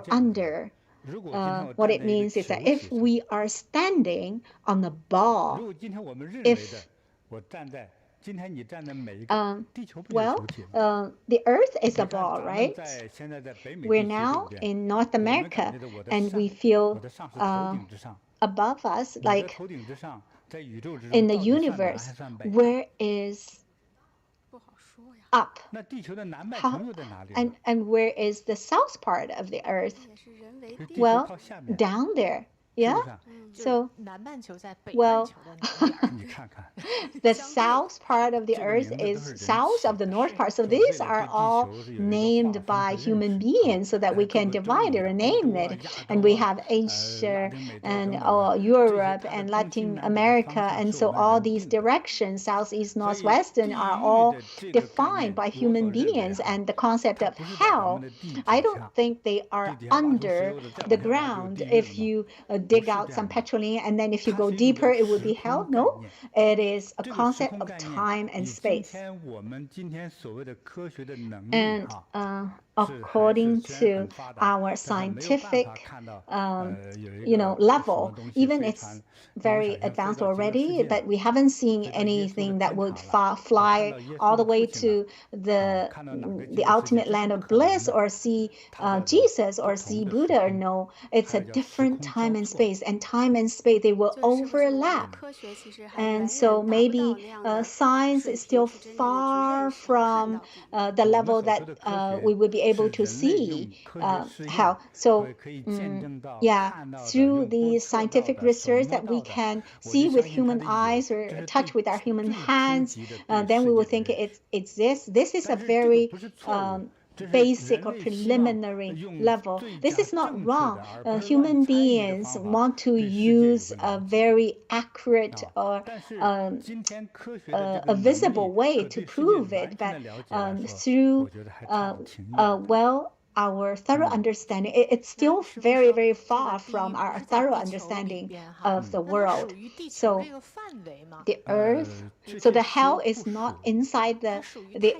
or under. What it means is that if we are standing on the ball, if the Earth is a ball, right? We're now in North America, and we feel above us, like in the universe, where is up? And where is the south part of the Earth? Well, down there. Yeah. So, well, the south part of the earth is south of the north part. So these are all named by human beings so that we can divide it or name it. And we have Asia and Europe and Latin America. And so all these directions, southeast, northwestern, are all defined by human beings. And the concept of hell, I don't think they are under the ground. If you dig out some petroleum and then if you go deeper, it would be hell. No, it is a concept of time and space. And according to our scientific, level, even it's very advanced already, but we haven't seen anything that would fly all the way to the ultimate land of bliss or see Jesus or see Buddha. Or no, it's a different time and space, and time and space, they will overlap. And so maybe science is still far from the level that we would be able to see how. So through the scientific research that we can see with human eyes or touch with our human hands, then we will think it exists. This is a very basic or preliminary level. This is not wrong. Human beings want to use a very accurate or a visible way to prove it, but through our thorough understanding, it's still very, very far from our thorough understanding of the world. So the earth, so the hell is not inside the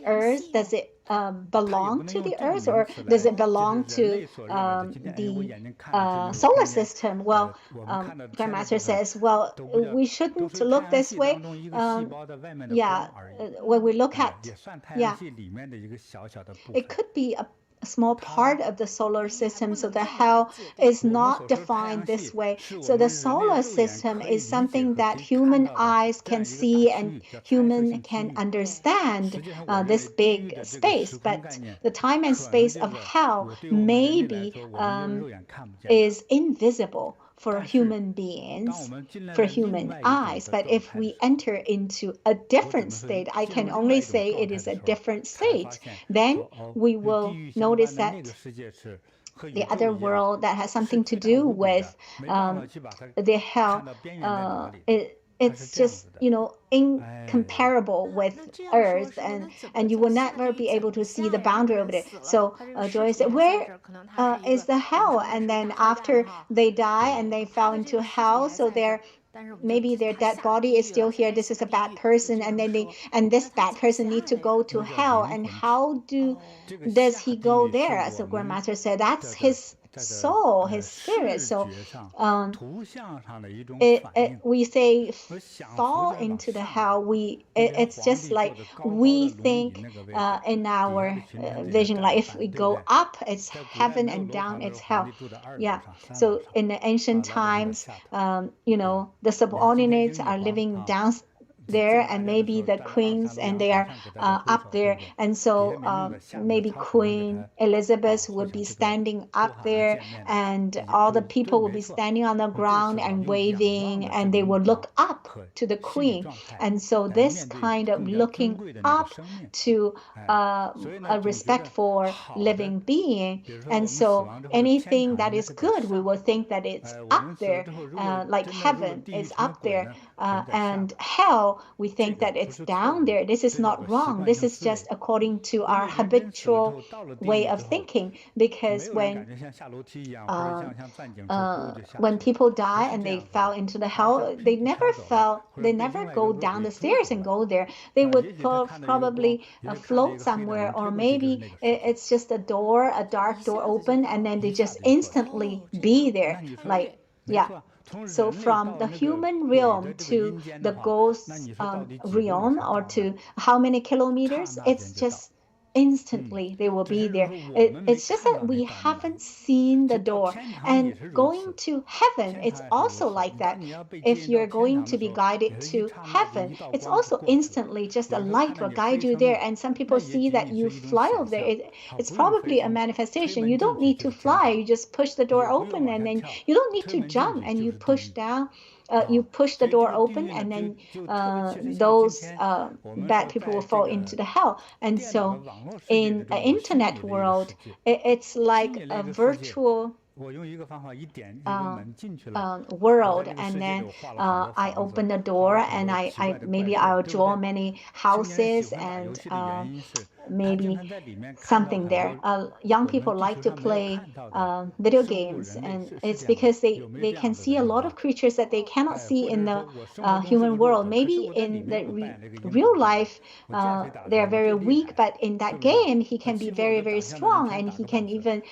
earth. Does it belong to the earth, or does it belong to the solar system? Well, Grandmaster says, well, we shouldn't look this way. When we look at, it could be a small part of the solar system, so the hell is not defined this way. So the solar system is something that human eyes can see and human can understand, this big space. But the time and space of hell maybe is invisible for human beings, for human eyes. But if we enter into a different state, I can only say it is a different state, then we will notice that the other world that has something to do with the hell, it's just, incomparable with Earth, and you will never be able to see the boundary of it. So Joy said, where is the hell? And then after they die and they fell into hell, so maybe their dead body is still here. This is a bad person, and then this bad person need to go to hell. And how does he go there? As the Grandmaster said, that's his soul, his spirit. So we say fall into the hell. It's just like we think in our vision, like if we go up, it's heaven, and down, it's hell. So in the ancient times, the subordinates are living down there, and maybe the queens, and they are up there, and so maybe Queen Elizabeth would be standing up there, and all the people would be standing on the ground and waving, and they will look up to the queen. And so this kind of looking up to a respect for living being, and so anything that is good, we will think that it's up there, like heaven is up there, and hell, we think that it's down there. This is not wrong. This is just according to our habitual way of thinking. Because when people die and they fell into the hell, they never go down the stairs and go there. They would probably float somewhere, or maybe it's just a dark door open, and then they just instantly be there. So from the human realm to the ghost realm, or to how many kilometers, it's just instantly they will be there. It's just that we haven't seen the door. And going to heaven, it's also like that. If you're going to be guided to heaven, it's also instantly just a light will guide you there. And some people see that you fly over there. It's probably a manifestation. You don't need to fly. You just push the door open, and then you don't need to jump, and you push down. You push the door open, and then those bad people will fall into the hell. And so in an internet world, it's like a virtual world, and then I open the door, and maybe I'll draw many houses and maybe something there. Young people like to play video games, and it's because they can see a lot of creatures that they cannot see in the human world. Maybe in the real life they're very weak, but in that game he can be very, very strong, and he can even,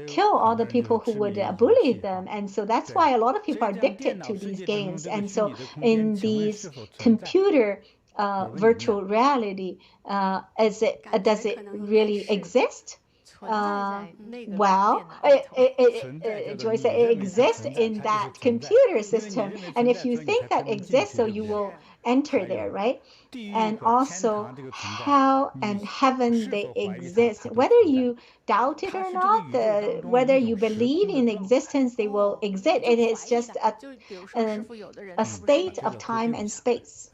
kill all the people who would bully them. And so that's why a lot of people are addicted to these games. And so in these computer virtual reality, does it really exist? Well, Joyce said it exists in that computer system. And if you think that exists, so you will enter there, right? And also hell and heaven, they exist. Whether you doubt it or not, whether you believe in existence, they will exist. It is just a state of time and space.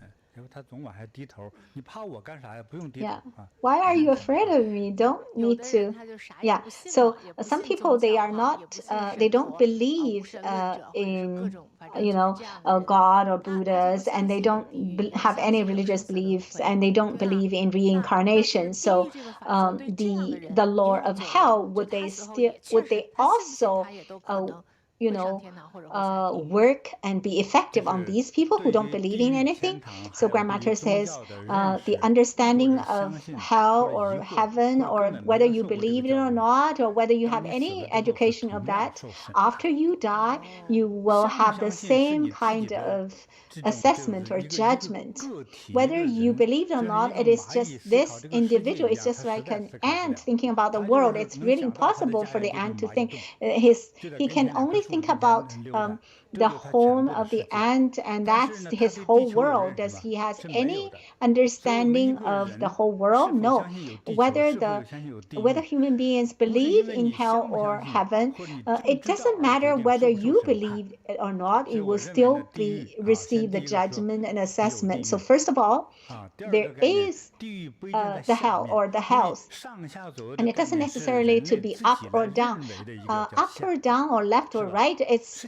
Yeah. Why are you afraid of me? Don't need to. Yeah. So some people, they are not, they don't believe in, God or Buddhas, and they don't have any religious beliefs, and they don't believe in reincarnation. So the Lord of hell, would they also work and be effective on these people who don't believe in anything? So Grandmaster says the understanding of hell or heaven, or whether you believe it or not, or whether you have any education of that, after you die, you will have the same kind of assessment or judgment. Whether you believe it or not, it is just this individual. It's just like an ant thinking about the world. It's really impossible for the ant to think. He can only think about the home of the ant, and that's his whole world. Does he has any understanding of the whole world? No. Whether human beings believe in hell or heaven, it doesn't matter whether you believe it or not. You will still receive the judgment and assessment. So first of all, there is the hell or the hells, and it doesn't necessarily to be up or down, or left or right. It's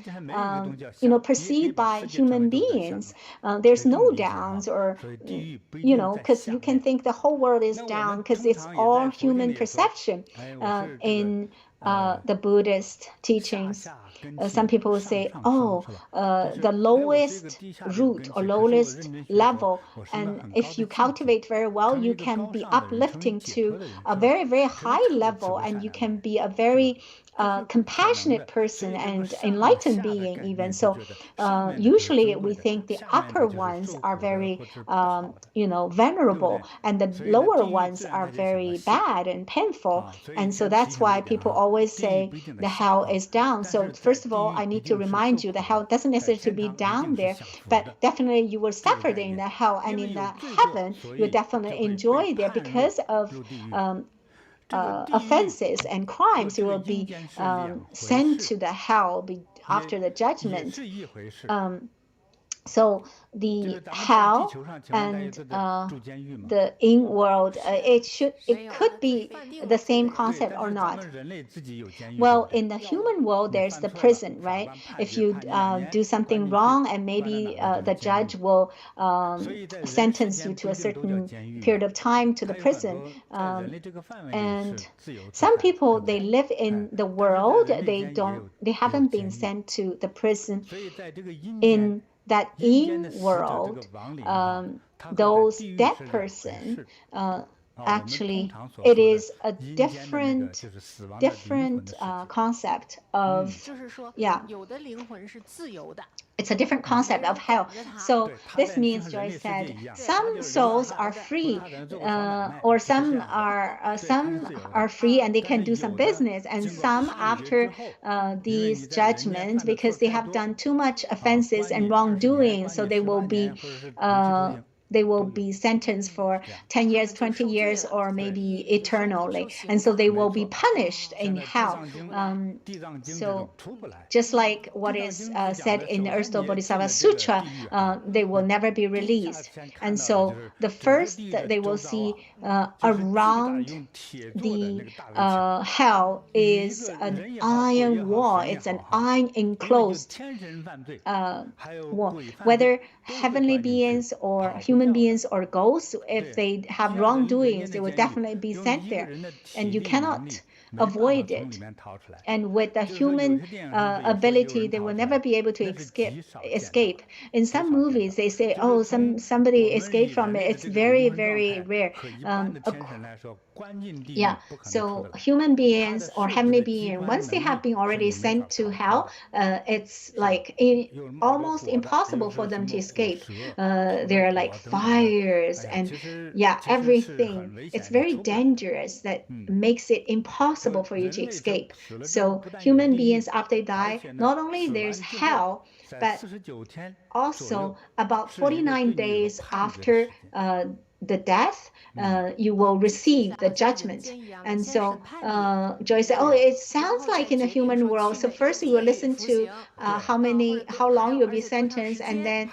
perceived by human beings. There's no downs, or because you can think the whole world is down, because it's all human perception. In the Buddhist teachings, some people will say, the lowest root or lowest level, and if you cultivate very well, you can be uplifting to a very, very high level, and you can be a very compassionate person and enlightened being even. So usually we think the upper ones are very venerable, and the lower ones are very bad and painful. And so that's why people always say the hell is down. So first of all, I need to remind you the hell doesn't necessarily be down there, but definitely you will suffer in the hell, and in the heaven you will definitely enjoy there because of offenses and crimes. You will be sent to the hell after the judgment. So the hell and the in-world, it could be the same concept or not. Well, in the human world, there's the prison, right? If you do something wrong, and maybe the judge will sentence you to a certain period of time to the prison. And some people, they live in the world. They haven't been sent to the prison. In that in world, those dead person, actually it is a different concept of it's a different concept of hell. So this means, Joyce said, some souls are free, or some are free and they can do some business, and some after these judgments, because they have done too much offenses and wrongdoing, so they will be sentenced for 10 years, 20 years, or maybe eternally. And so they will be punished in hell. So just like what is said in the Earth Store Bodhisattva Sutra, they will never be released. And so the first that they will see around the hell is an iron wall. It's an iron enclosed wall. Whether heavenly beings or human beings or ghosts, if they have wrongdoings, they will definitely be sent there, and you cannot avoid it. And with the human ability, they will never be able to escape. In some movies, they say, oh, somebody escaped from it. It's very, very rare. Yeah, so human beings or heavenly beings, once they have been already sent to hell, it's like almost impossible for them to escape. There are like fires and everything. It's very dangerous. That makes it impossible for you to escape. So human beings, after they die, not only there's hell, but also about 49 days after the death, you will receive the judgment. And so Joy said, oh, it sounds like in the human world. So first you will listen to how long you'll be sentenced, and then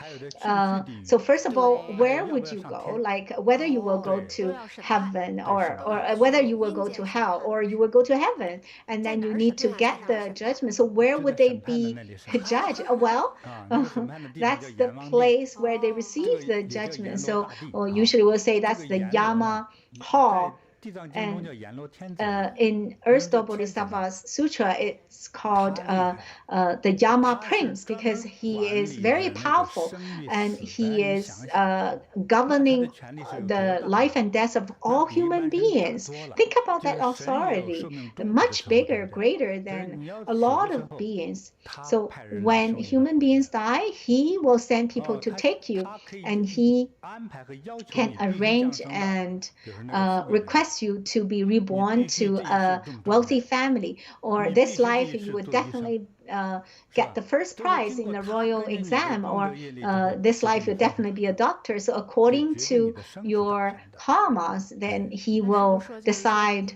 so first of all, where would you go? Like whether you will go to heaven or whether you will go to hell or you will go to heaven, and then you need to get the judgment. So where would they be judged? Well, that's the place where they receive the judgment. So usually we'll say that's the Yama hall. And in Earth Store Bodhisattva's Sutra, it's called the Yama Prince, because he is very powerful and he is governing the life and death of all human beings. Think about that authority, much bigger, greater than a lot of beings. So when human beings die, he will send people to take you, and he can arrange and request you to be reborn to a wealthy family, or this life you would definitely get the first prize in the royal exam, or this life you'll definitely be a doctor. So according to your karmas, then he will decide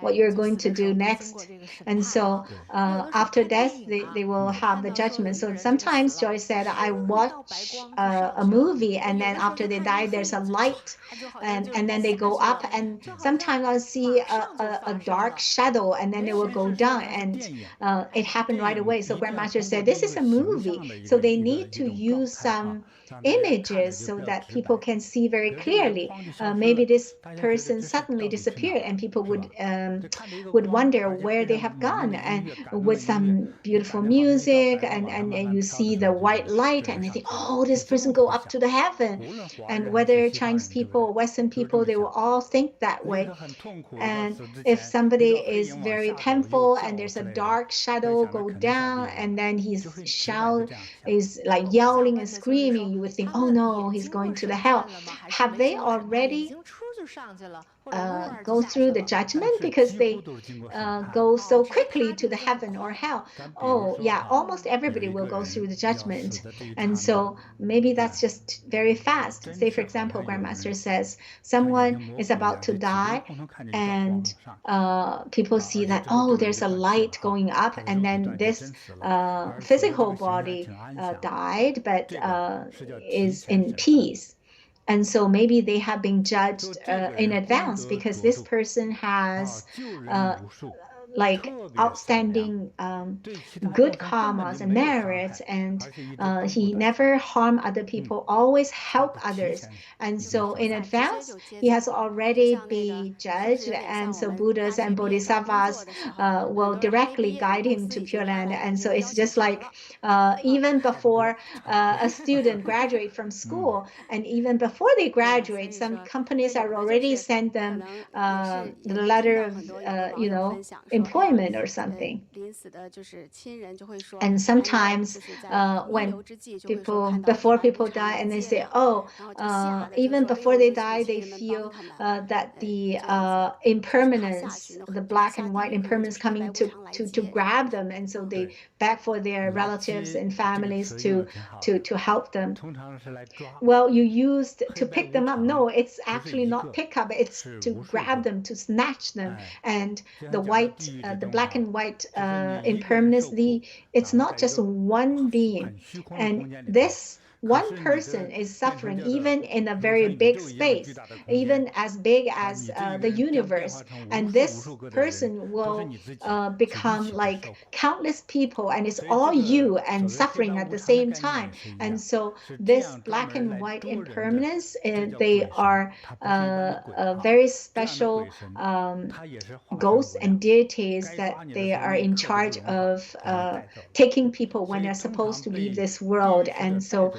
what you're going to do next. And so after death, they will have the judgment. So sometimes Joy said, I watch a movie, and then after they die, there's a light, and then they go up, and sometimes I'll see a dark shadow, and then they will go down, and it happens right away. So Grandmaster said, this is a movie, so they need to use some images so that people can see very clearly. Maybe this person suddenly disappeared, and people would wonder where they have gone, and with some beautiful music, and you see the white light, and they think, oh, this person go up to the heaven. And whether Chinese people or Western people, they will all think that way. And if somebody is very painful and there's a dark shadow go down, and then he's like yelling and screaming, you would think, oh no, he's going to the hell. Have they already go through the judgment because they go so quickly to the heaven or hell? Oh yeah, almost everybody will go through the judgment. And so maybe that's just very fast. Say for example, Grandmaster says someone is about to die, and people see that, oh, there's a light going up, and then this physical body died but is in peace. And so maybe they have been judged in advance because this person has like outstanding good karmas and merits, and he never harm other people, always help others. And so in advance, he has already been judged, and so Buddhas and Bodhisattvas will directly guide him to Pure Land. And so it's just like even before a student graduates from school, and even before they graduate, some companies are already sent them the letter of employment or something. And sometimes when before people die, and they say, oh, even before they die, they feel that the impermanence, the black and white impermanence coming to grab them, and so they beg for their relatives and families to help them. Well, you used to pick them up. No, it's actually not pick up, it's to grab them, to snatch them. And the white, the black and white impermanence, it's not just one being. And this one person is suffering even in a very big space, even as big as the universe. And this person will become like countless people, and it's all you and suffering at the same time. And so this black and white impermanence, they are very special ghosts and deities that they are in charge of taking people when they're supposed to leave this world. And so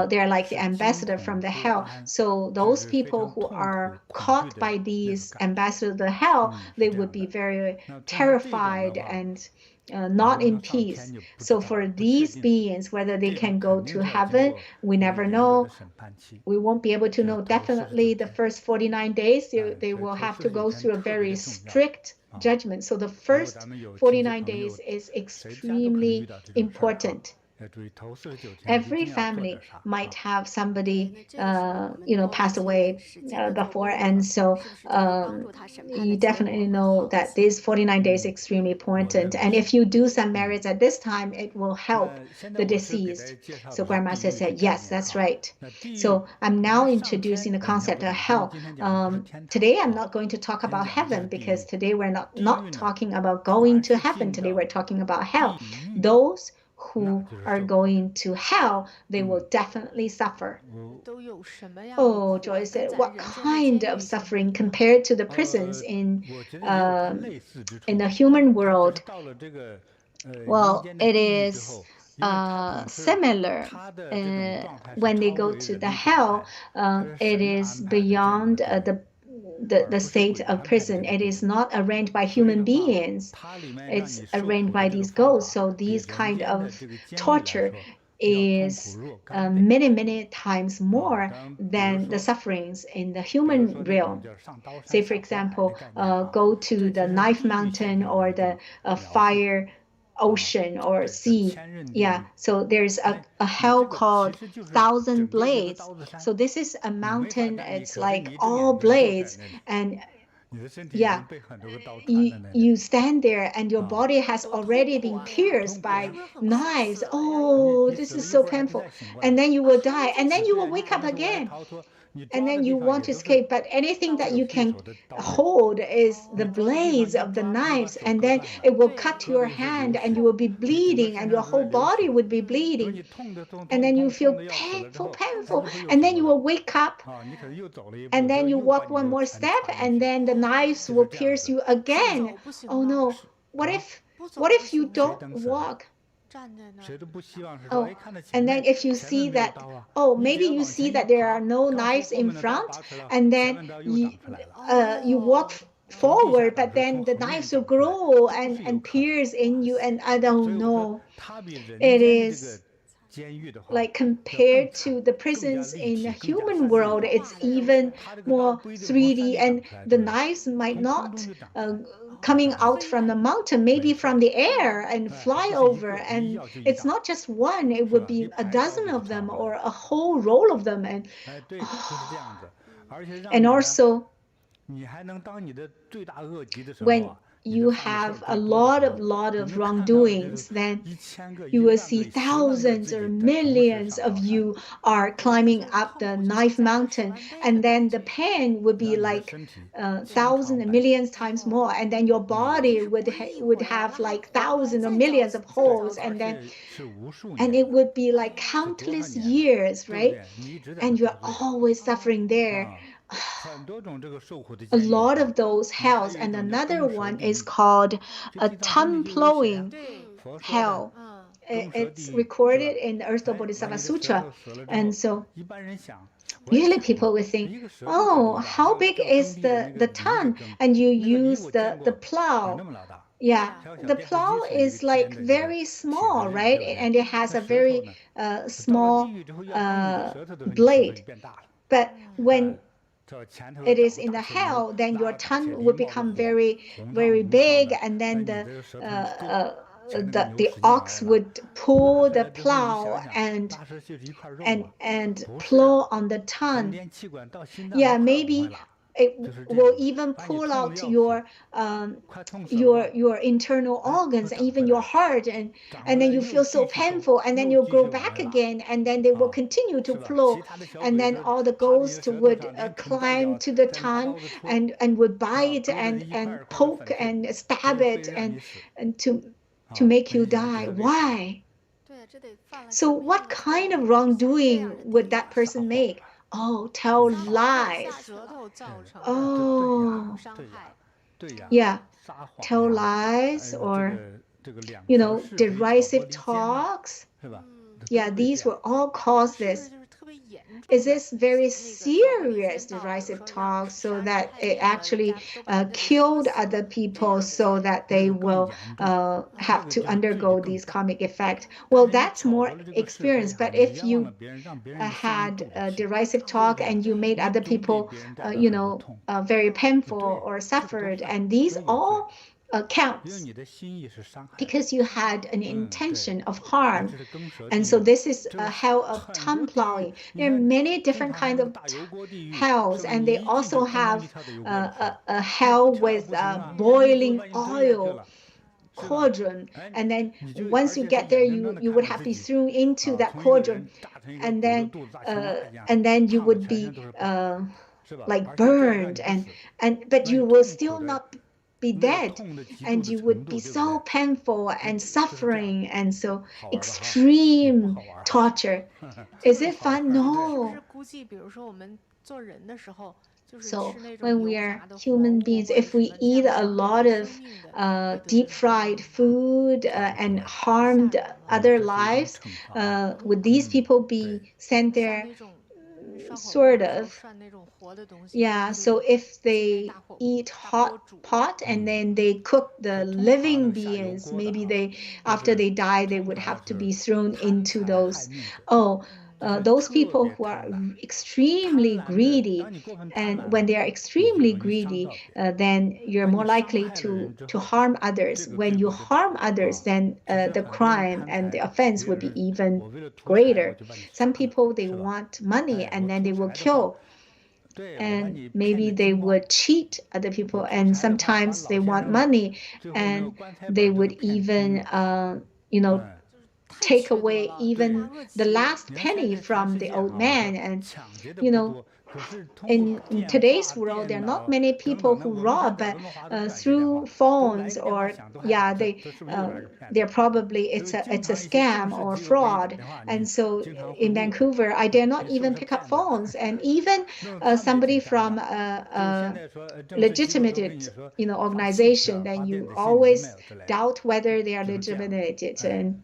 they're like the ambassador from the hell. So those people who are caught by these ambassadors of the hell, they would be very terrified and not in peace. So for these beings, whether they can go to heaven, we never know. We won't be able to know. Definitely the first 49 days, they will have to go through a very strict judgment. So the first 49 days is extremely important. Every family might have somebody, passed away before, and so you definitely know that these 49 days is extremely important. And if you do some merits at this time, it will help the deceased. So Grandmaster said, yes, that's right. So I'm now introducing the concept of hell. Today I'm not going to talk about heaven, because today we're not talking about going to heaven. Today we're talking about hell. Those who are going to hell, they will definitely suffer. Oh, Joyce said, what kind of suffering compared to the prisons in the human world? Well, it is similar. When they go to the hell, it is beyond the state of prison. It is not arranged by human beings. It's arranged by these ghosts. So these kind of torture is many times more than the sufferings in the human realm. Say, for example, go to the knife mountain or the fire ocean or sea. Yeah, so there's a hell called 1,000 blades. So this is a mountain, it's like all blades, and yeah, you stand there and your body has already been pierced by knives. Oh, this is so painful. And then you will die, and then you will wake up again. And then you want to escape, but anything that you can hold is the blades of the knives, and then it will cut your hand and you will be bleeding and your whole body would be bleeding. And then you feel painful, and then you will wake up, and then you walk one more step, and then the knives will pierce you again. Oh no, what if you don't walk? Oh, and then if you see that, oh, maybe you see that there are no knives in front, and then you walk forward, but then the knives will grow and pierce in you, and I don't know. It is like compared to the prisons in the human world, it's even more 3D, and the knives might not coming out from the mountain, maybe from the air and fly over, and it's not just one, it would be a dozen of them or a whole roll of them. And also when you have a lot of wrongdoings, then you will see thousands or millions of you are climbing up the knife mountain, and then the pain would be like thousands and millions times more, and then your body would have like thousands or millions of holes, and it would be like countless years, right? And you're always suffering there. A lot of those hells. And another one is called a tongue-plowing hell. It's recorded in the Earth Store Bodhisattva Sutra. And so usually people would think, oh, how big is the tongue? And you use the plow. Yeah, the plow is like very small, right? And it has a very small blade. But when it is in the hell, then your tongue would become very, very big, and then the ox would pull the plow and plow on the tongue. Yeah, maybe it will even pull out your internal organs, even your heart, and then you feel so painful, and then you'll go back again, and then they will continue to plow, and then all the ghosts would climb to the tongue and would bite and poke and stab it and to make you die. Why? So what kind of wrongdoing would that person make? Oh, tell lies. Oh, yeah, tell lies, or, derisive talks. Yeah, these will all cause this. Is this very serious derisive talk, so that it actually killed other people, so that they will have to undergo these karmic effects? Well, that's more experience. But if you had a derisive talk and you made other people, very painful or suffered, and these all counts, because you had an intention of harm. And so this is a hell of tongue plowing. There are many different kinds of hells, and they also have a hell with boiling oil cauldron, and then once you get there, you would have to be thrown into that cauldron, and then you would be like burned, but you will still not be dead, and you would be so painful and suffering, and so extreme torture. Is it fun? No. So when we are human beings, if we eat a lot of deep fried food and harmed other lives, would these people be sent there? Sort of. Yeah, so if they eat hot pot and then they cook the living beings, maybe after they die, they would have to be thrown into those. Those people who are extremely greedy, and when they are extremely greedy, then you're more likely to harm others. When you harm others, then the crime and the offense would be even greater. Some people, they want money, and then they will kill. And maybe they would cheat other people, and sometimes they want money, and they would even, take away even the last penny from the old man. And in today's world, there are not many people who rob, but through phones, or they're probably it's a scam or fraud. And so in Vancouver, I dare not even pick up phones, and even somebody from a legitimate organization, then you always doubt whether they are legitimate. And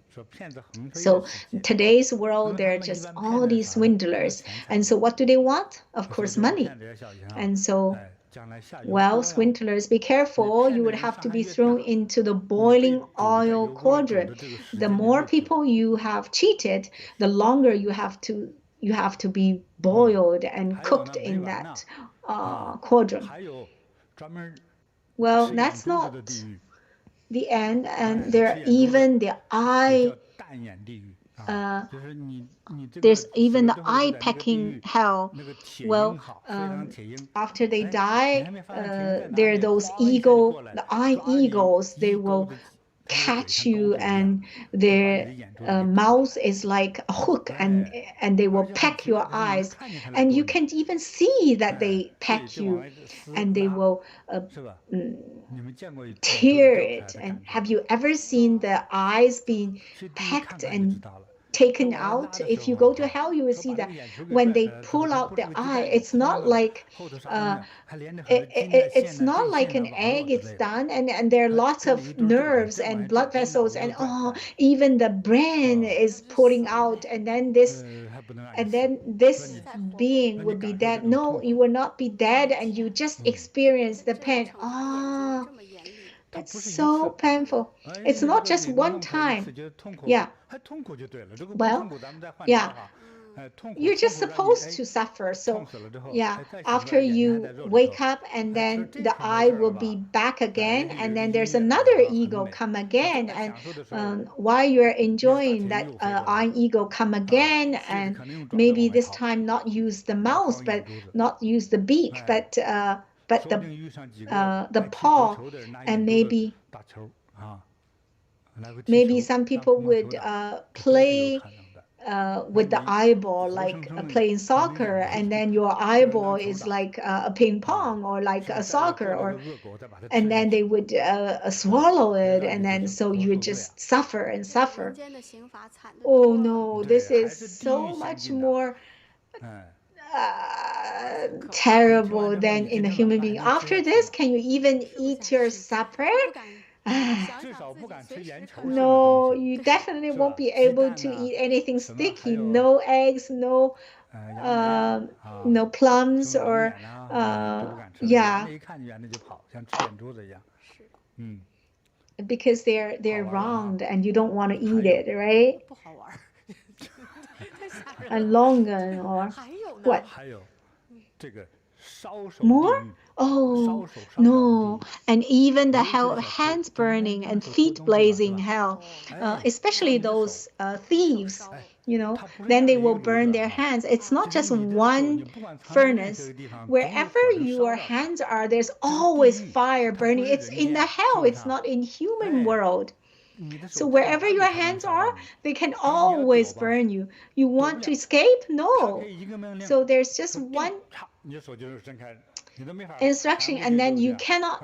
so in today's world, there are just all these swindlers. And so what do they want? Of course, money. And so, well, swindlers, be careful. You would have to be thrown into the boiling oil cauldron. The more people you have cheated, the longer you have to be boiled and cooked in that cauldron. Well, that's not the end. And there are even the eye there's even the eye pecking hell. Well, after they die, there are those the eye eagles. They will catch you, and their mouth is like a hook, and they will peck your eyes, and you can't even see that they peck you, and they will tear it. And have you ever seen the eyes being pecked and taken out? If you go to hell, you will see that when they pull out the eye, it's not like it's not like an egg. It's done, and there are lots of nerves and blood vessels, and even the brain is pulling out, and then this being would be dead. No, you will not be dead, and you just experience the pain. It's so painful. It's not just one time. Yeah. Well, yeah. You're just supposed to suffer. So, yeah, after you wake up, and then the eye will be back again, and then there's another ego come again, and while you're enjoying that eye ego come again, and maybe this time not use the mouth, but not use the beak, but the paw, and maybe some people would play with the eyeball, like playing soccer, and then your eyeball is like a ping pong or like a soccer, and then they would swallow it, and then so you just suffer and suffer. Oh no, this is so much more terrible than in a human being. After this, can you even eat your supper? No, you definitely won't be able to eat anything sticky. No eggs, no plums, or yeah, because they're round and you don't want to eat it, right? And longan, or what? More? Oh, no. And even the hell of hands burning and feet blazing hell, especially those thieves, then they will burn their hands. It's not just one furnace. Wherever your hands are, there's always fire burning. It's in the hell. It's not in human world. So wherever your hands are, they can always burn you. You want to escape? No. So there's just one instruction, and then you cannot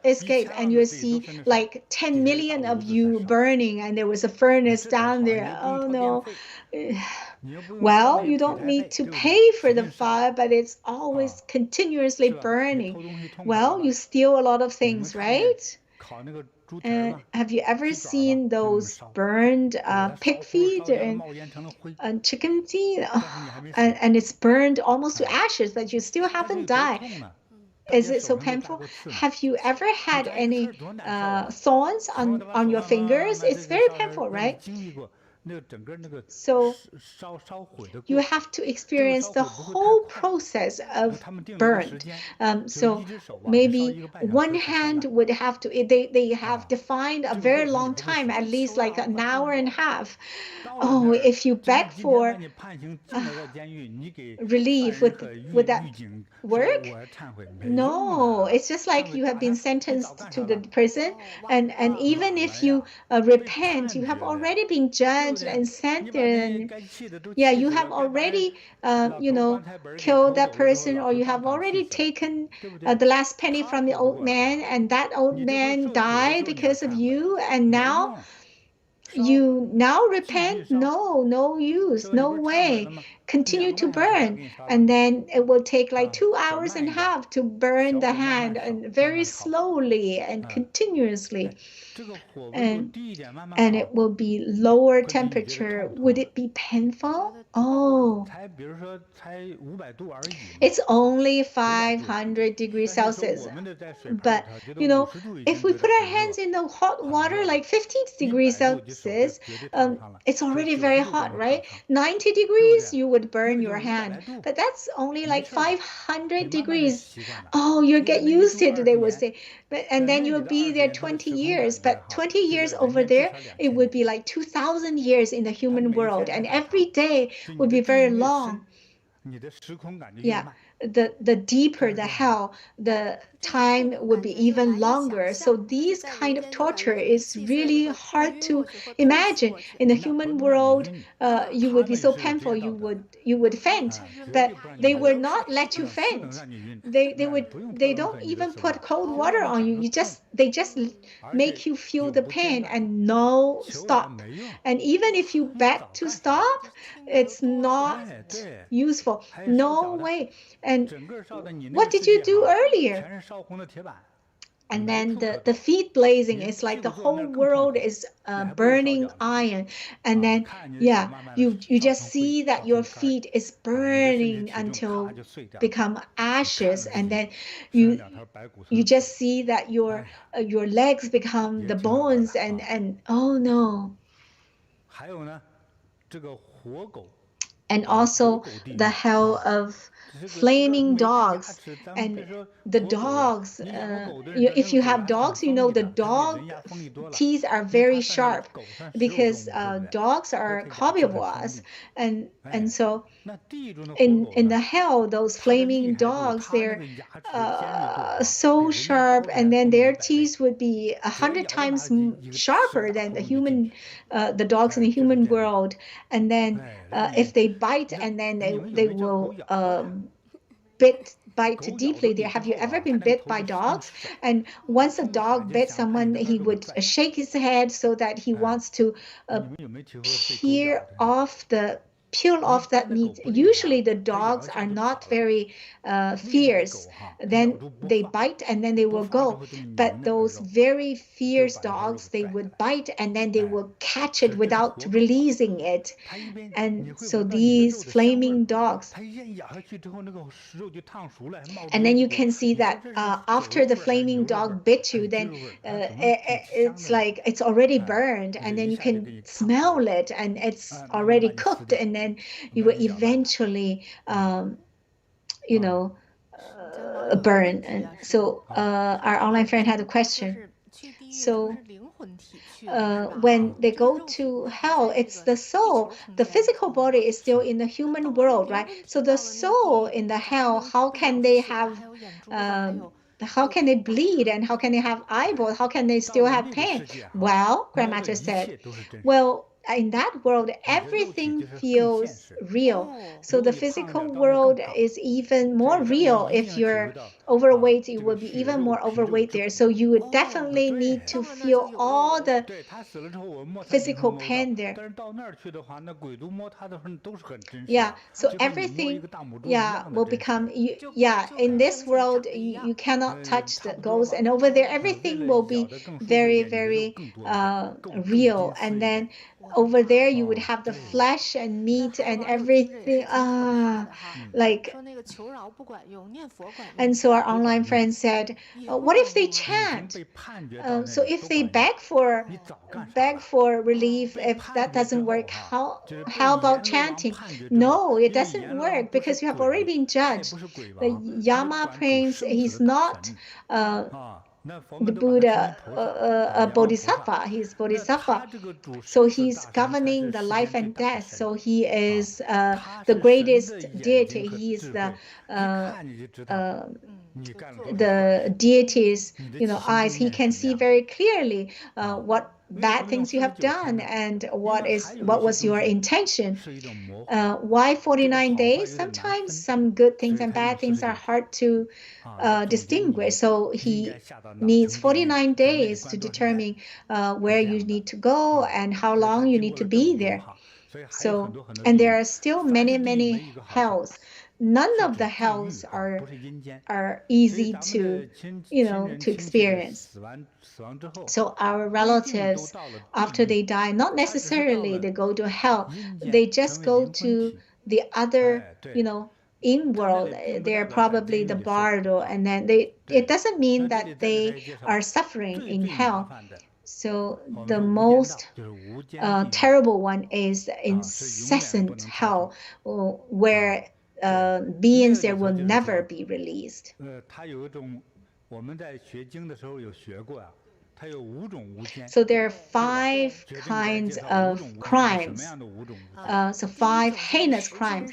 escape, and you'll see like 10 million of you burning, and there was a furnace down there. Oh no. Well, you don't need to pay for the fire, but it's always continuously burning. Well, you steal a lot of things, right? And have you ever seen those burned pig feet and chicken feet? And it's burned almost to ashes, but you still haven't died. Is it so painful? Have you ever had any thorns on your fingers? It's very painful, right? So you have to experience the whole process of burned. So maybe one hand would have to, they have defined a very long time, at least like an hour and a half. Oh, if you beg for relief, would that work? No, it's just like you have been sentenced to the prison, and even if you repent, you have already been judged and sent there, and yeah, you have already killed that person, or you have already taken the last penny from the old man, and that old man died because of you, and now you repent? No use, no way. Continue to burn, and then it will take like 2 hours and a half to burn the hand, and very slowly and continuously, and it will be lower temperature. Would it be painful? Oh, it's only 500 degrees Celsius, but if we put our hands in the hot water like 15 degrees Celsius, it's already very hot, right? 90 degrees, you would burn your hand. But that's only like 500 degrees. Oh, you get used to it, they would say. And then you'll be there 20 years. But 20 years over there, it would be like 2,000 years in the human world. And every day would be very long. Yeah, the deeper the hell, the time would be even longer. So these kind of torture is really hard to imagine. In the human world, you would be so painful, you would faint, but they will not let you faint. They don't even put cold water on you. They just make you feel the pain and no stop. And even if you beg to stop, it's not useful. No way. And what did you do earlier? And then the feet blazing is like the whole world is burning iron. And then, yeah, you just see that your feet is burning until become ashes. And then you just see that your legs become the bones and oh no. And also the hell of flaming dogs. And the dogs, if you have dogs, you know the dog teeth are very sharp because dogs are carnivores. And so in the hell, those flaming dogs, they're so sharp, and then their teeth would be 100 times sharper than the dogs in the human world. And then if they bite, and then they will bite deeply. Have you ever been bit by dogs? And once a dog bit someone, he would shake his head so that he wants to peel off that meat. Usually the dogs are not very fierce. Then they bite and then they will go. But those very fierce dogs, they would bite and then they will catch it without releasing it. And so these flaming dogs. And then you can see that after the flaming dog bit you, then it's like it's already burned, and then you can smell it and it's already cooked, and then you will eventually burn. And so our online friend had a question. So when they go to hell, it's the soul. The physical body is still in the human world, right? So the soul in the hell, how can they bleed, and how can they have eyeballs? How can they still have pain? Well, Grandmaster said, well, in that world, everything feels real. So the physical world is even more real. If you're overweight, you will be even more overweight there. So you would definitely need to feel all the physical pain there. Yeah, so everything, will become, in this world, you cannot touch the ghosts. And over there, everything will be very, very real. And then over there, you would have the flesh and meat and everything. And so our online friend said, what if they chant? So if they beg for relief, if that doesn't work, how about chanting? No, it doesn't work because you have already been judged. The Yama prince, he's not the Buddha, a Bodhisattva. He's Bodhisattva. So he's governing the life and death. So he is the greatest deity. He is the deity's, eyes. He can see very clearly what bad things you have done and what was your intention. Why 49 days? Sometimes some good things and bad things are hard to distinguish. So he needs 49 days to determine where you need to go and how long you need to be there. So, and there are still many, many hells. None of the hells are easy to experience. So our relatives, after they die, not necessarily they go to hell. They just go to the other, in world. They're probably the bardo, and then it doesn't mean that they are suffering in hell. So the most terrible one is incessant hell, where beings there will never be released. So there are 5 kinds of crimes. So 5 heinous crimes.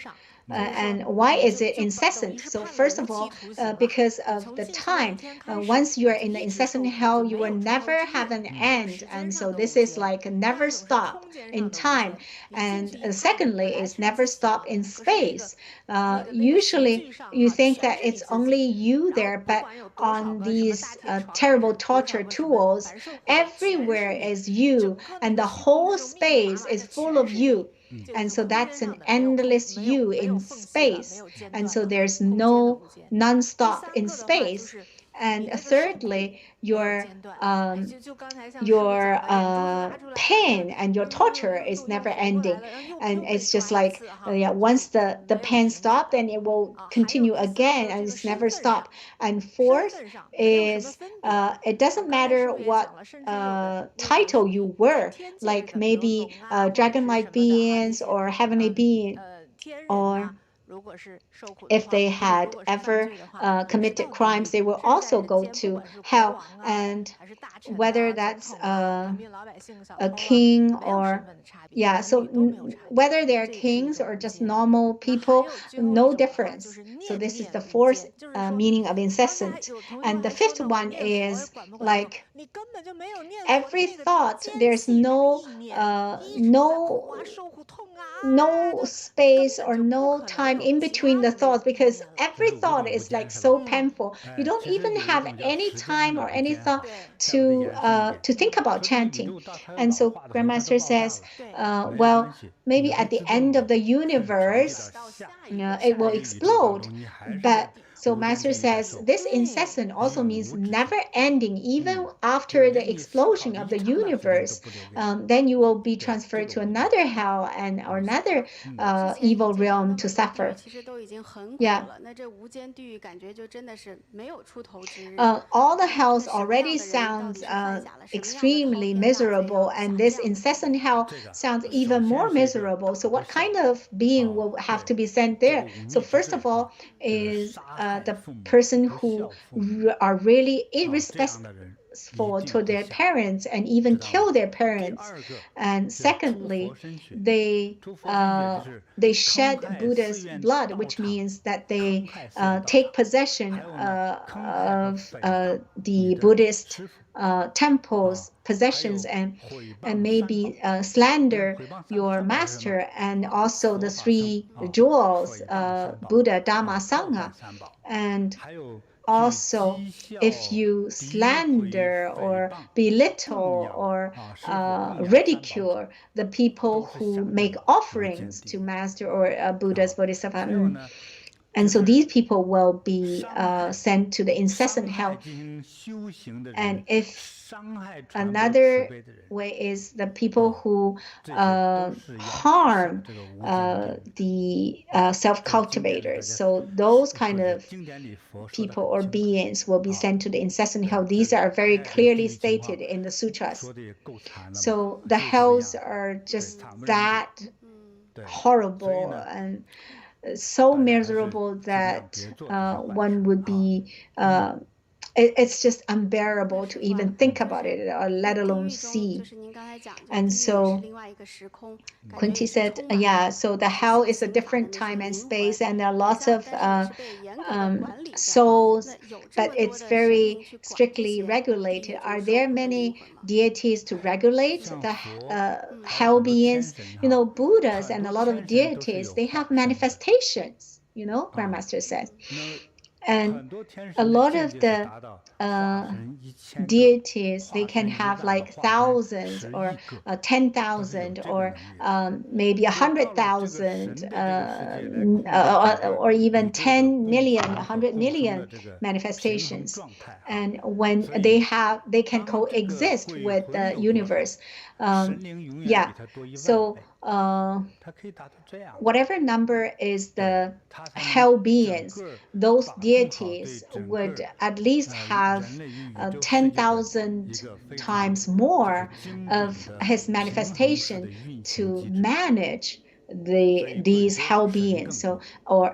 And why is it incessant? So first of all, because of the time. Once you are in the incessant hell, you will never have an end. And so this is like never stop in time. And secondly, is never stop in space. Usually you think that it's only you there, but on these terrible torture tools, everywhere is you, and the whole space is full of you. And so that's an endless you in space. And so there's no non-stop in space. And thirdly, your pain and your torture is never ending. And it's just like, once the pain stops, then it will continue again, and it's never stop. And fourth is, it doesn't matter what title you were, like maybe dragon-like beings or heavenly being, or if they had ever committed crimes, they will also go to hell. And whether that's a king or, so whether they're kings or just normal people, no difference. So this is the fourth meaning of incessant. And the fifth one is like every thought, there's no space or no time in between the thoughts, because every thought is like so painful. You don't even have any time or any thought to think about chanting. And so Grandmaster says, well, maybe at the end of the universe, it will explode. But so Master says this incessant also means never ending, even after the explosion of the universe. Then you will be transferred to another hell and or another evil realm to suffer. All the hells already sounds extremely miserable, and this incessant hell sounds even more miserable. So what kind of being will have to be sent there? So first of all is the person who are really irrespectful to their parents and even kill their parents. And secondly, they shed Buddha's blood, which means that they take possession of the Buddhist temples, possessions, and maybe slander your master, and also the 3 jewels, Buddha, Dhamma, Sangha. And also, if you slander or belittle or ridicule the people who make offerings to Master or Buddha's Bodhisattva, and so these people will be sent to the incessant hell. And if another way is the people who harm the self-cultivators. So those kind of people or beings will be sent to the incessant hell. These are very clearly stated in the sutras. So the hells are just that horrible and so miserable that one would be it's just unbearable to even think about it, or let alone see. And so Kunti said, so the hell is a different time and space, and there are lots of souls, but it's very strictly regulated. Are there many deities to regulate the hell beings? Buddhas and a lot of deities, they have manifestations, Grandmaster says. And a lot of the deities, they can have like thousands or 10,000 or maybe 100,000 or even 10 million, 100 million manifestations. And when they can coexist with the universe. So whatever number is the hell beings, those deities would at least have 10,000 times more of his manifestation to manage these hell beings,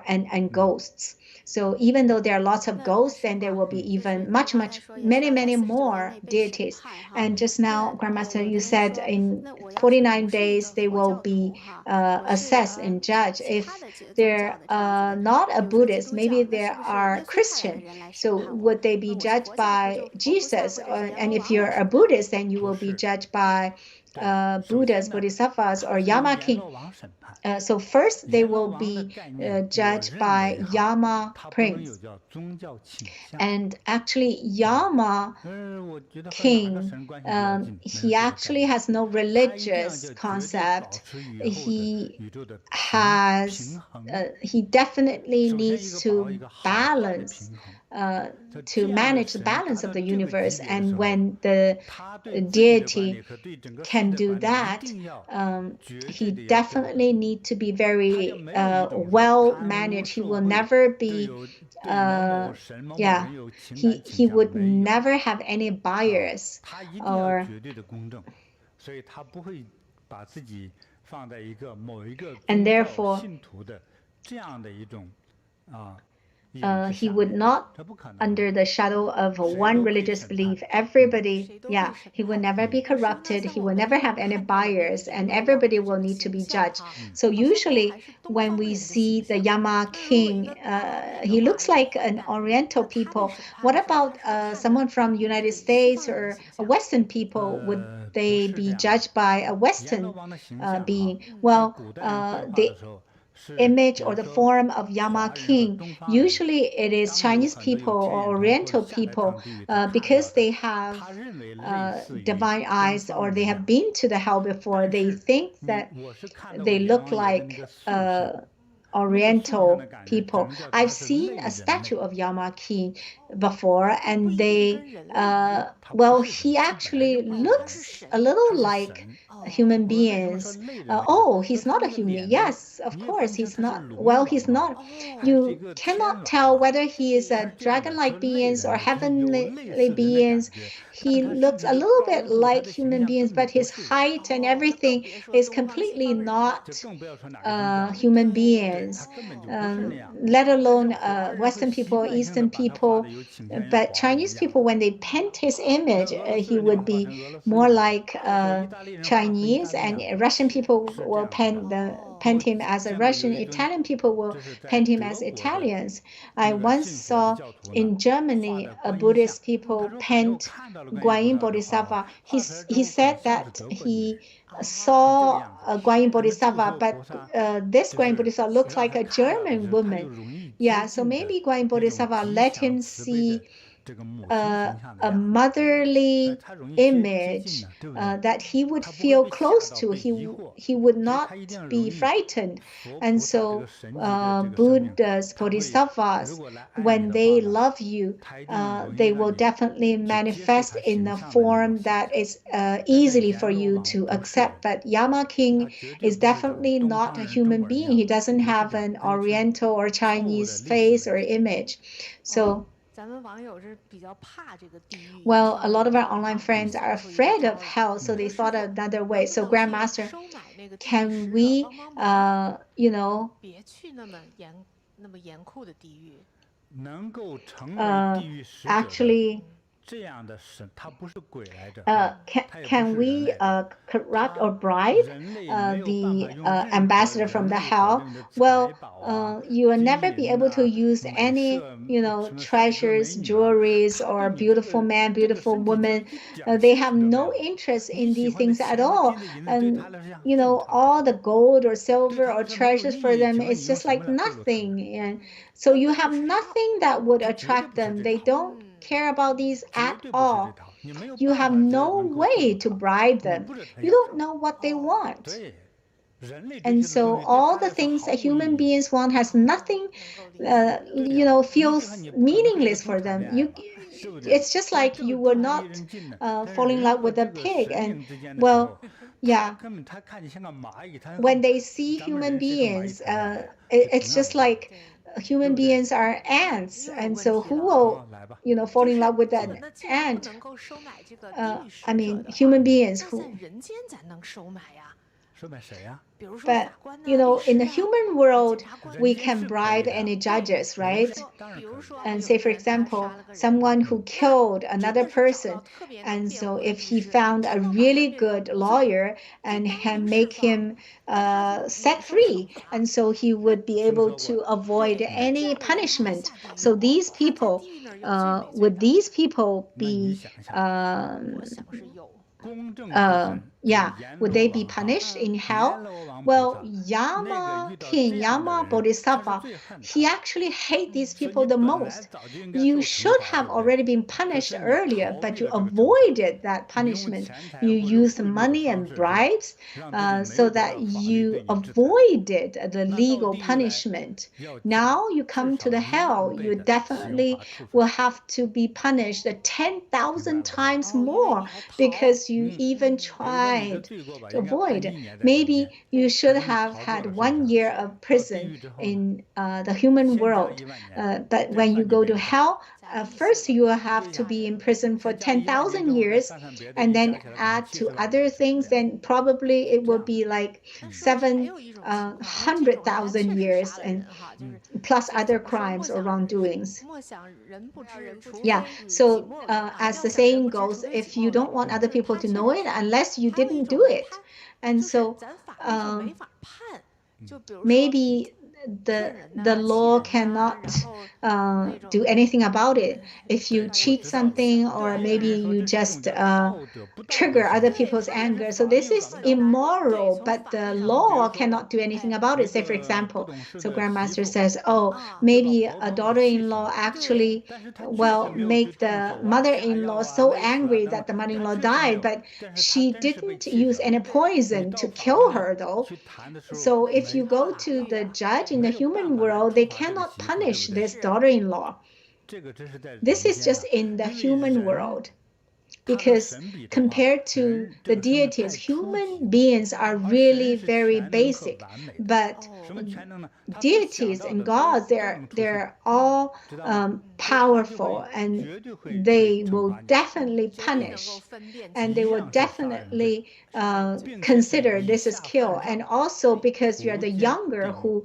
and ghosts. So even though there are lots of ghosts, then there will be even many more deities. And just now, Grandmaster, you said in 49 days they will be assessed and judged. If they're not a Buddhist, maybe they are Christian. So would they be judged by Jesus? And if you're a Buddhist, then you will be judged by Buddhas, Bodhisattvas, or Yama king. So first they will be judged by Yama prince. And actually Yama king, he actually has no religious concept. He definitely needs to balance, to manage the balance of the universe. And when the deity can do that, he definitely needs to be very well managed. He will never be he would never have any bias, or and therefore he would not under the shadow of one religious belief. Everybody, he will never be corrupted. He will never have any bias, and everybody will need to be judged. So usually when we see the Yama king, he looks like an Oriental people. What about someone from United States or a Western people? Would they be judged by a Western being? Well, the image or the form of Yama king, usually it is Chinese people or Oriental people, because they have divine eyes, or they have been to the hell before. They think that they look like Oriental people. I've seen a statue of Yama king before, and he actually looks a little like human beings. He's not a human. Yes, of course, he's not. Well, he's not. You cannot tell whether he is a dragon-like beings or heavenly beings. He looks a little bit like human beings, but his height and everything is completely not human beings, let alone Western people, Eastern people. But Chinese people, when they paint his image, he would be more like Chinese, and Russian people will paint him as a Russian. Italian people will paint him as Italians. I once saw in Germany a Buddhist people paint Guanyin Bodhisattva. He said that he saw a Guanyin Bodhisattva, but this Guanyin Bodhisattva looks like a German woman. So maybe Guanyin Bodhisattva let him see a motherly image that he would feel close to. He would not be frightened. And so Buddhas, Bodhisattvas, when they love you, they will definitely manifest in a form that is easily for you to accept. But Yama king is definitely not a human being. He doesn't have an Oriental or Chinese face or image. So well, a lot of our online friends are afraid of hell, so they thought another way. So Grandmaster, can we, actually, can we corrupt or bribe the ambassador from the hell? Well, you will never be able to use any, treasures, jewelries, or beautiful man, beautiful woman. They have no interest in these things at all. And, all the gold or silver or treasures for them, it's just like nothing. And so you have nothing that would attract them. They don't care about these at all. You have no way to bribe them. You don't know what they want. And so all the things that human beings want has nothing, feels meaningless for them. It's just like you will not fall in love with a pig. And well, Yeah. When they see human beings, it's just like human beings are ants, and so who will, fall in love with an ant? I mean, human beings who. But, in the human world, we can bribe any judges, right? And say, for example, someone who killed another person. And so if he found a really good lawyer and can make him set free, and so he would be able to avoid any punishment. So these people, would these people be would they be punished in hell? Well, Yama Bodhisattva, he actually hates these people the most. You should have already been punished earlier, but you avoided that punishment. You used money and bribes so that you avoided the legal punishment. Now you come to the hell, you definitely will have to be punished 10,000 times more because you even tried to avoid. Maybe you should have had 1 year of prison in the human world, but when you go to hell, first you will have to be in prison for 10,000 years, and then add to other things, then probably it will be like 700,000 years, and plus other crimes or wrongdoings. Yeah, so as the saying goes, if you don't want other people to know it, unless you didn't do it. And so maybe the law cannot do anything about it. If you cheat something, or maybe you just trigger other people's anger. So this is immoral, but the law cannot do anything about it. Say, for example, so Grandmaster says, oh, maybe a daughter-in-law actually, make the mother-in-law so angry that the mother-in-law died, but she didn't use any poison to kill her, though. So if you go to the judge in the human world, they cannot punish this daughter-in-law. This is just in the human world. Because compared to the deities, human beings are really very basic. But deities and gods, they're all powerful, and they will definitely punish, and they will definitely consider this is kill. And also because you're the younger who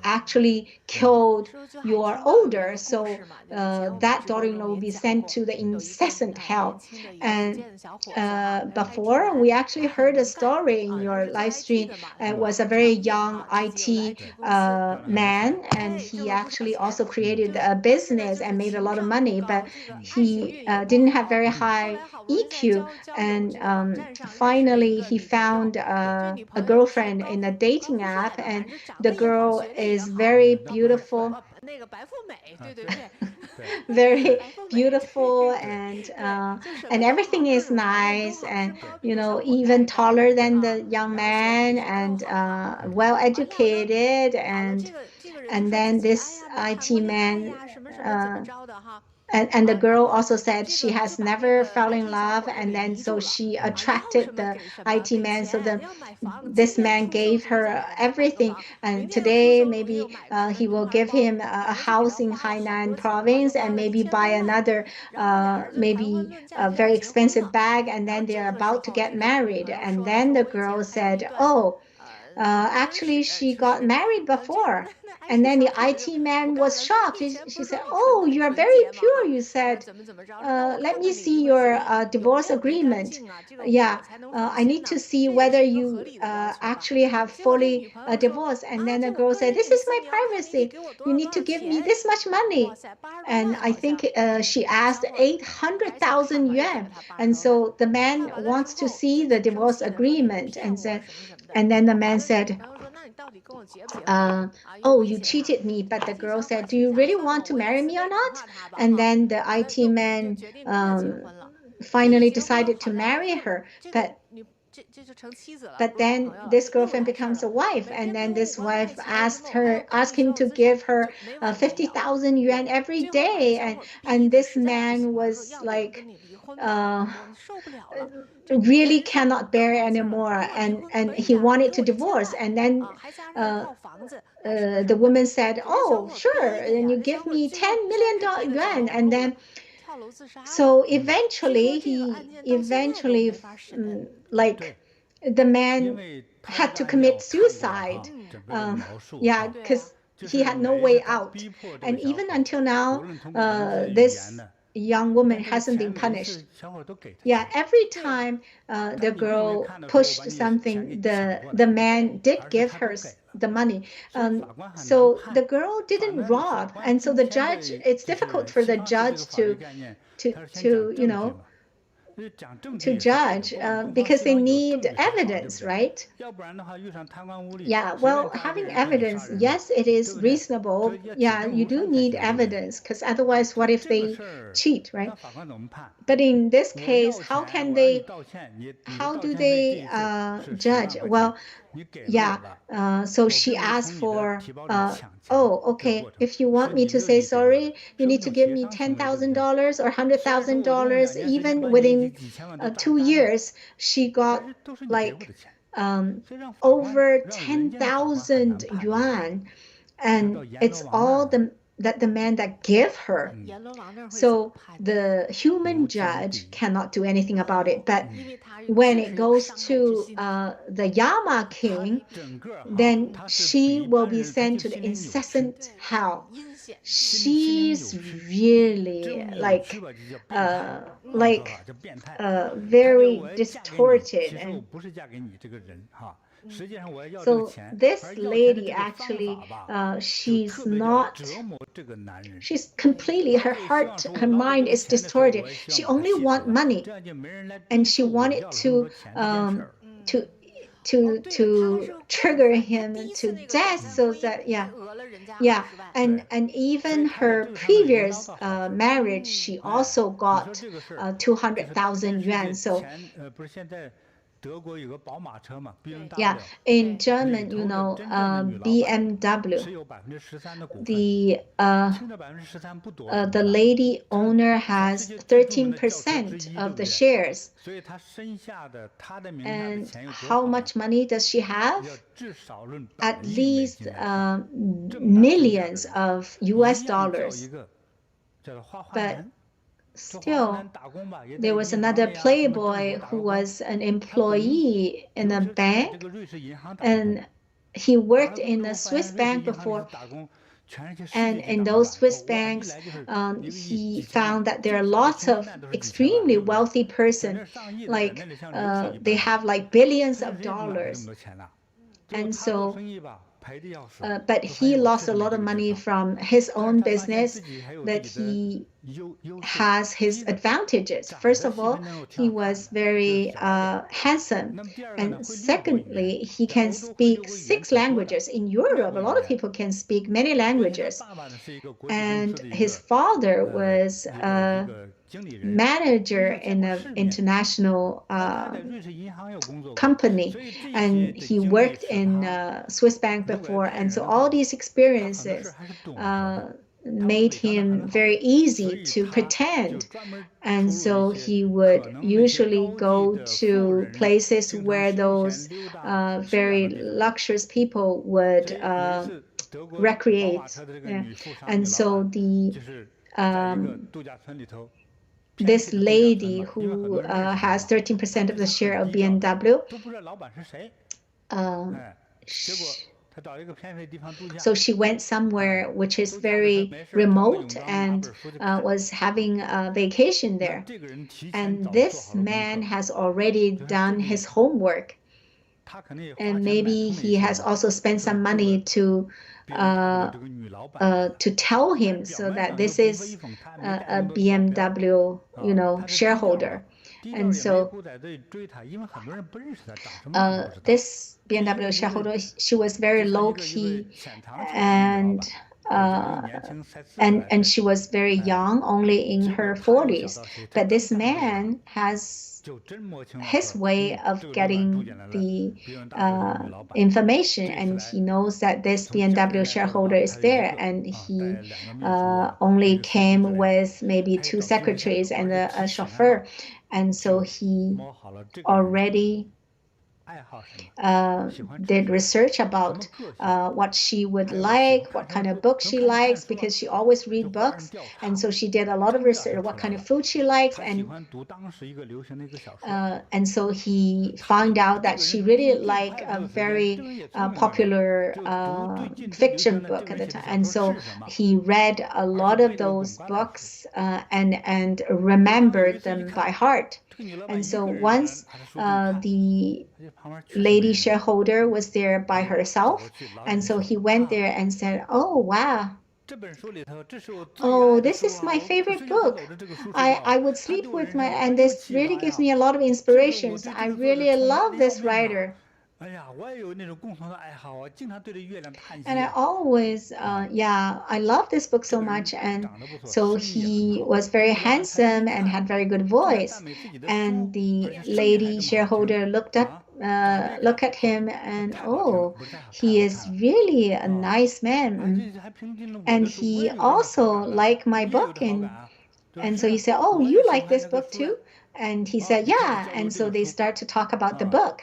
actually killed your older, so that daughter-in-law will be sent to the incessant hell. And before, we actually heard a story in your live stream. It was a very young IT man, and he actually also created a business and made a lot of money, but he didn't have very high EQ, and finally he found a girlfriend in a dating app, and the girl is very beautiful, very beautiful, and everything is nice, and even taller than the young man, and well educated, and then this IT man and the girl also said she has never fell in love, and then so she attracted the IT man, so this man gave her everything, and today maybe he will give him a house in Hainan province, and maybe buy another maybe a very expensive bag, and then they're about to get married. And then the girl said, oh, actually she got married before. And then the IT man was shocked. She said, oh, you are very pure, you said. Let me see your divorce agreement. Yeah, I need to see whether you actually have fully divorced. And then the girl said, this is my privacy. You need to give me this much money. And I think she asked 800,000 yuan. And so the man wants to see the divorce agreement, and then the man said, oh, you cheated me. But the girl said, do you really want to marry me or not? And then the IT man finally decided to marry her. But But then this girlfriend becomes a wife, and then this wife asked him to give her 50,000 yuan every day, and this man was like really cannot bear it anymore, and he wanted to divorce. And then the woman said, "Oh, sure, and you give me 10 million yuan." And then so eventually like the man had to commit suicide. Yeah, because he had no way out. And even until now, this young woman hasn't been punished. Yeah, every time the girl pushed something, the man did give her the money. So the girl didn't rob, and so the judge, it's difficult for the judge to judge because they need evidence, right? Yeah, well, having evidence, yes, it is reasonable. Yeah, you do need evidence, because otherwise, what if they cheat, right? But in this case, how do they judge? Well, yeah, so she asked for, oh, okay, if you want me to say sorry, you need to give me $10,000 or $100,000. Even within 2 years, she got like over 10,000 yuan, and it's all the man that gave her. So the human judge cannot do anything about it. But when it goes to the Yama king, then she will be sent to the incessant hell. She's really very distorted. And so this lady actually, she's completely, her mind is distorted. She only wants money, and she wanted to trigger him to death, so that and even her previous marriage, she also got 200,000 yuan. So yeah, in German, you know, BMW, the lady owner has 13% of the shares. And how much money does she have? At least millions of US dollars. But still, there was another playboy who was an employee in a bank, and he worked in a Swiss bank before. And in those Swiss banks, he found that there are lots of extremely wealthy persons, like they have like billions of dollars. And so but he lost a lot of money from his own business, that he has his advantages. First of all, he was very handsome. And secondly, he can speak 6 languages. In Europe, a lot of people can speak many languages. And his father was manager in an international company, and he worked in Swiss bank before, and so all these experiences made him very easy to pretend. And so he would usually go to places where those very luxurious people would recreate. Yeah. And so this lady who has 13% of the share of BMW, so she went somewhere which is very remote and was having a vacation there. And this man has already done his homework. And maybe he has also spent some money to tell him, so that this is a BMW, you know, shareholder. And so this BMW shareholder, she was very low-key, and she was very young, only in her 40s. But this man has his way of getting the information, and he knows that this BMW shareholder is there, and he only came with maybe 2 secretaries and a chauffeur, and so he already did research about what she would like, what kind of book she likes, because she always read books, and so she did a lot of research, what kind of food she likes, and so he found out that she really liked a very popular fiction book at the time, and so he read a lot of those books and remembered them by heart. And so once the lady shareholder was there by herself, and so he went there and said, "Oh, wow. Oh, this is my favorite book. I would sleep with my, and this really gives me a lot of inspirations. I really love this writer." And I always, I love this book so much. And so he was very handsome and had very good voice. And the lady shareholder looked at him and, oh, he is really a nice man. And he also liked my book. And so he said, "Oh, you like this book too?" And he said, "Yeah." And so they start to talk about the book.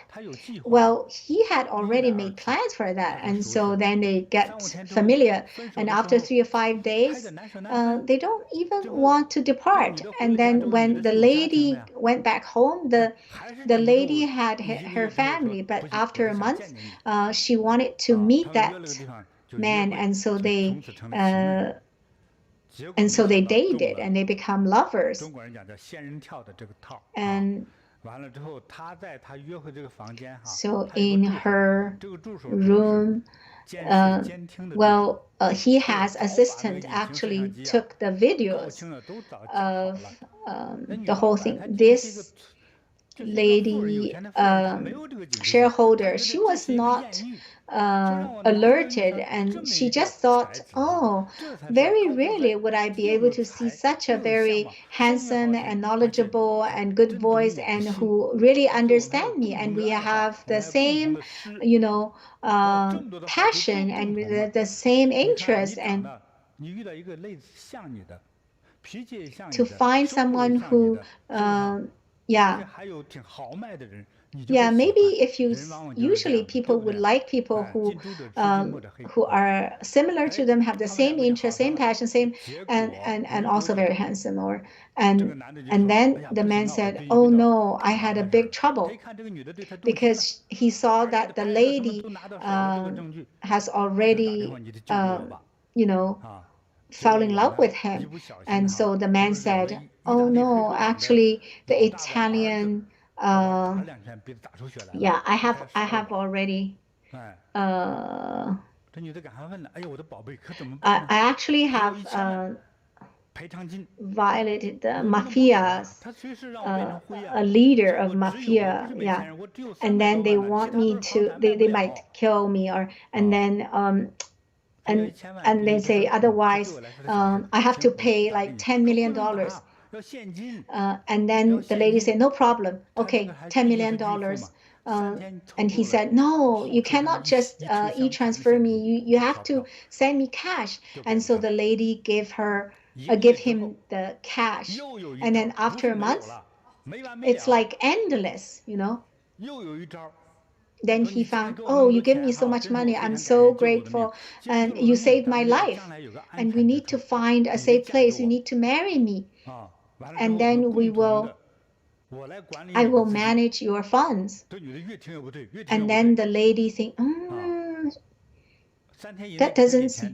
Well, he had already made plans for that. And so then they get familiar. And after 3 or 5 days, they don't even want to depart. And then when the lady went back home, the lady had her family. But after a month, she wanted to meet that man. And so they dated and they become lovers. And so in her room, he has assistant actually took the videos of the whole thing. This lady shareholder, she was not alerted, and she just thought, "Oh, very rarely would I be able to see such a very handsome and knowledgeable and good voice, and who really understand me, and we have the same, passion and the same interest." And to find someone who maybe if you usually people would like people who are similar to them, have the same interest, same passion, same and also very handsome. And then the man said, "Oh no, I had a big trouble," because he saw that the lady has already fell in love with him. And so the man said, "Oh no, actually the Italian I have already I actually have violated the mafia, a leader of mafia, and then they want me to, they might kill me, or and then and they say otherwise I have to pay like $10 million. And then the lady said, "No problem. Okay, $10 million. And he said, "No, you cannot just e-transfer me. You have to send me cash." And so the lady gave him the cash. And then after a month, it's like endless, Then he found, "Oh, you give me so much money. I'm so grateful. And you saved my life. And we need to find a safe place. You need to marry me. And then I will manage your funds." And then the lady think, that doesn't seem.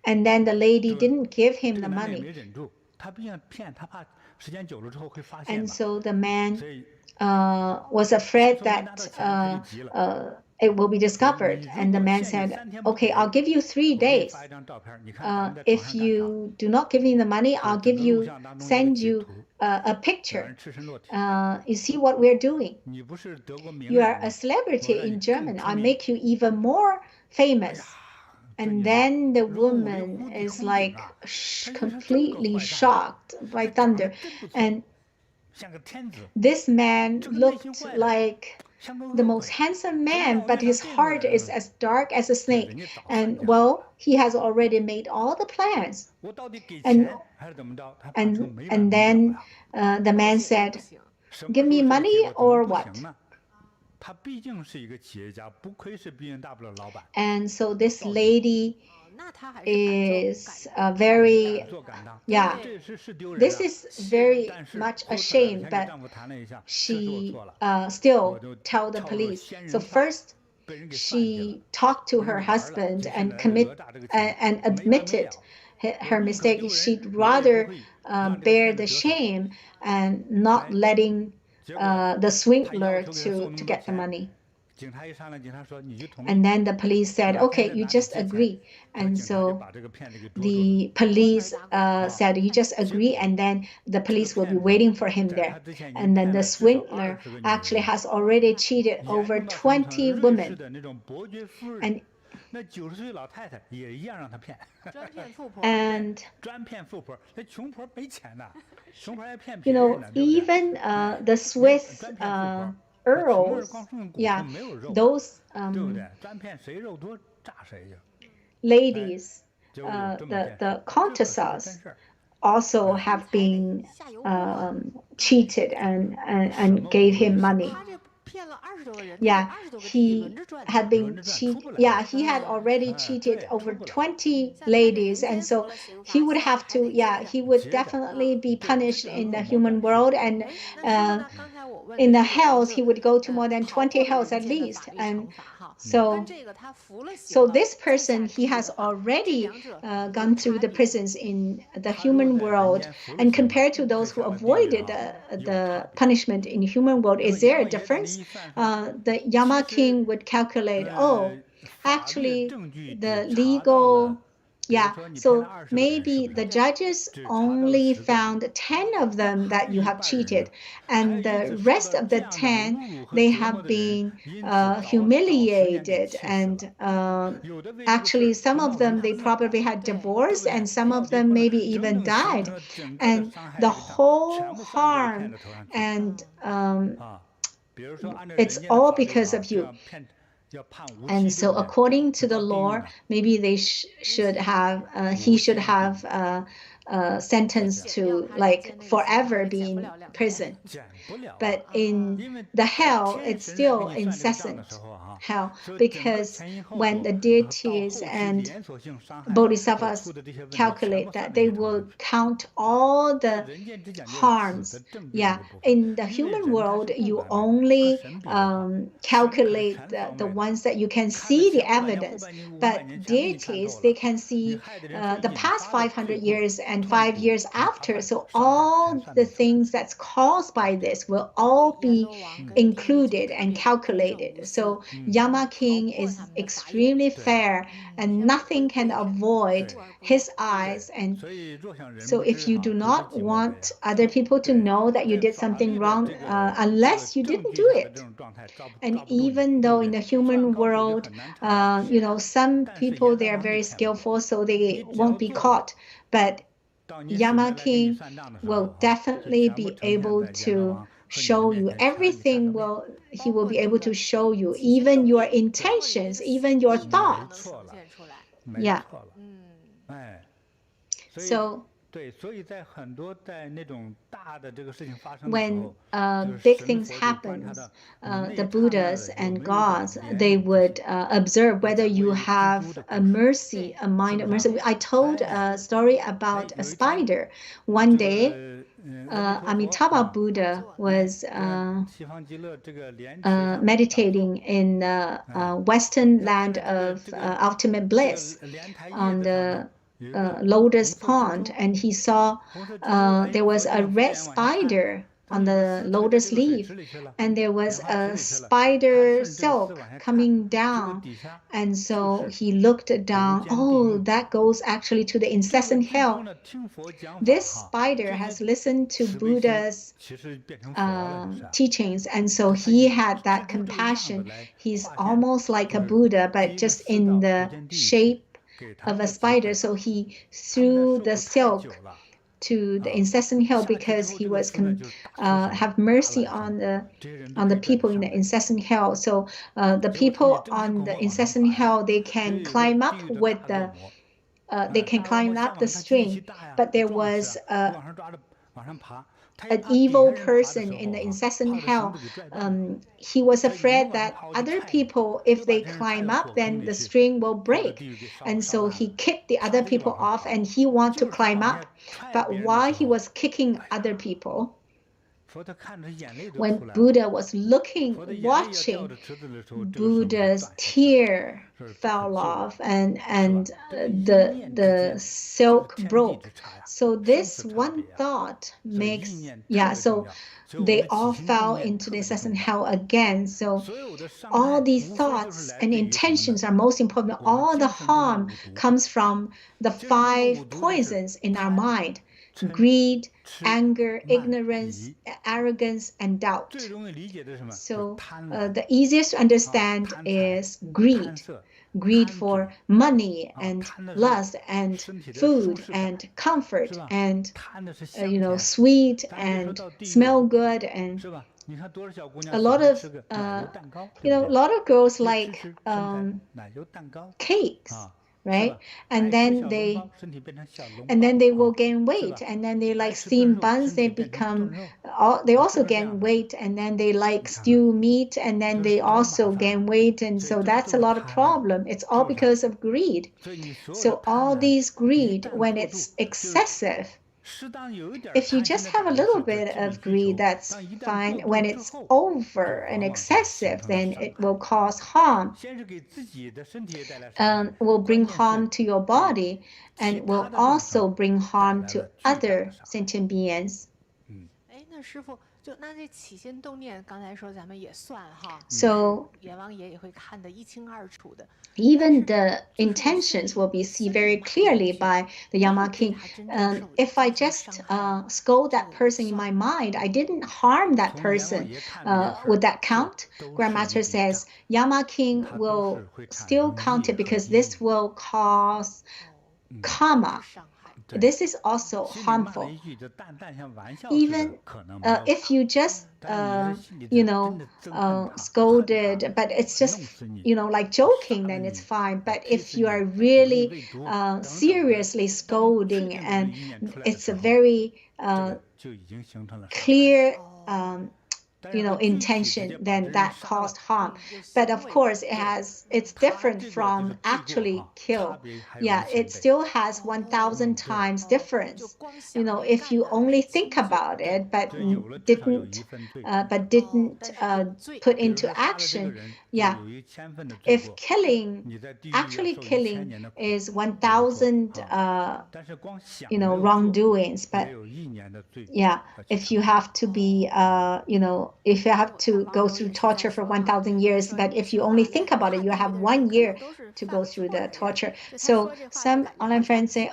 And then the lady didn't give him the money. And so the man was afraid that it will be discovered. And the man said, "Okay, I'll give you 3 days. If you do not give me the money, I'll send you a picture. You see what we're doing. You are a celebrity in Germany. I'll make you even more famous." And then the woman is like completely shocked by thunder. And this man looked like the most handsome man, but his heart is as dark as a snake. And well, he has already made all the plans. And then the man said, "Give me money or what?" And so this lady is very, this is very much a shame, but she still tell the police. So first, she talked to her husband and admitted her mistake. She'd rather bear the shame and not letting the swindler to get the money. And then the police said, "Okay, you just agree." And so the police said, "You just agree," and then the police will be waiting for him there. And then the swindler actually has already cheated over 20 women. And you know, even the Swiss earls, those ladies, the countesses also have been cheated and gave him money. Yeah, he had been cheated. Yeah, he had already cheated over 20 ladies, and so he would have to. Yeah, he would definitely be punished in the human world, and in the hells he would go to more than 20 hells at least. And so this person, he has already gone through the prisons in the human world, and compared to those who avoided the punishment in the human world, is there a difference? The Yama king would calculate, oh, actually the legal, so maybe the judges only found 10 of them that you have cheated, and the rest of the 10, they have been humiliated, and actually some of them, they probably had divorce, and some of them maybe even died, and the whole harm, and it's all because of you. And so according to the law, maybe they should have, he should have sentenced to like forever be in prison. But in the hell, it's still incessant hell, because when the deities and bodhisattvas calculate that, they will count all the harms. Yeah, in the human world, you only calculate the ones that you can see the evidence, but deities, they can see the past 500 years and 5 years after. So all the things that's caused by this will all be included and calculated. So Yama king is extremely fair, and nothing can avoid his eyes. And so if you do not want other people to know that you did something wrong, unless you didn't do it. And even though in the human world, you know, some people, they are very skillful, so they won't be caught. But Yama king will definitely be able to show you everything. He will be able to show you even your intentions, even your thoughts. Yeah. So when big things happen, the Buddhas and gods, they would observe whether you have a mercy, a mind of mercy. I told a story about a spider. One day, Amitabha Buddha was meditating in the western land of ultimate bliss on the lotus pond, and he saw there was a red spider on the lotus leaf, and there was a spider silk coming down, and so he looked down. Oh, that goes actually to the incessant hell. This spider has listened to Buddha's teachings, and so he had that compassion. He's almost like a Buddha, but just in the shape of a spider. So he threw the silk to the incessant hill because he was have mercy on the people in the incessant hill. So the people on the incessant hill, they can climb up with the stream, but there was an evil person in the incessant hell. He was afraid that other people, if they climb up, then the string will break. And so he kicked the other people off and he wanted to climb up. But while he was kicking other people, when Buddha was watching, Buddha's tear fell off and the silk broke. So this one thought makes, so they all fell into the incessant hell again. So all these thoughts and intentions are most important. All the harm comes from the 5 poisons in our mind: greed, anger, ignorance, arrogance, and doubt. So the easiest to understand is greed. Greed for money and lust and food and comfort and sweet and smell good, and a lot of girls like cakes, right? And then they will gain weight, and then they like steamed buns, they also gain weight, and then they like stew meat, and then they also gain weight, and so that's a lot of problem. It's all because of greed. So all these greed, when it's excessive, if you just have a little bit of greed, that's fine. When it's over and excessive, then it will cause harm, will bring harm to your body, and will also bring harm to other sentient beings. So even the intentions will be seen very clearly by the Yama king. If I just scold that person in my mind, I didn't harm that person. Would that count? Grandmaster says Yama king will still count it because this will cause karma. This is also harmful. Even if you just scolded, but it's just like joking, then it's fine. But if you are really seriously scolding, and it's a very clear intention, then that caused harm. But of course it's different from actually kill. It still has 1,000 times difference. If you only think about it but didn't put into action. If actually killing is 1,000 wrongdoings, but if you have to be if you have to go through torture for 1,000 years, but if you only think about it, you have 1 year to go through the torture. So some online friends say,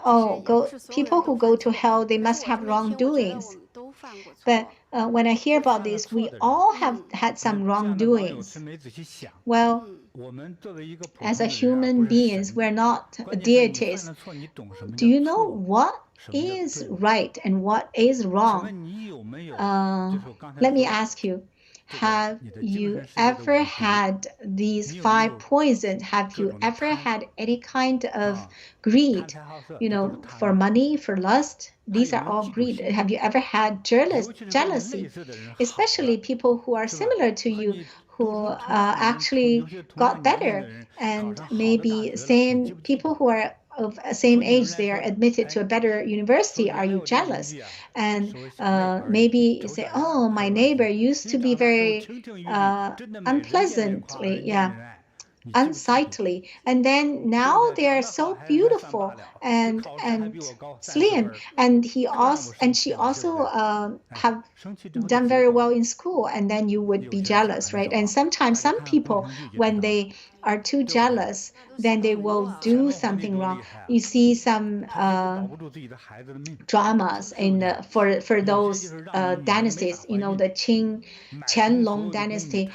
people who go to hell, they must have wrongdoings. But when I hear about this, we all have had some wrongdoings. Well, as a human beings, we're not deities. Do you know what is right and what is wrong? Let me ask you, have you ever had these 5 poisons? Have you ever had any kind of greed, for money, for lust? These are all greed. Have you ever had jealousy? Especially people who are similar to you, who actually got better, and maybe same people who are of same age, they are admitted to a better university. Are you jealous? And maybe you say, my neighbor used to be very unpleasantly, unsightly, and then now they are so beautiful and slim, and she also have done very well in school, and then you would be jealous, right? And sometimes some people, when they are too jealous, then they will do something wrong. You see some dramas for those dynasties, the Qianlong dynasty.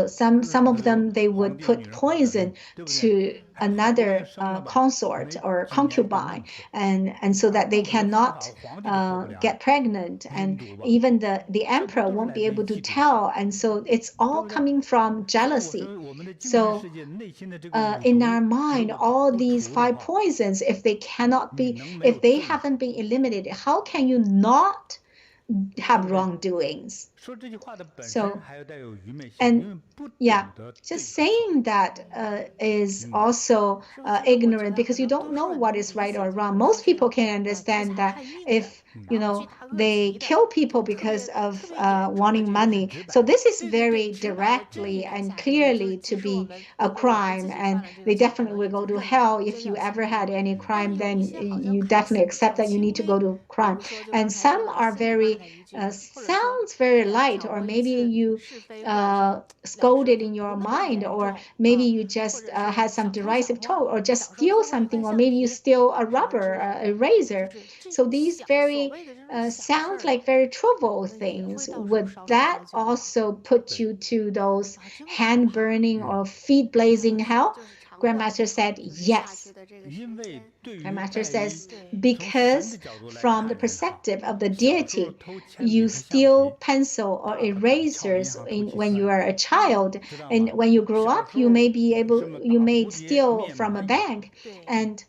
Some of them, they would put poison to another consort or concubine, and so that they cannot get pregnant, and even the emperor won't be able to tell, and so it's all coming from jealousy. So in our mind, all these 5 poisons, if they haven't been eliminated, how can you not have wrongdoings? So, and yeah, just saying that is also ignorant, because you don't know what is right or wrong. Most people can understand that if they kill people because of wanting money. So this is very directly and clearly to be a crime, and they definitely will go to hell. If you ever had any crime, then you definitely accept that you need to go to crime. And some are very sounds very light, or maybe you scolded in your mind, or maybe you just had some derisive talk, or just steal something, or maybe you steal a rubber, a razor. So these very sound like very trivial things. Would that also put you to those hand burning or feet blazing hell? Grandmaster said yes. Grandmaster says, because from the perspective of the deity, you steal pencil or erasers when you are a child, and when you grow up, you may steal from a bank, and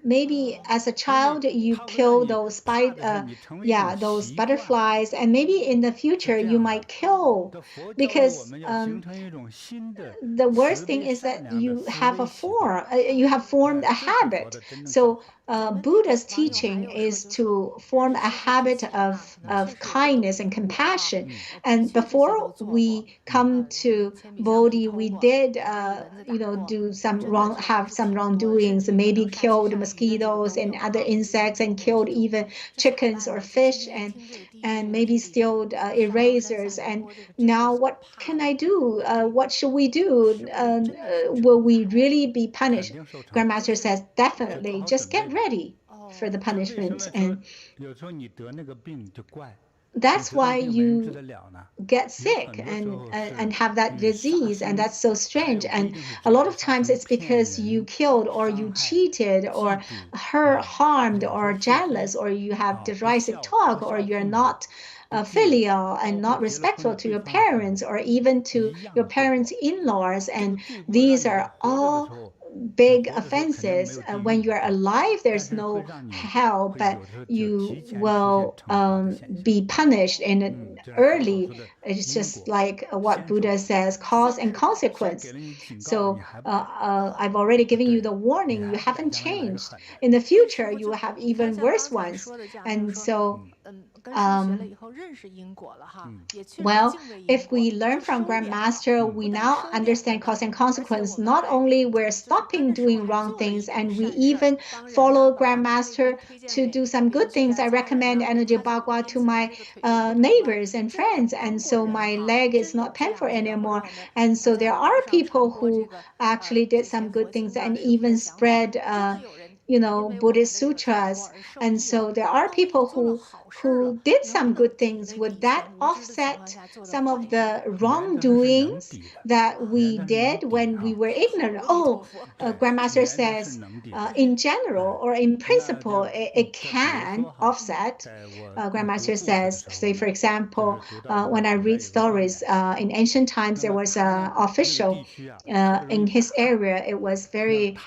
maybe as a child you kill those those butterflies, and maybe in the future you might kill, because the worst thing is that you have formed a habit. So Buddha's teaching is to form a habit of kindness and compassion. And before we come to Bodhi, we did have some wrongdoings, maybe killed mosquitoes and other insects, and killed even chickens or fish, and maybe steal erasers. And now what can I do? What should we do? Will we really be punished? Grandmaster says, definitely, just get ready for the punishment. And that's why you get sick and have that disease, and that's so strange. And a lot of times it's because you killed, or you cheated, or harmed, or jealous, or you have derisive talk, or you're not filial and not respectful to your parents, or even to your parents' in-laws. And these are all big offenses. When you're alive, there's no hell, but you will be punished in an early. It's just like what Buddha says, cause and consequence. So I've already given you the warning. You haven't changed. In the future, you will have even worse ones. And so well, if we learn from Grandmaster, we now understand cause and consequence. Not only we're stopping doing wrong things, and we even follow Grandmaster to do some good things. I recommend energy bagua to my neighbors and friends, and so my leg is not painful anymore. And so there are people who actually did some good things and even spread Buddhist sutras. And so there are people who did some good things. Would that offset some of the wrongdoings that we did when we were ignorant? Grandmaster says, in general or in principle, it can offset. Grandmaster says, say, for example, when I read stories, in ancient times, there was an official in his area. It was very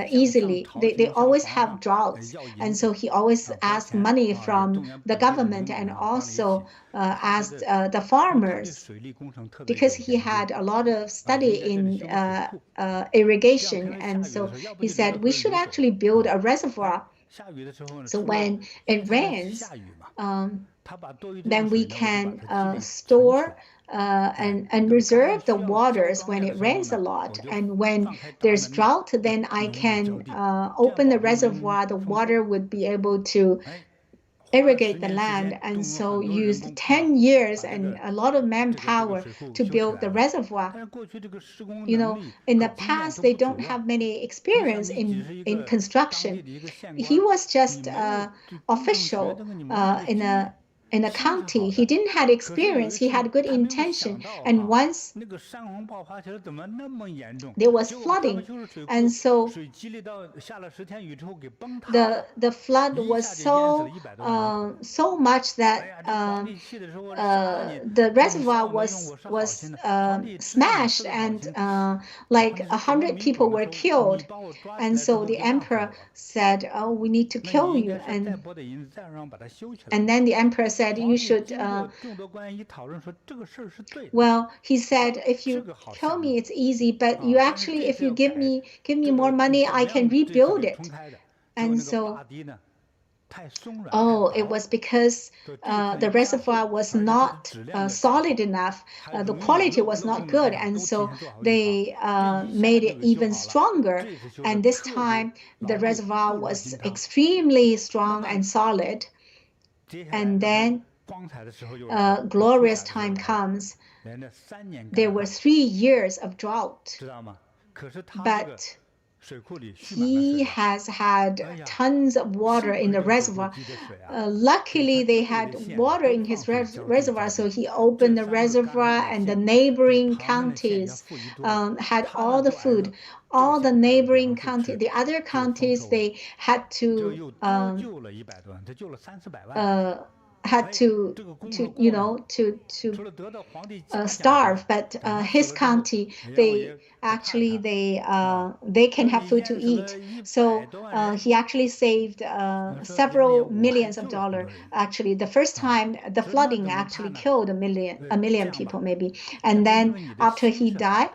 easily, they always have droughts. And so he always asked money from the government, and also asked the farmers, because he had a lot of study in irrigation. And so he said, we should actually build a reservoir. So when it rains, then we can store and reserve the waters when it rains a lot. And when there's drought, then I can open the reservoir. The water would be able to irrigate the land. And so used 10 years and a lot of manpower to build the reservoir. In the past, they don't have many experience in construction. He was just official in a in a county. He didn't have experience. He had good intention. And once there was flooding, and so the flood was so much that the reservoir was smashed, and like 100 people were killed. And so the emperor said, "Oh, we need to kill you." And then the emperor said, "You should." Well, he said, "If you kill me, it's easy. But you actually, if you give me more money, I can rebuild it." And so, it was because the reservoir was not solid enough. The quality was not good, and so they made it even stronger. And this time, the reservoir was extremely strong and solid. And then glorious time comes. There were 3 years of drought, but he has had tons of water in the reservoir. Luckily, they had water in his reservoir, so he opened the reservoir, and the neighboring counties had all the food. All the neighboring counties, the other counties, they had to starve, but his county, they can have food to eat. So he actually saved several millions of dollars. Actually, the first time the flooding actually killed a million people maybe, and then after he died,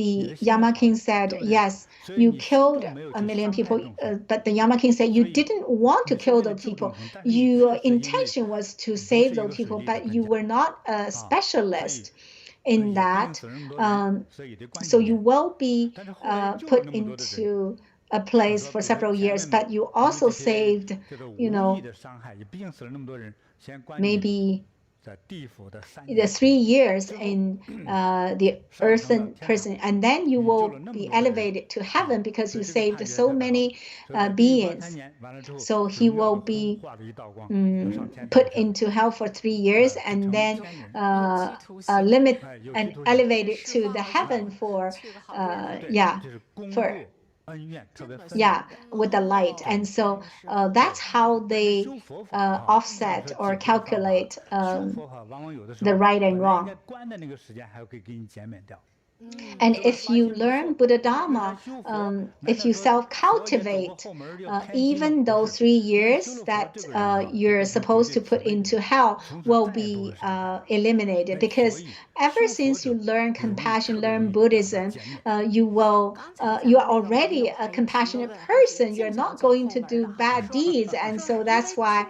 the Yama king said, "Yes, you killed a million people," but the Yama king said, "You didn't want to kill those people. Your intention was to save those people, but you were not a specialist in that. So you will be put into a place for several years, but you also saved, maybe the 3 years in the earthen prison, and then you will be elevated to heaven because you saved so many beings." So he will be put into hell for 3 years, and then elevated to the heaven with the light. And so that's how they offset or calculate the right and wrong. And if you learn Buddha Dharma, if you self-cultivate, even those 3 years that you're supposed to put into hell will be eliminated, because ever since you learn compassion, learn Buddhism, you are already a compassionate person. You're not going to do bad deeds, and so that's why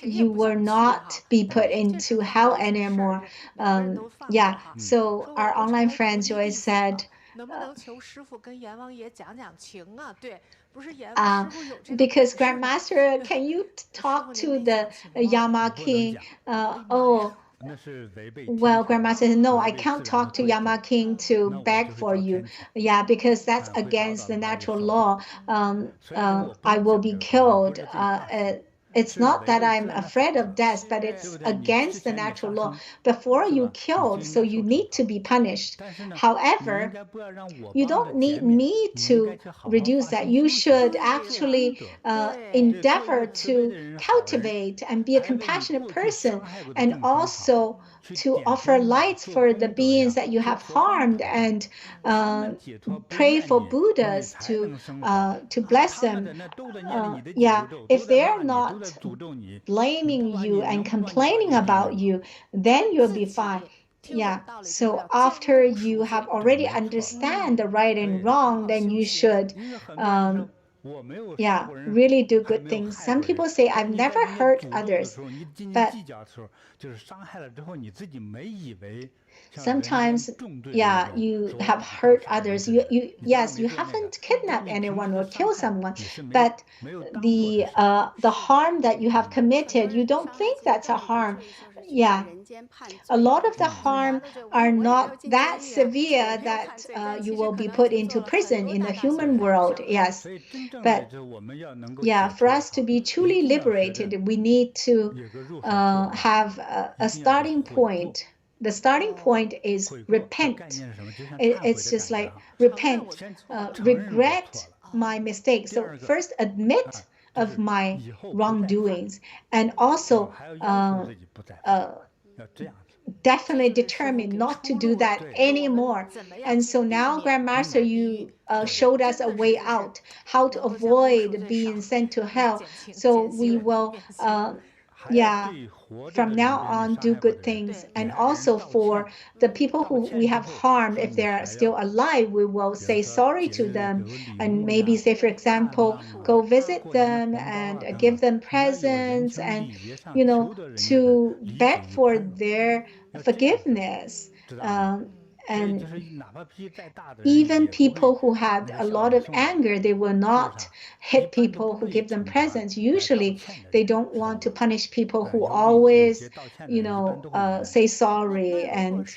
you will not be put into hell anymore. So our online friends always said, because Grandmaster, can you talk to the Yama king? Well, Grandmaster said, "No, I can't talk to Yama king to beg for you. Because that's against the natural law. I will be killed. It's not that I'm afraid of death, but it's against the natural law. Before you killed, so you need to be punished. However, you don't need me to reduce that. You should actually endeavor to cultivate and be a compassionate person, and also to offer lights for the beings that you have harmed, and pray for Buddhas to bless them. If they're not blaming you and complaining about you, then you'll be fine." So after you have already understand the right and wrong, then you should really do good things. Some people say, "I've never hurt others," but sometimes you have hurt others. You haven't kidnapped anyone or killed someone, but the harm that you have committed, you don't think that's a harm. yeah, a lot of the harm are not that severe that you will be put into prison in the human world. Yes, but yeah, for us to be truly liberated, we need to have a starting point. The starting point is repent. It's just like repent, regret my mistakes. So first admit of my wrongdoings, and also definitely determined not to do that anymore. And so now, Grandmaster, you showed us a way out, how to avoid being sent to hell. So we will, yeah, from now on, do good things. And also for the people who we have harmed, if they're still alive, we will say sorry to them. And maybe say, for example, go visit them and give them presents and, you know, to beg for their forgiveness. And even people who had a lot of anger, they will not hit people who give them presents. Usually, they don't want to punish people who always, you know, say sorry and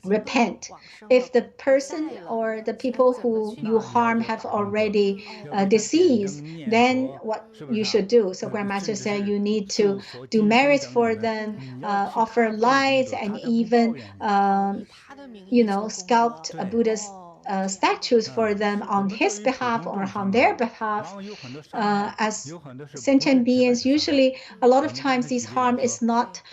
repent. If the person or the people who you harm have already deceased, then what you should do? So Grandmaster said you need to do merits for them, offer lights, and even you know, sculpt a Buddha's statues for them on his behalf or on their behalf. As sentient beings, usually a lot of times this harm is not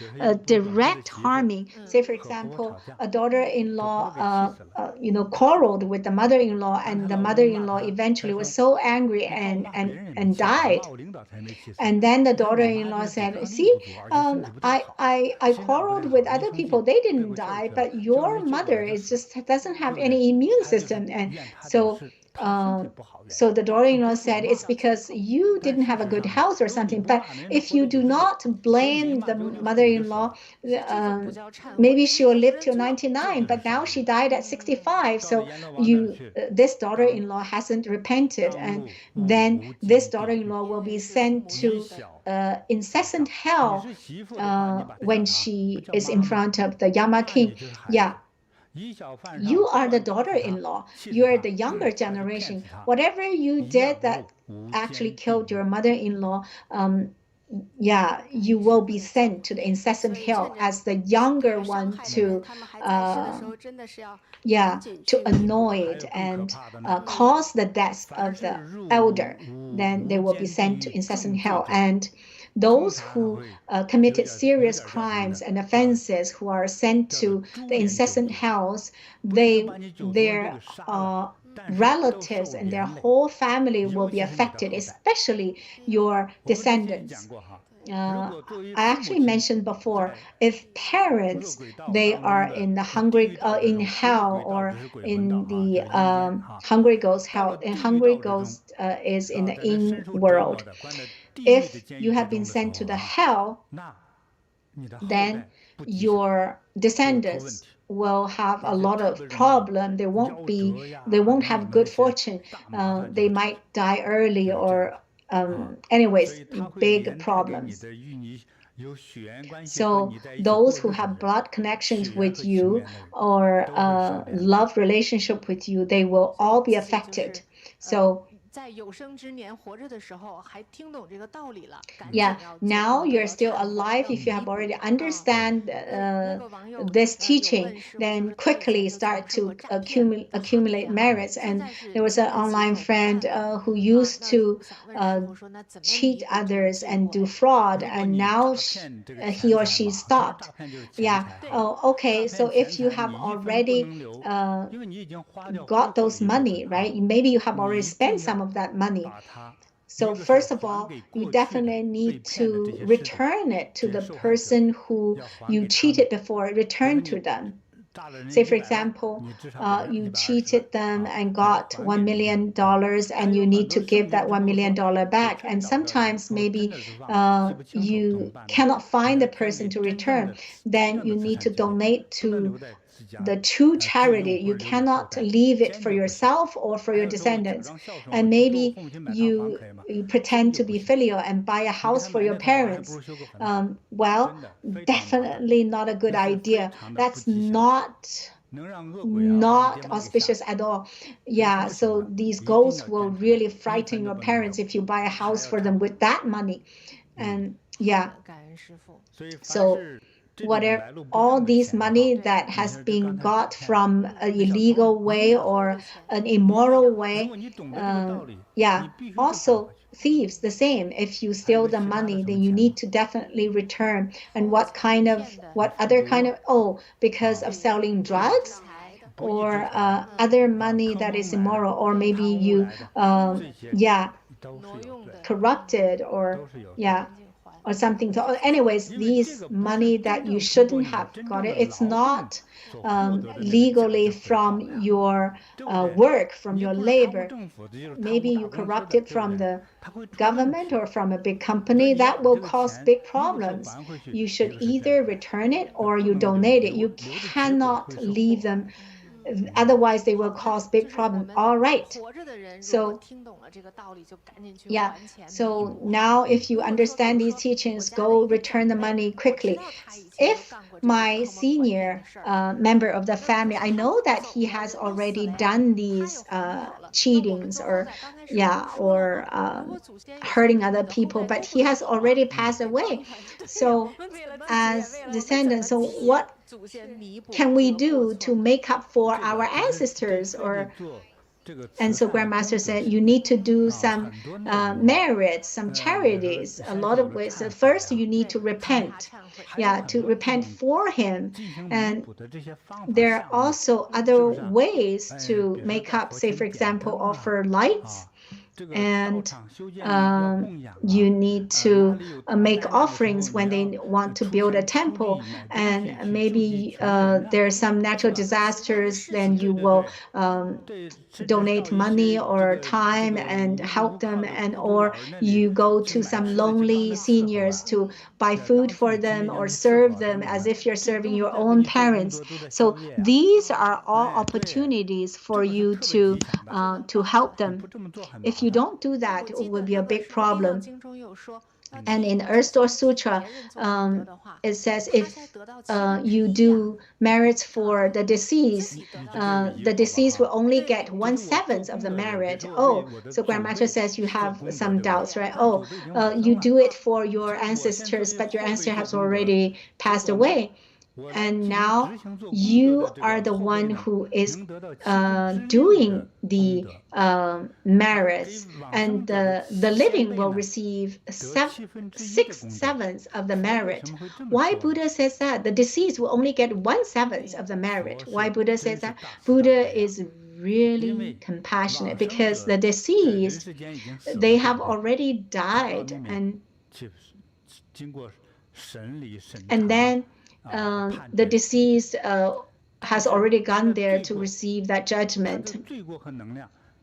direct harming. Say, for example, a daughter-in-law, you know, quarreled with the mother-in-law, and the mother-in-law eventually was so angry and died. And then the daughter-in-law said, see, I quarreled with other people, they didn't die, but your mother is just doesn't have any immune system. And so so the daughter-in-law said it's because you didn't have a good health or something. But if you do not blame the mother-in-law, maybe she will live till 99, but now she died at 65. So this daughter-in-law hasn't repented, and then this daughter-in-law will be sent to incessant hell when she is in front of the Yama king. Yeah. You are the daughter-in-law. You are the younger generation. Whatever you did that actually killed your mother-in-law, yeah, you will be sent to the incessant hell as the younger one to, yeah, to annoy it and cause the death of the elder. Then they will be sent to incessant hell. And those who committed serious crimes and offenses who are sent to the incessant hells, their relatives and their whole family will be affected, especially your descendants. I actually mentioned before, if parents, they are in the in hell or in the hungry ghost hell, and hungry ghost is in the in world. If you have been sent to the hell, then your descendants will have a lot of problem. They won't have good fortune. They might die early or anyways, big problems. So those who have blood connections with you or love relationship with you, they will all be affected. So yeah, now you're still alive. If you have already understand this teaching, then quickly start to accumulate merits. And there was an online friend who used to cheat others and do fraud, and now he or she stopped. Yeah. Oh, okay. So if you have already got those money, right? Maybe you have already spent some of that money. So first of all, you definitely need to return it to the person who you cheated before. Return to them. Say, for example, you cheated them and got $1 million, and you need to give that $1 million back. And sometimes maybe you cannot find the person to return. Then you need to donate to the true charity. You cannot leave it for yourself or for your descendants. And maybe you pretend to be filial and buy a house for your parents. Well, definitely not a good idea. That's not auspicious at all. Yeah, so these ghosts will really frighten your parents if you buy a house for them with that money. And yeah, so whatever, all these money that has been got from an illegal way or an immoral way, yeah, also thieves, the same. If you steal the money, then you need to definitely return. And what other kind of, oh, because of selling drugs or other money that is immoral, or maybe you, yeah, corrupted, or yeah, or something. So anyways, these money that you shouldn't have got it, it's not legally from your work, from your labor. Maybe you corrupted from the government or from a big company. That will cause big problems. You should either return it or you donate it. You cannot leave them, otherwise they will cause big problem. All right, so yeah, so now if you understand these teachings, go return the money quickly. If my senior member of the family, I know that he has already done these cheatings or yeah, or hurting other people, but he has already passed away. So as descendants, so what can we do to make up for our ancestors? Or and so Grandmaster said you need to do some merits, some charities, a lot of ways. So first you need to repent, yeah, to repent for him. And there are also other ways to make up, say for example, offer lights. And you need to make offerings when they want to build a temple. And maybe there are some natural disasters, then you will donate money or time and help them, and or you go to some lonely seniors to buy food for them or serve them as if you're serving your own parents. So these are all opportunities for you to help them. If you don't do that, it will be a big problem. And in Earth Store Sutra, it says if you do merits for the deceased will only get 1/7 of the merit. Oh, so Grandmaster says you have some doubts, right? Oh, you do it for your ancestors, but your ancestor has already passed away. And now you are the one who is doing the merits, and the living will receive 6/7 of the merit. Why Buddha says that? The deceased will only get 1/7 of the merit. Why Buddha says that? Buddha is really compassionate, because the deceased, they have already died, and then the deceased has already gone there to receive that judgment.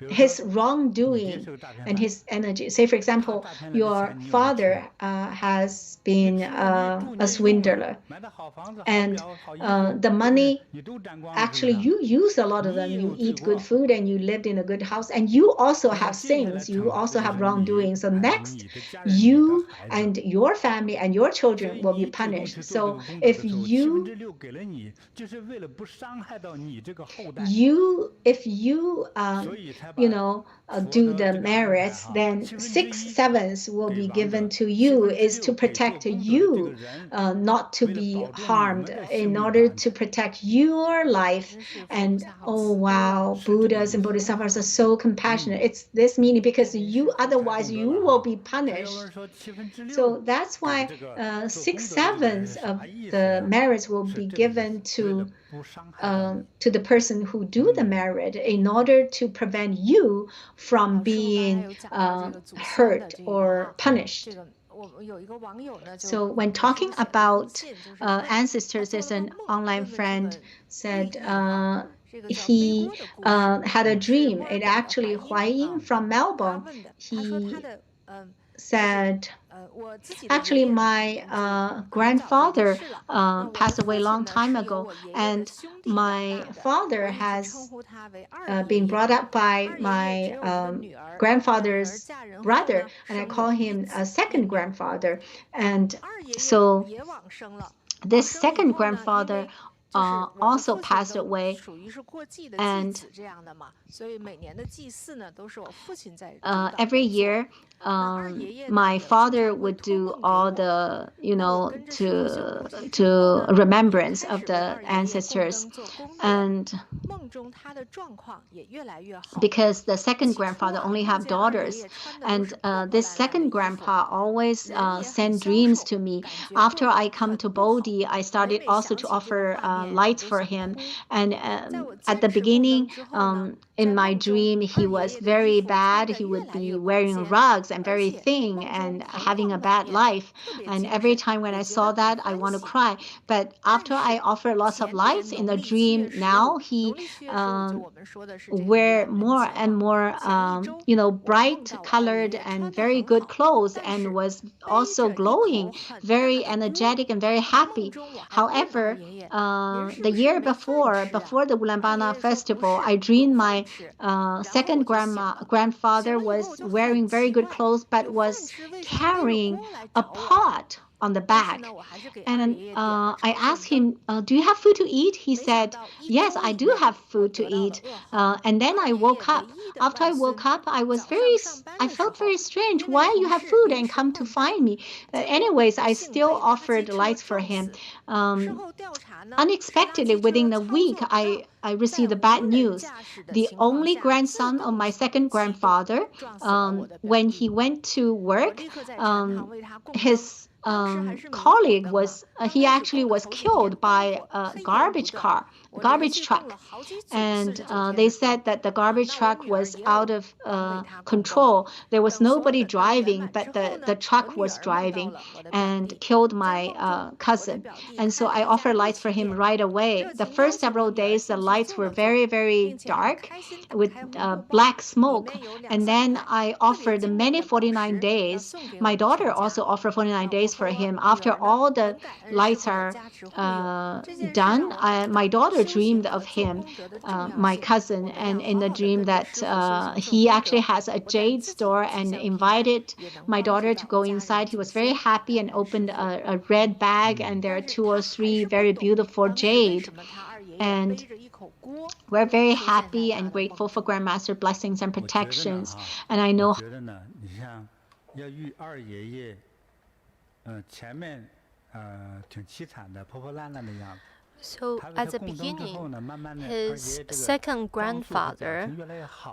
His wrongdoing and his energy. Say, for example, your father has been a swindler, and the money, actually you use a lot of them. You eat good food and you lived in a good house, and you also have sins. You also have wrongdoing. So next, you and your family and your children will be punished. So if you do the merits, then 6/7 will be given to you, is to protect you, not to be harmed, in order to protect your life. And oh wow, Buddhas and Bodhisattvas are so compassionate. It's this meaning, because otherwise you will be punished. So that's why 6/7 of the merits will be given to the person who do the merit, in order to prevent you from being hurt or punished. So when talking about ancestors, there's an online friend said he had a dream. It actually Huai Ying from Melbourne. He said Actually, my grandfather passed away a long time ago, and my father has been brought up by my grandfather's brother, and I call him a second grandfather. And so this second grandfather also passed away, and every year my father would do all the, to remembrance of the ancestors. And because the second grandfather only have daughters, and this second grandpa always send dreams to me. After I come to Bodhi, I started also to offer lights for him. And at the beginning, in my dream, he was very bad. He would be wearing rugs and very thin and having a bad life. And every time when I saw that, I want to cry. But after I offer lots of lights in the dream, now he wear more and more, bright colored and very good clothes, and was also glowing, very energetic and very happy. However, the year before the Ullambana festival, I dreamed my second grandfather was wearing very good clothes, but was carrying a pot on the back. And I asked him, do you have food to eat? He said, yes, I do have food to eat. And then I woke up. After I woke up, I felt very strange. Why you have food and come to find me? Anyways, I still offered lights for him. Unexpectedly, within a week, I received the bad news. The only grandson of my second grandfather, when he went to work, his colleague he actually was killed by a garbage truck. And they said that the garbage truck was out of control. There was nobody driving, but the truck was driving and killed my cousin. And so I offered lights for him right away. The first several days, the lights were very, very dark with black smoke. And then I offered many 49 days. My daughter also offered 49 days for him. After all the lights are done, my daughter dreamed of him, my cousin, and in the dream that he actually has a jade store and invited my daughter to go inside. He was very happy and opened a red bag, and there are 2 or 3 very beautiful jade. And we're very happy and grateful for Grandmaster blessings and protections. And I know so at the beginning, his second grandfather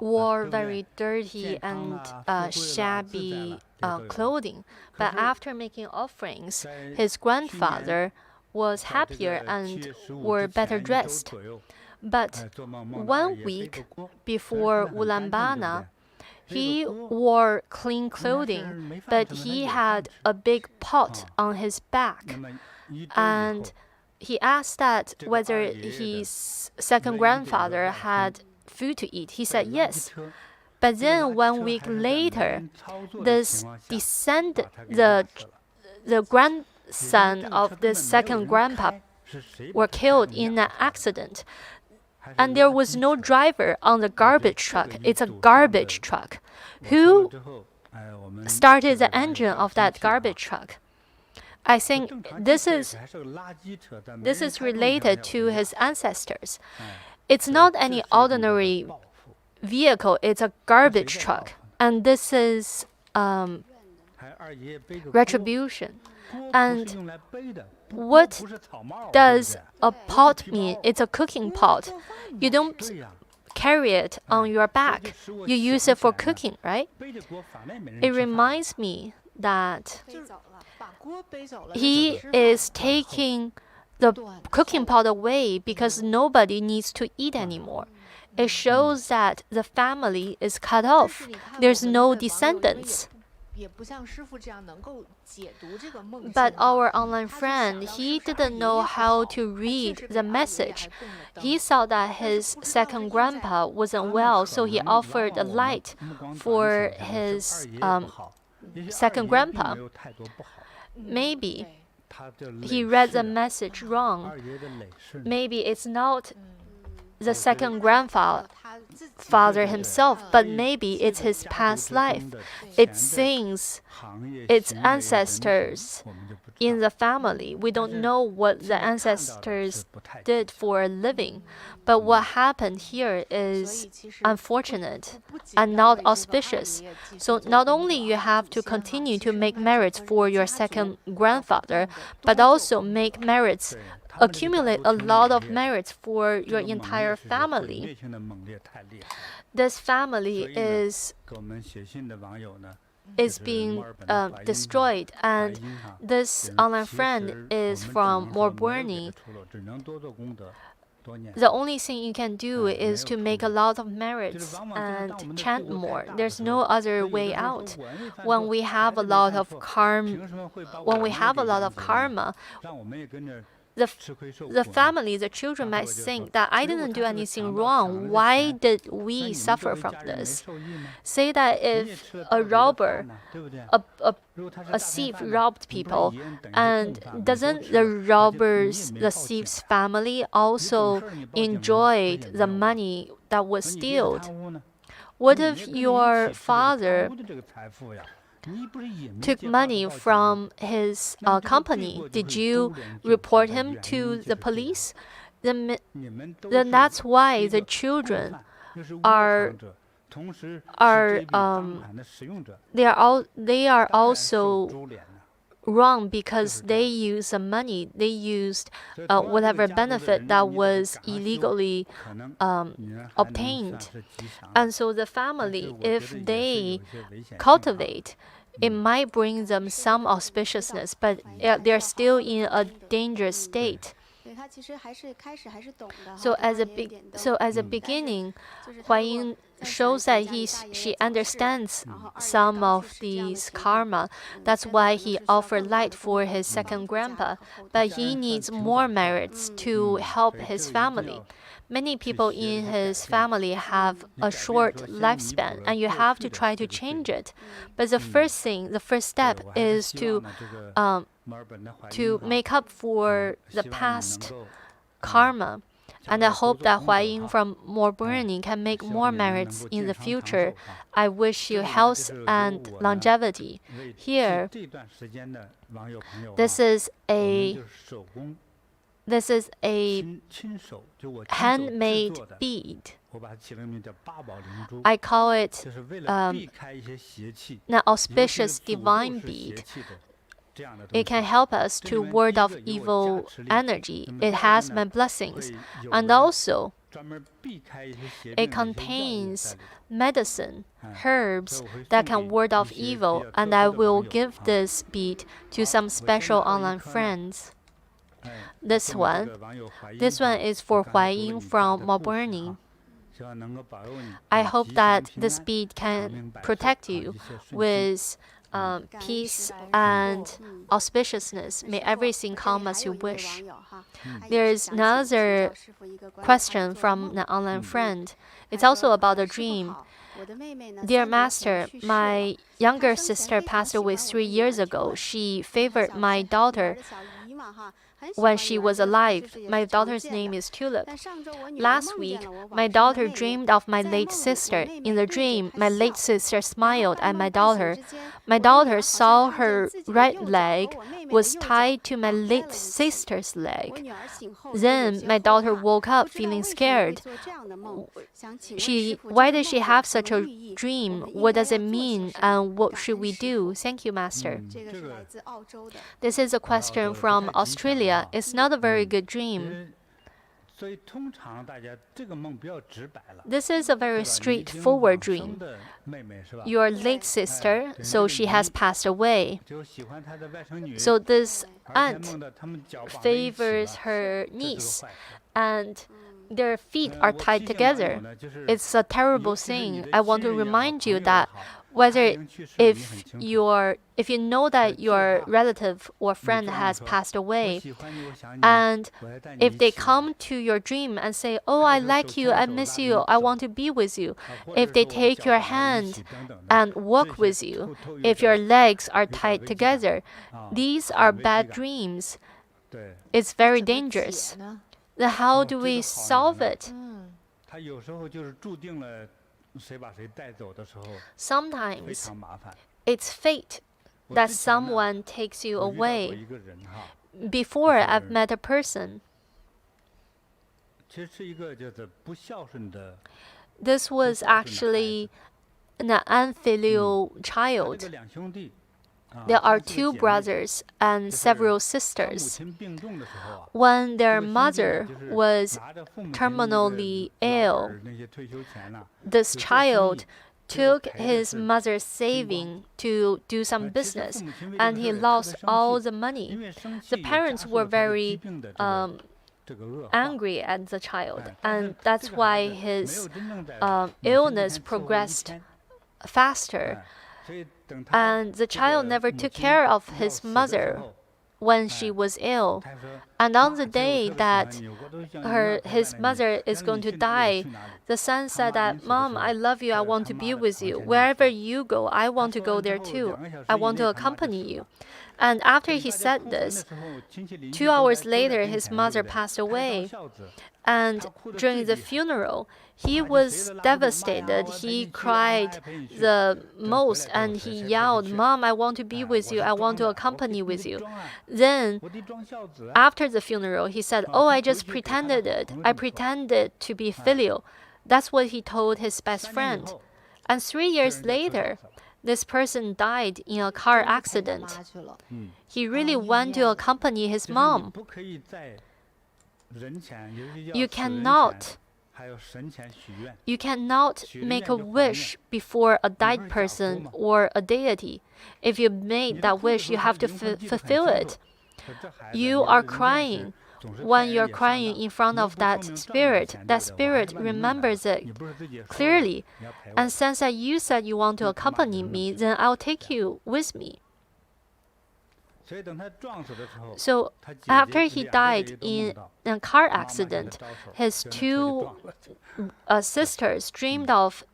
wore very dirty and shabby clothing. But after making offerings, his grandfather was happier and were better dressed. But 1 week before Ullambana, he wore clean clothing, but he had a big pot on his back. And he asked that whether his second grandfather had food to eat. He said yes. But then 1 week later, this the grandson of the second grandpa were killed in an accident. And there was no driver on the garbage truck. It's a garbage truck. Who started the engine of that garbage truck? I think this is related to his ancestors. It's not any ordinary vehicle. It's a garbage truck. And this is retribution. And what does a pot mean? It's a cooking pot. You don't carry it on your back. You use it for cooking, right? It reminds me that he is taking the cooking pot away because nobody needs to eat anymore. It shows that the family is cut off. There's no descendants. But our online friend, he didn't know how to read the message. He saw that his second grandpa wasn't well, so he offered a light for his second grandpa. Maybe he read the message wrong. Maybe it's not the second grandfather himself, but maybe it's his past life. It sings its ancestors in the family. We don't know what the ancestors did for a living, but what happened here is unfortunate and not auspicious. So not only you have to continue to make merits for your second grandfather, but also make merits, accumulate a lot of merits for your entire family. This family is being destroyed, and this online friend is from Melbourne. The only thing you can do is to make a lot of merits and chant more. There's no other way out. When we have a lot of karma, the family, the children might think that I didn't do anything wrong. Why did we suffer from this? Say that if a robber, a thief robbed people, and doesn't the thief's family also enjoyed the money that was stolen? What if your father took money from his company? Did you report him to the police? Then that's why the children are also wrong, because they use the money, they used whatever benefit that was illegally obtained. And so the family, if they cultivate, it might bring them some auspiciousness, but they're still in a dangerous state. So as a beginning, Huayin shows that she understands some of these karma. That's why he offered light for his second grandpa, but he needs more merits to help his family. Many people in his family have a short lifespan, and you have to try to change it. But the first step is to make up for the past karma. And I hope that Huayin from Melbourne can make more merits in the future. I wish you health and longevity. Here, this is a handmade bead. I call it an auspicious divine bead. It can help us to ward off evil energy. It has my blessings. And also, it contains medicine, herbs that can ward off evil. And I will give this bead to some special online friends. This one is for Huayin from Melbourne. I hope that this bead can protect you with peace and auspiciousness. May everything come as you wish. There is another question from an online friend. It's also about a dream. Dear Master, my younger sister passed away 3 years ago. She favored my daughter when she was alive. My daughter's name is Tulip. Last week, my daughter dreamed of my late sister. In the dream, my late sister smiled at my daughter. My daughter saw her right leg was tied to my late sister's leg. Then my daughter woke up feeling scared. Why did she have such a dream? What does it mean? And what should we do? Thank you, Master. This is a question from Australia. It's not a very good dream. This is a very straightforward dream. Your late sister, so she has passed away. So this aunt favors her niece, and their feet are tied together. It's a terrible thing. I want to remind you that whether if you know that your relative or friend has passed away, and if they come to your dream and say, "Oh, I like you, I miss you, I want to be with you," if they take your hand and walk with you, if your legs are tied together, these are bad dreams. It's very dangerous. Then how do we solve it? Sometimes it's fate that someone takes you away. Before I've met a person, this was actually an unfilial child. There are 2 brothers and several sisters. When their mother was terminally ill, this child took his mother's saving to do some business, and he lost all the money. The parents were very angry at the child, and that's why his illness progressed faster. And the child never took care of his mother when she was ill. And on the day that his mother is going to die, the son said that, "Mom, I love you, I want to be with you. Wherever you go, I want to go there too. I want to accompany you." And after he said this, 2 hours later, his mother passed away. And during the funeral, he was devastated. He cried the most, and he yelled, "Mom, I want to be with you. I want to accompany with you." Then, after the funeral, he said, "Oh, I just pretended it. I pretended to be filial." That's what he told his best friend. And 3 years later, this person died in a car accident. He really went to accompany his mom. You cannot make a wish before a died person or a deity. If you made that wish, you have to fulfill it. You are crying. When you're crying in front of that spirit remembers it clearly and says that you said you want to accompany me, then I'll take you with me. So after he died in a car accident, his 2 sisters dreamed of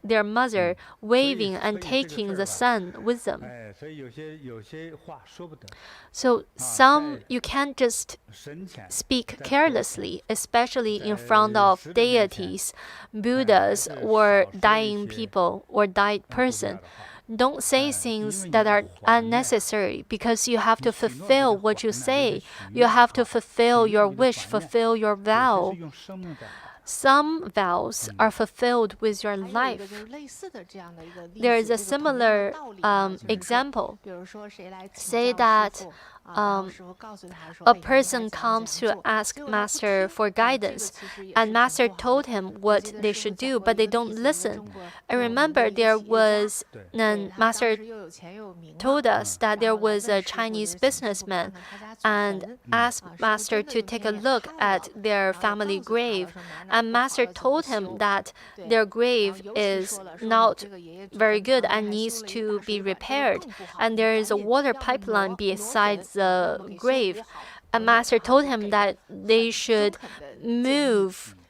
their mother waving and taking the son with them. So you can't just speak carelessly, especially in front of deities, Buddhas, or dying people or died person. Don't say things that are unnecessary, because you have to fulfill what you say. You have to fulfill your wish, fulfill your vow. Some vows are fulfilled with your life. There is a similar example. Say that a person comes to ask Master for guidance, and Master told him what they should do, but they don't listen. I remember Master told us that there was a Chinese businessman and asked Master to take a look at their family grave. And Master told him that their grave is not very good and needs to be repaired. And there is a water pipeline beside the grave. And Master told him that they should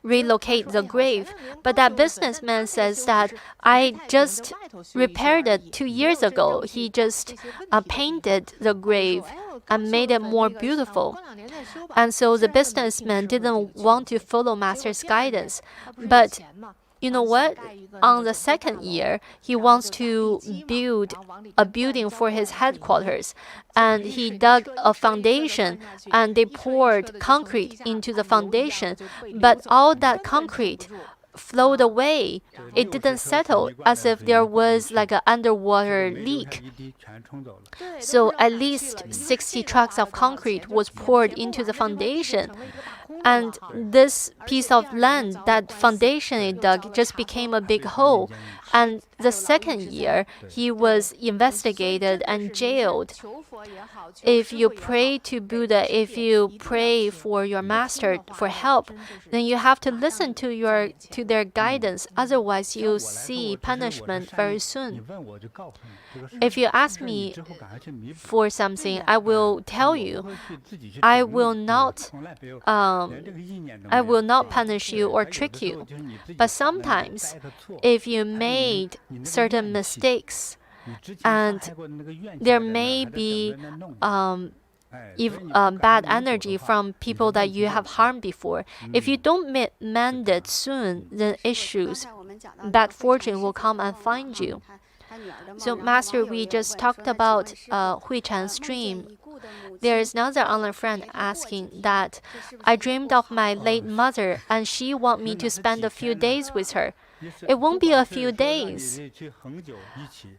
relocate the grave. But that businessman says that, "I just repaired it 2 years ago. He just painted the grave and made it more beautiful." And so the businessman didn't want to follow Master's guidance. But you know what? On the 2nd year, he wants to build a building for his headquarters. And he dug a foundation, and they poured concrete into the foundation. But all that concrete flowed away. It didn't settle, as if there was like an underwater leak. So at least 60 trucks of concrete was poured into the foundation. And this piece of land, that foundation it dug, just became a big hole. And the second year, he was investigated and jailed. If you pray to Buddha, if you pray for your master for help, then you have to listen to their guidance. Otherwise, you'll see punishment very soon. If you ask me for something, I will tell you. I will not punish you or trick you. But sometimes, if you made certain mistakes, and there may be bad energy from people that you have harmed before. If you don't mend it soon, then bad fortune will come and find you. So, Master, we just talked about Hui Chan's dream. There is another online friend asking that I dreamed of my late mother and she wants me to spend a few days with her. It won't be a few days.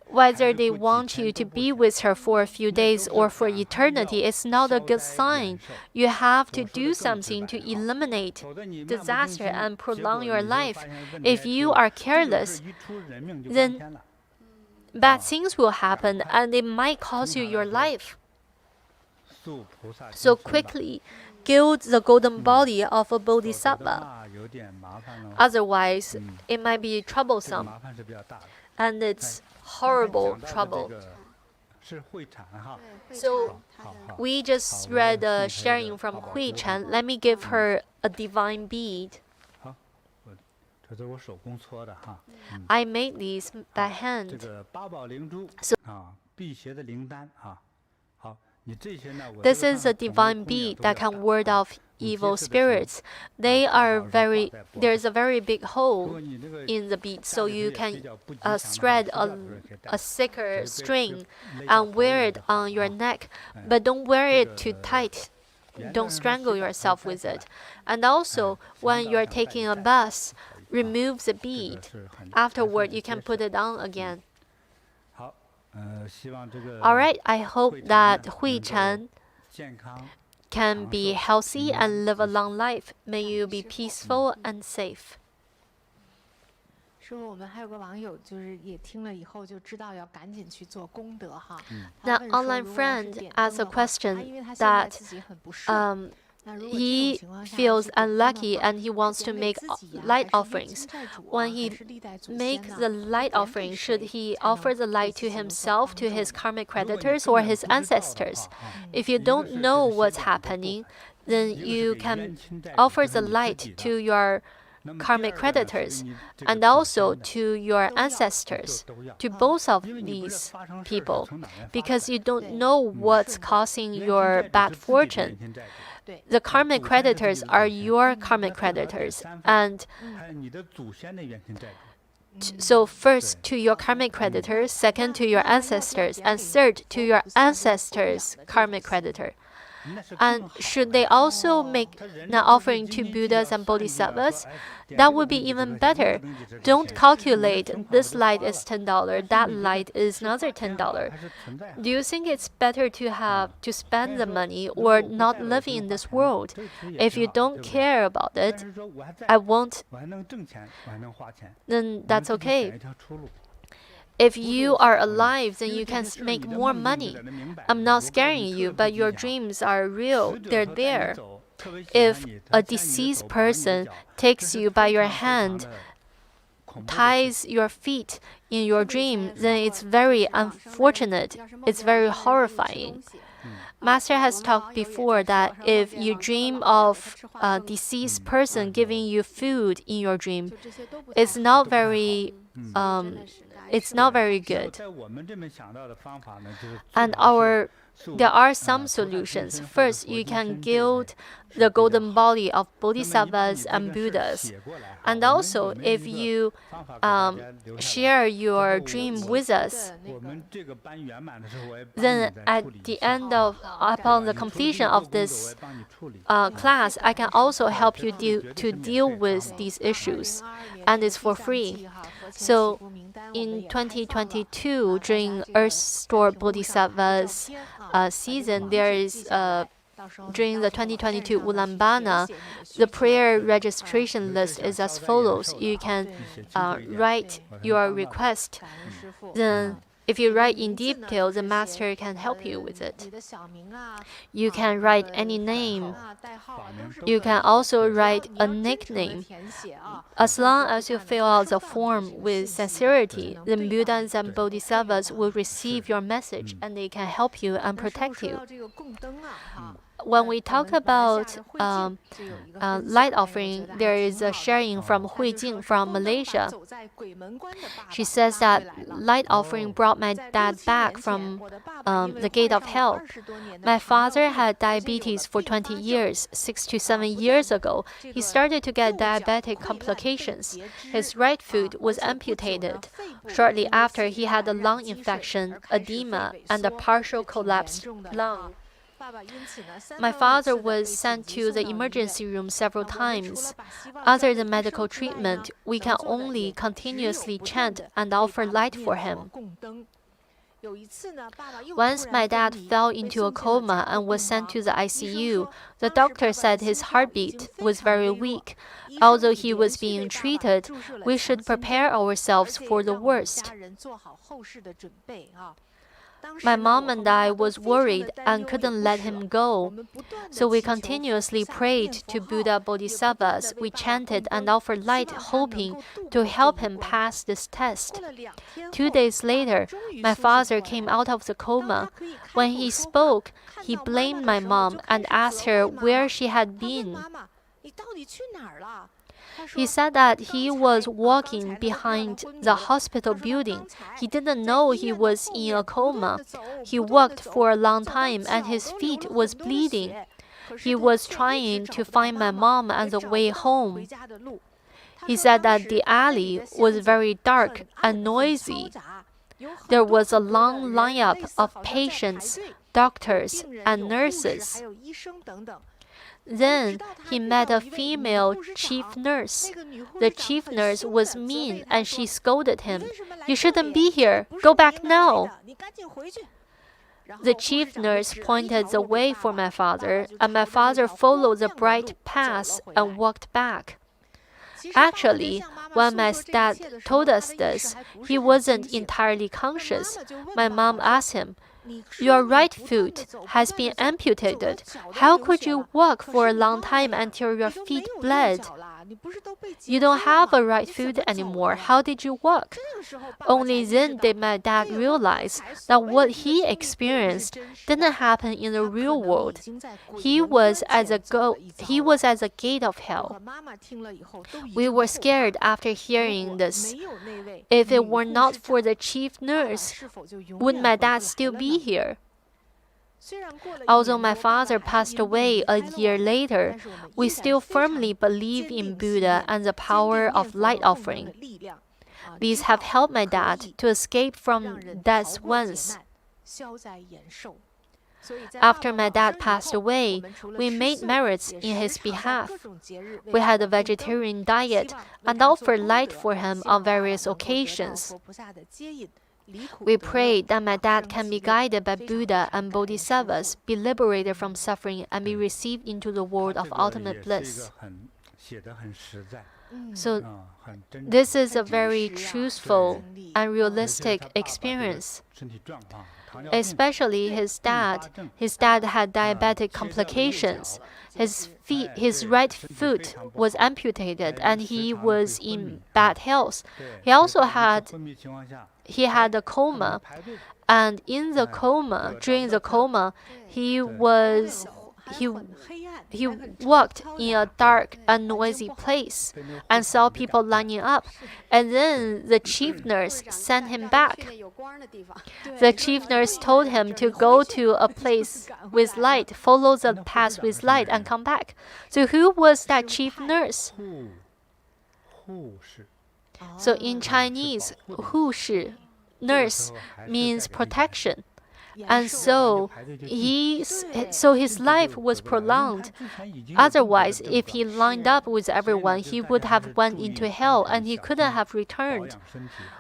Whether they want you to be with her for a few days or for eternity, it's not a good sign. You have to do something to eliminate disaster and prolong your life. If you are careless, then bad things will happen and it might cost you your life. So quickly gild the golden body of a bodhisattva. Otherwise, it might be troublesome. And it's horrible trouble. So we just read a sharing from Hui Chan. Let me give her a divine bead. I made these by hand. So this is a divine bead that can ward off evil spirits. There's a very big hole in the bead, so you can thread a thicker string and wear it on your neck, but don't wear it too tight. Don't strangle yourself with it. And also, when you're taking a bath, remove the bead. Afterward, you can put it on again. Alright, I hope that Hui Chan can be healthy and live a long life. May you be peaceful and safe. The online friend asked a question that he feels unlucky and he wants to make light offerings. When he makes the light offering, should he offer the light to himself, to his karmic creditors, or his ancestors? If you don't know what's happening, then you can offer the light to your karmic creditors and also to your ancestors, to both of these people, because you don't know what's causing your bad fortune. The karmic creditors are your karmic creditors, and so first to your karmic creditors, second to your ancestors, and third to your ancestors' karmic creditor. And should they also make an offering to Buddhas and Bodhisattvas? That would be even better. Don't calculate this light is $10, that light is another $10. Do you think it's better to spend the money or not living in this world? If you don't care about it, then that's okay. If you are alive, then you can make more money. I'm not scaring you, but your dreams are real. They're there. If a deceased person takes you by your hand, ties your feet in your dream, then it's very unfortunate. It's very horrifying. Master has talked before that if you dream of a deceased person giving you food in your dream, it's not very good. And there are some solutions. First, you can gild the golden body of bodhisattvas and Buddhas. And also, if you share your dream with us, then upon the completion of this class, I can also help you to deal with these issues. And it's for free. So, in 2022, during Earth Store Bodhisattva's season, there is during the 2022 Ullambana, the prayer registration list is as follows. You can write your request. Then if you write in detail, the master can help you with it. You can write any name. You can also write a nickname. As long as you fill out the form with sincerity, the Buddhas and Bodhisattvas will receive your message and they can help you and protect you. When we talk about light offering, there is a sharing from Hui Jing from Malaysia. She says that light offering brought my dad back from the gate of hell. My father had diabetes for 20 years. 6 to 7 years ago, he started to get diabetic complications. His right foot was amputated. Shortly after, he had a lung infection, edema, and a partial collapsed lung. My father was sent to the emergency room several times. Other than medical treatment, we can only continuously chant and offer light for him. Once my dad fell into a coma and was sent to the ICU, the doctor said his heartbeat was very weak. Although he was being treated, we should prepare ourselves for the worst. My mom and I was worried and couldn't let him go. So we continuously prayed to Buddha Bodhisattvas. We chanted and offered light, hoping to help him pass this test. 2 days later, my father came out of the coma. When he spoke, he blamed my mom and asked her where she had been. He said that he was walking behind the hospital building. He didn't know he was in a coma. He walked for a long time and his feet was bleeding. He was trying to find my mom on the way home. He said that the alley was very dark and noisy. There was a long lineup of patients, doctors, and nurses. Then he met a female chief nurse. The chief nurse was mean and she scolded him. "You shouldn't be here. Go back now." The chief nurse pointed the way for my father, and my father followed the bright path and walked back. Actually, when my dad told us this, he wasn't entirely conscious. My mom asked him, "Your right foot has been amputated. How could you walk for a long time until your feet bled? You don't have a right foot anymore. How did you walk?" Only then did my dad realize that what he experienced didn't happen in the real world. He was at the gate of hell. We were scared after hearing this. If it were not for the chief nurse, would my dad still be here? Although my father passed away a year later, we still firmly believe in Buddha and the power of light offering. These have helped my dad to escape from death once. After my dad passed away, we made merits in his behalf. We had a vegetarian diet and offered light for him on various occasions. We pray that my dad can be guided by Buddha and Bodhisattvas, be liberated from suffering, and be received into the world of ultimate bliss. So this is a very truthful and realistic experience. Especially his dad. His dad had diabetic complications. His right foot was amputated and he was in bad health. He also had a coma, and during the coma, he walked in a dark and noisy place and saw people lining up. And then the chief nurse sent him back. The chief nurse told him to go to a place with light, follow the path with light, and come back. So who was that chief nurse? So in Chinese, 护士, nurse, means protection. And so his life was prolonged. Otherwise, if he lined up with everyone, he would have went into hell and he couldn't have returned.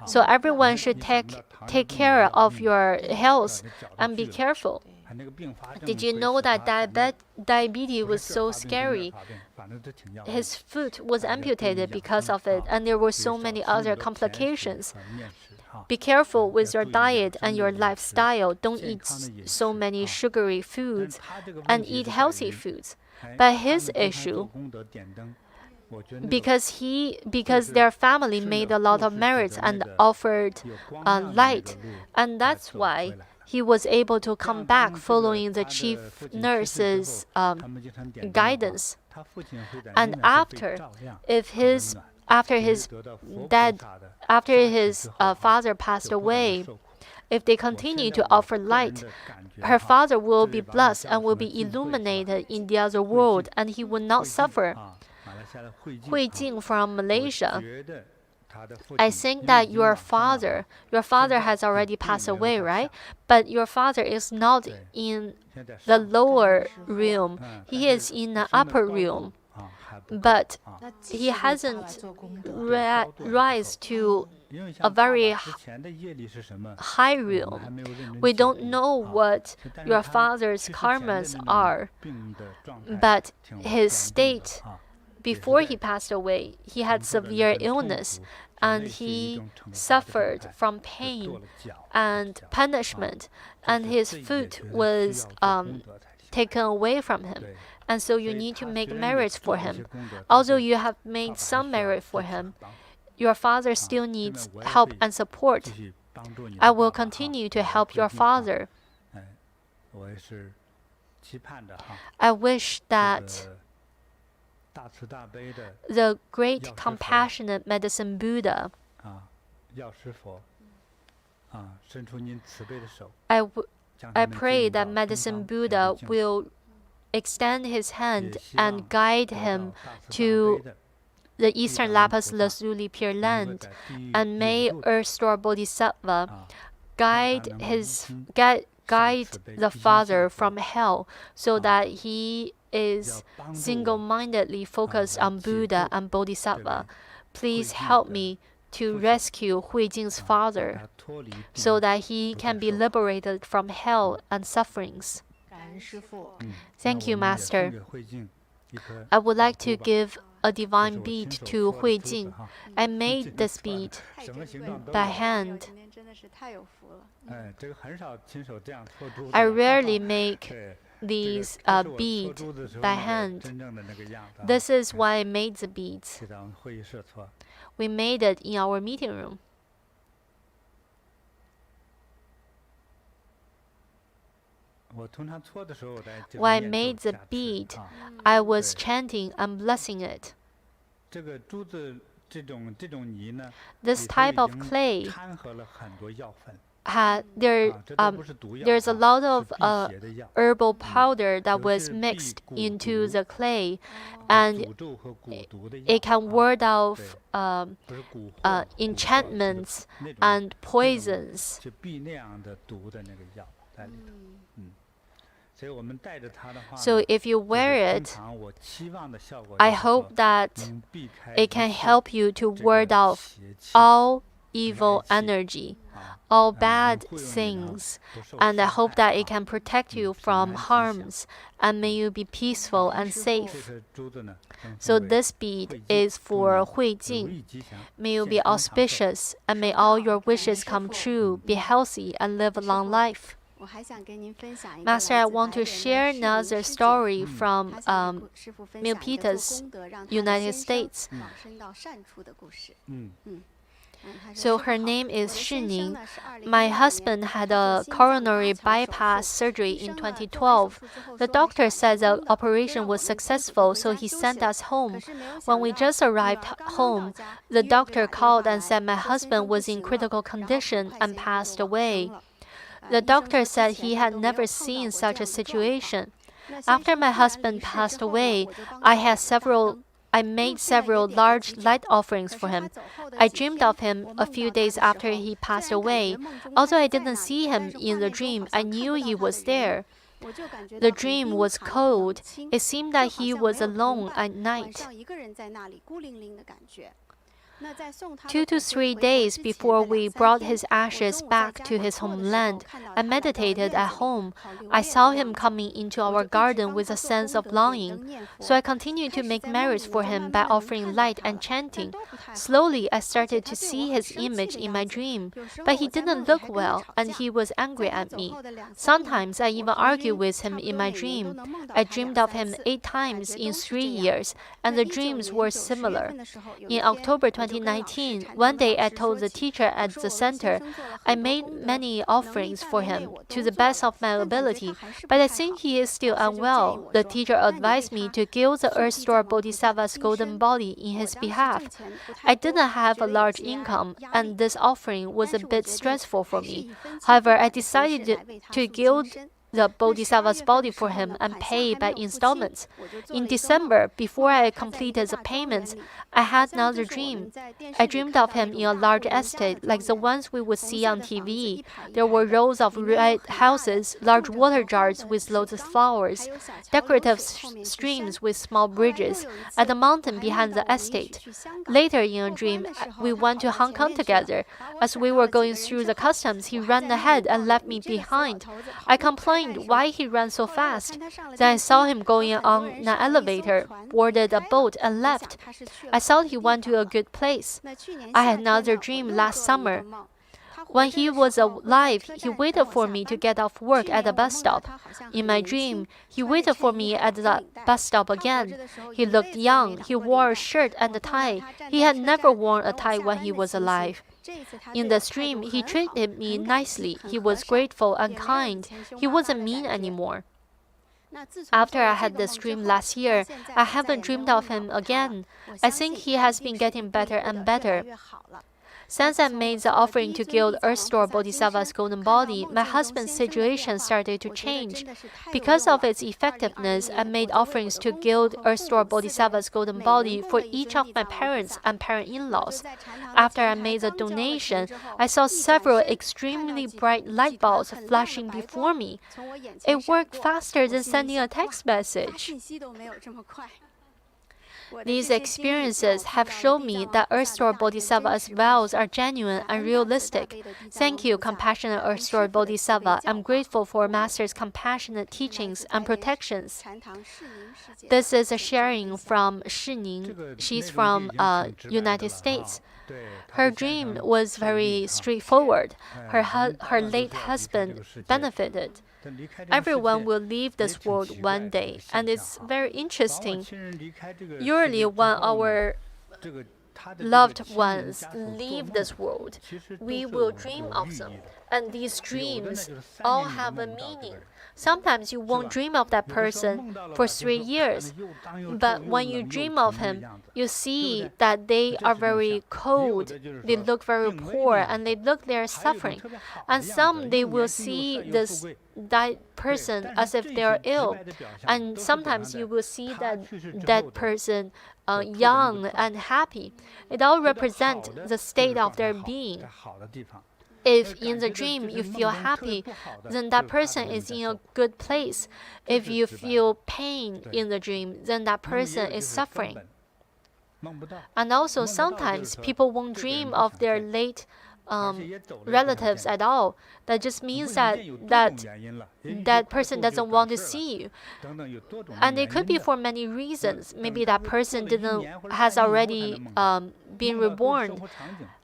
So everyone should take care of your health and be careful. Did you know that diabetes was so scary? His foot was amputated because of it, and there were so many other complications. Be careful with your diet and your lifestyle. Don't eat so many sugary foods and eat healthy foods. But his issue, because their family made a lot of merits and offered light, and that's why he was able to come back following the chief nurse's guidance. And after his father passed away, if they continue to offer light, her father will be blessed and will be illuminated in the other world, and he will not suffer. Hui Jing from Malaysia. I think that your father has already passed away, right? But your father is not in the lower realm. He is in the upper realm. But he hasn't rise to a very high realm. We don't know what your father's karmas are, but his state before he passed away, he had severe illness, and he suffered from pain and punishment, and his foot was taken away from him. And so you need to make merits for him. Although you have made some merit for him, your father still needs help and support. I will continue to help your father. I wish that the great compassionate medicine Buddha, I pray that medicine Buddha will extend his hand and guide him to the Eastern Lapis Lazuli Pure Land, and may Earth Store Bodhisattva guide the father from hell, so that he is single-mindedly focused on Buddha and Bodhisattva. Please help me to rescue Hui Jing's father, so that he can be liberated from hell and sufferings. Thank you, Master. I would like to give a divine bead to Hui Jing. I made this bead by hand. I rarely make these beads by hand. This is why I made the beads. We made it in our meeting room. When I made the bead, I was chanting and blessing it. This type of clay there's a lot of herbal powder that was mixed into the clay, and it can ward off enchantments and poisons. So if you wear it, I hope that it can help you to ward off all evil energy, all bad things, and I hope that it can protect you from harms, and may you be peaceful and safe. So this bead is for Hui Jing. May you be auspicious, and may all your wishes come true, be healthy, and live a long life. Master, I want to share another story from Milpita's United States. So her name is Shining. My husband had a coronary bypass surgery in 2012. The doctor said the operation was successful, so he sent us home. When we just arrived home, the doctor called and said my husband was in critical condition and passed away. The doctor said he had never seen such a situation. After my husband passed away, I made several large light offerings for him. I dreamed of him a few days after he passed away. Although I didn't see him in the dream, I knew he was there. The dream was cold. It seemed that he was alone at night. 2 to 3 days before we brought his ashes back to his homeland and meditated at home, I saw him coming into our garden with a sense of longing. So I continued to make merits for him by offering light and chanting. Slowly, I started to see his image in my dream, but he didn't look well, and he was angry at me. Sometimes I even argued with him in my dream. I dreamed of him 8 times in 3 years, and the dreams were similar. In October 2019, one day I told the teacher at the center, I made many offerings for him to the best of my ability, but I think he is still unwell. The teacher advised me to gild the Earth Store Bodhisattva's golden body in his behalf. I didn't have a large income, and this offering was a bit stressful for me. However, I decided to gild the Bodhisattva's body for him and pay by installments. In December, before I completed the payments, I had another dream. I dreamed of him in a large estate like the ones we would see on TV. There were rows of red houses, large water jars with loads of flowers, decorative streams with small bridges, and a mountain behind the estate. Later in a dream, we went to Hong Kong together. As we were going through the customs, he ran ahead and left me behind. I complained why he ran so fast. Then I saw him going on an elevator, boarded a boat, and left. I thought he went to a good place. I had another dream last summer. When he was alive, he waited for me to get off work at the bus stop. In my dream, he waited for me at the bus stop again. He looked young. He wore a shirt and a tie. He had never worn a tie when he was alive. In the dream, he treated me nicely. He was grateful and kind. He wasn't mean anymore. After I had this dream last year, I haven't dreamed of him again. I think he has been getting better and better. Since I made the offering to gild Earth Store Bodhisattva's golden body, my husband's situation started to change. Because of its effectiveness, I made offerings to gild Earth Store Bodhisattva's golden body for each of my parents and parent-in-laws. After I made the donation, I saw several extremely bright light bulbs flashing before me. It worked faster than sending a text message. These experiences have shown me that Earth Store Bodhisattva's vows are genuine and realistic. Thank you, compassionate Earth Store Bodhisattva. I'm grateful for Master's compassionate teachings and protections. This is a sharing from Shining. She's from United States. Her dream was very straightforward. Her late husband benefited. Everyone will leave this world one day, and it's very interesting. Usually, when our loved ones leave this world, we will dream of them, and these dreams all have a meaning. Sometimes you won't dream of that person for 3 years, but when you dream of him, you see that they are very cold, they look very poor, and they look they're suffering. And some they will see that person as if they are ill, and sometimes you will see that person young and happy. It all represents the state of their being. If in the dream you feel happy, then that person is in a good place. If you feel pain in the dream, then that person is suffering. And also sometimes people won't dream of their late relatives at all. That just means that person doesn't want to see you. And it could be for many reasons. Maybe that person has already been reborn.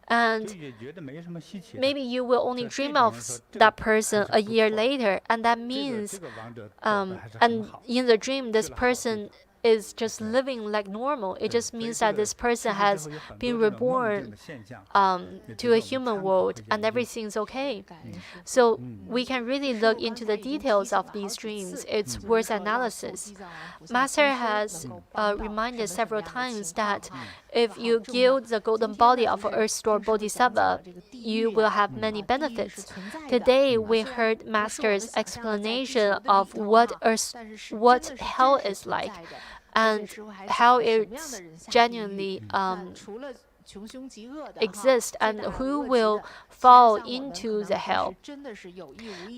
And maybe you will only dream of that person a year later, and that means, and in the dream, this person is just living like normal. It just means that this person has been reborn to a human world, and everything's okay. So we can really look into the details of these dreams. It's worth analysis. Master has reminded several times that if you gild the golden body of Earth Store Bodhisattva, you will have many benefits. Today, we heard Master's explanation of what hell is like, and how it's genuinely exist and who will fall into the hell.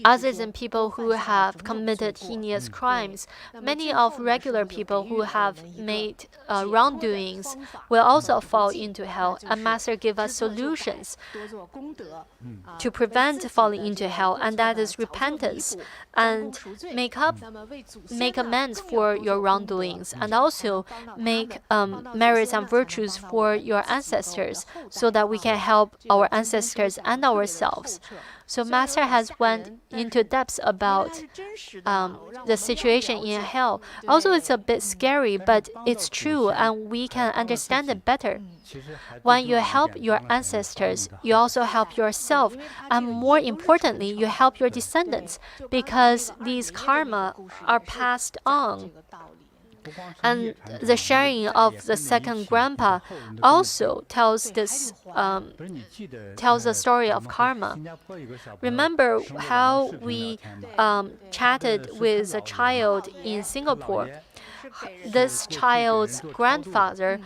Other than people who have committed heinous crimes, many of regular people who have made wrongdoings will also fall into hell. And Master give us solutions to prevent falling into hell, and that is repentance and make amends for your wrongdoings, and also make merits and virtues for your ancestors, so that we can help our ancestors and ourselves. So Master has went into depths about the situation in hell. Also, it's a bit scary, but it's true, and we can understand it better. When you help your ancestors, you also help yourself, and more importantly, you help your descendants, because these karma are passed on. And the sharing of the second grandpa also tells the story of karma. Remember how we chatted with a child in Singapore? This child's grandfather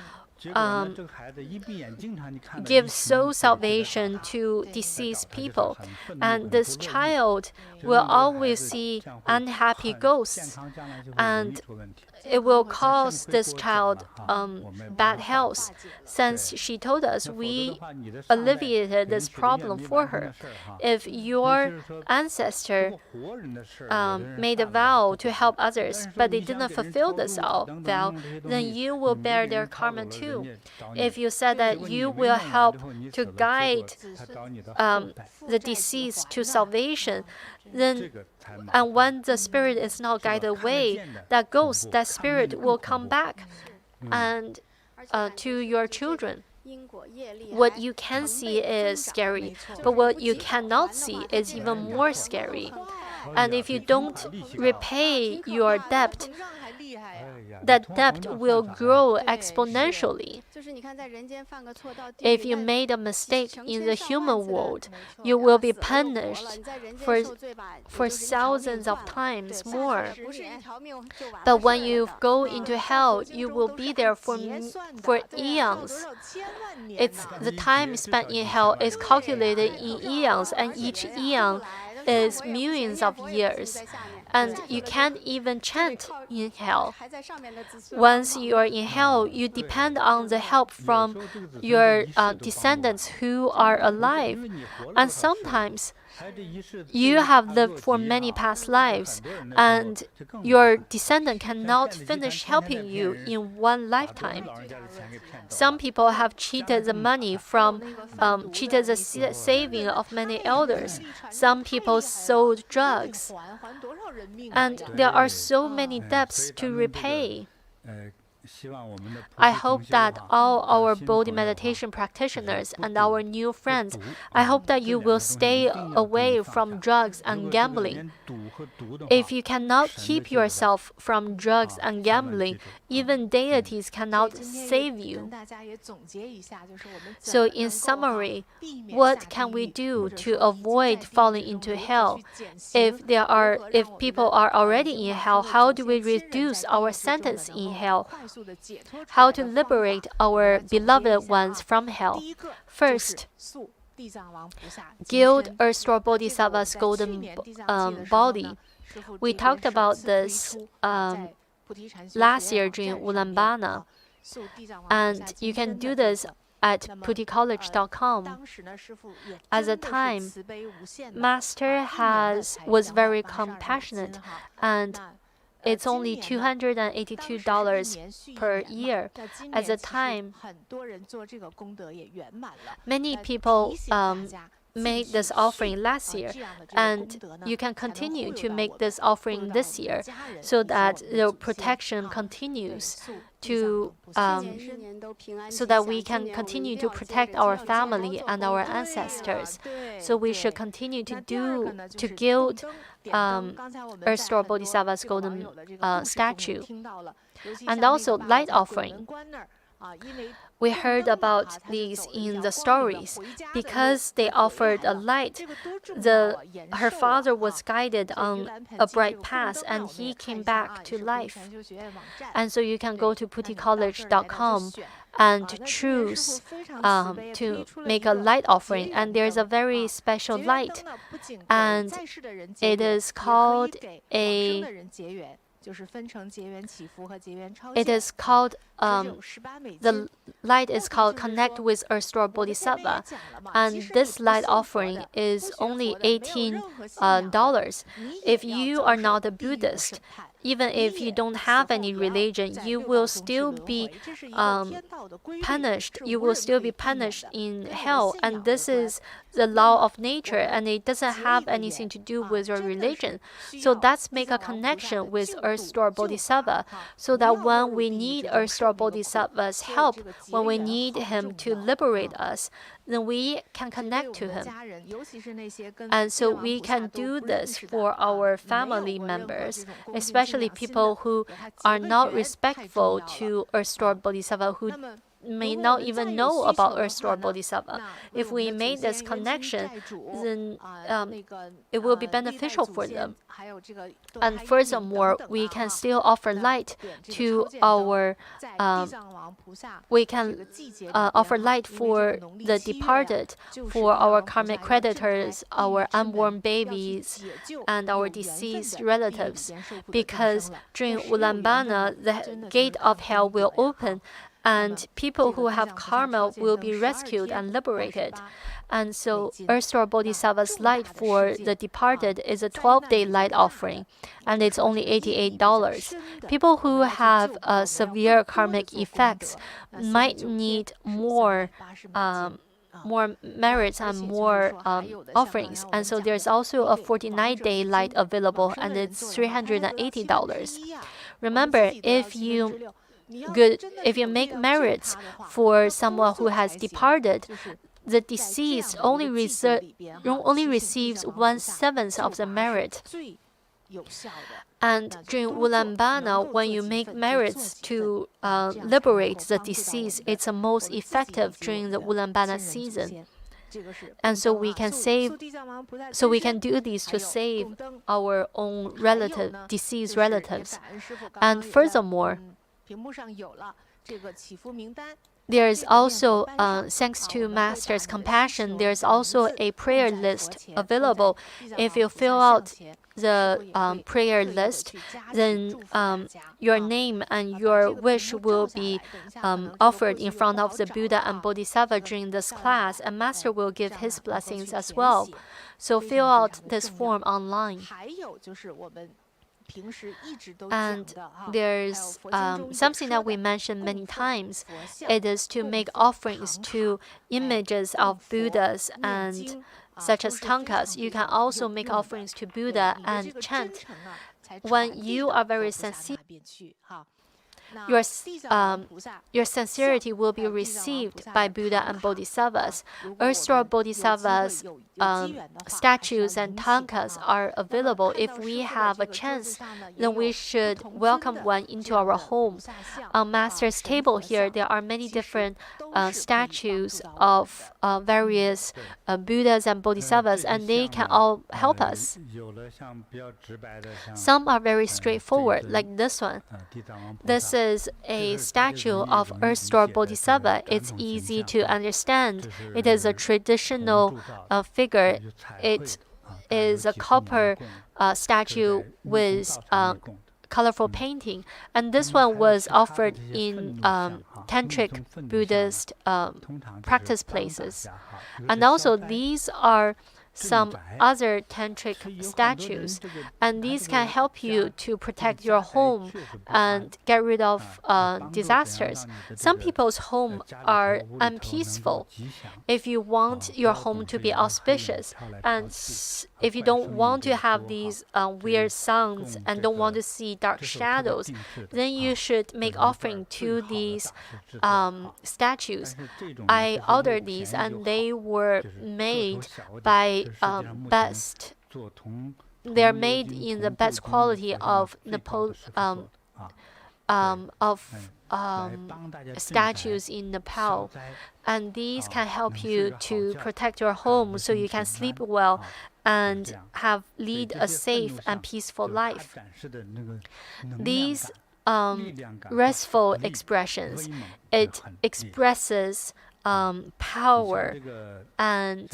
gives soul salvation to deceased people, and this child will always see unhappy ghosts, and it will cause this child bad health. Since she told us, we alleviated this problem for her. If your ancestor made a vow to help others, but they didn't fulfill this vow, then you will bear their karma too. If you said that you will help to guide the deceased to salvation, then and when the spirit is not guided away, that ghost, that spirit will come back and to your children. What you can see is scary, but what you cannot see is even more scary. And if you don't repay your debt, that debt will grow exponentially. If you made a mistake in the human world, you will be punished for thousands of times more. But when you go into hell, you will be there for eons. The time spent in hell is calculated in eons, and each eon is millions of years. And you can't even chant in hell. Once you are in hell, you depend on the help from your descendants who are alive. And sometimes you have lived for many past lives, and your descendant cannot finish helping you in one lifetime. Some people have cheated the money cheated the saving of many elders. Some people sold drugs. And there are so many debts to repay. I hope that all our Bodhi meditation practitioners and our new friends, I hope that you will stay away from drugs and gambling. If you cannot keep yourself from drugs and gambling, even deities cannot save you. So in summary, what can we do to avoid falling into hell? If people are already in hell, how do we reduce our sentence in hell? How to liberate our beloved ones from hell? First, gild Earth Store Bodhisattva's golden body. We talked about this last year during Ullambana, and you can do this at puticollege.com. At the time, Master was very compassionate, and it's only $282 per year. At the time, many people made this offering last year, and you can continue to make this offering this year, so that the protection continues so that we can continue to protect our family and our ancestors. So we should continue to gild Earth Store Bodhisattva's golden statue, and also light offering. We heard about these in the stories. Because they offered a light, her father was guided on a bright path, and he came back to life. And so you can go to puticollege.com and choose to make a light offering. And there's a very special light, and it is called the light is called Connect with Earth Store Bodhisattva, and this light offering is only $18. If you are not a Buddhist, even if you don't have any religion, you will still be punished. You will still be punished in hell, and this is the law of nature, and it doesn't have anything to do with your religion. So let's make a connection with Earth Store Bodhisattva, so that when we need Earth Store Bodhisattva's help, when we need him to liberate us, then we can connect to him. And so we can do this for our family members, especially people who are not respectful to Earth Store Bodhisattva, who may not even know about Earth Store Bodhisattva. If we made this connection, then it will be beneficial for them. And furthermore, we can still offer light to our offer light for the departed, for our karmic creditors, our unborn babies, and our deceased relatives. Because during Ullambana, the gate of hell will open, and people who have karma will be rescued and liberated. And so Earth Store Bodhisattva's light for the departed is a 12-day light offering, and it's only $88. People who have severe karmic effects might need more merits and more offerings. And so there's also a 49-day light available, and it's $380. Remember, if you make merits for someone who has departed, the deceased only receives 1/7 of the merit. And during Ullambana, when you make merits to liberate the deceased, it's the most effective during the Ullambana season. And so we can do these to save our own deceased relatives. And furthermore, there is also, thanks to Master's compassion, there's also a prayer list available. If you fill out the prayer list, then your name and your wish will be offered in front of the Buddha and Bodhisattva during this class, and Master will give his blessings as well. So fill out this form online. And there's something that we mentioned many times. It is to make offerings to images of Buddhas and such as tankas. You can also make offerings to Buddha and chant. When you are very sincere, your sincerity will be received by Buddha and Bodhisattvas. Earth Store Bodhisattva's statues and tankas are available. If we have a chance, then we should welcome one into our home. On Master's table here, there are many different statues of various Buddhas and Bodhisattvas, and they can all help us. Some are very straightforward, like this one. This is a statue of Earth Store Bodhisattva. It's easy to understand. It is a traditional figure. It is a copper statue with colorful painting. And this one was offered in Tantric Buddhist practice places. And also these are some other tantric statues, and these can help you to protect your home and get rid of disasters. Some people's homes are unpeaceful. If you want your home to be auspicious, and if you don't want to have these weird sounds and don't want to see dark shadows, then you should make offering to these statues. I ordered these, and they were made by they're made in the best quality of statues in Nepal, and these can help you to protect your home so you can sleep well and lead a safe and peaceful life. These restful expressions. It expresses power, and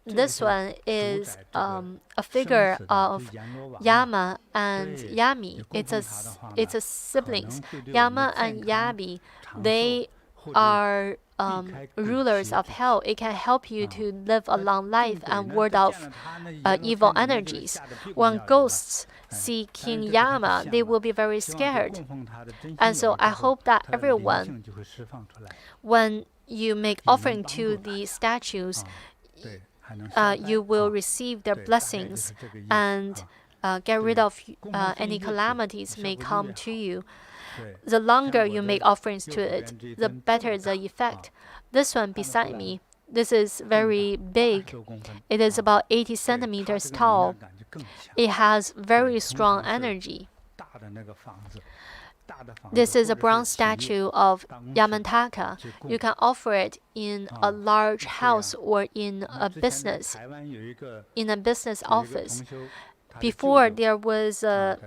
this one is a figure of Yama and Yami. It's a siblings. Yama and Yami, they are rulers of hell. It can help you to live a long life and ward off evil energies. When ghosts see King Yama, they will be very scared. And so I hope that everyone, when you make offering to the statues, you will receive their blessings and get rid of any calamities may come to you. The longer you make offerings to it, the better the effect. This one beside me, this is very big. It is about 80 centimeters tall. It has very strong energy. This is a bronze statue of Yamantaka. You can offer it in a large house or in a business office. Before there was a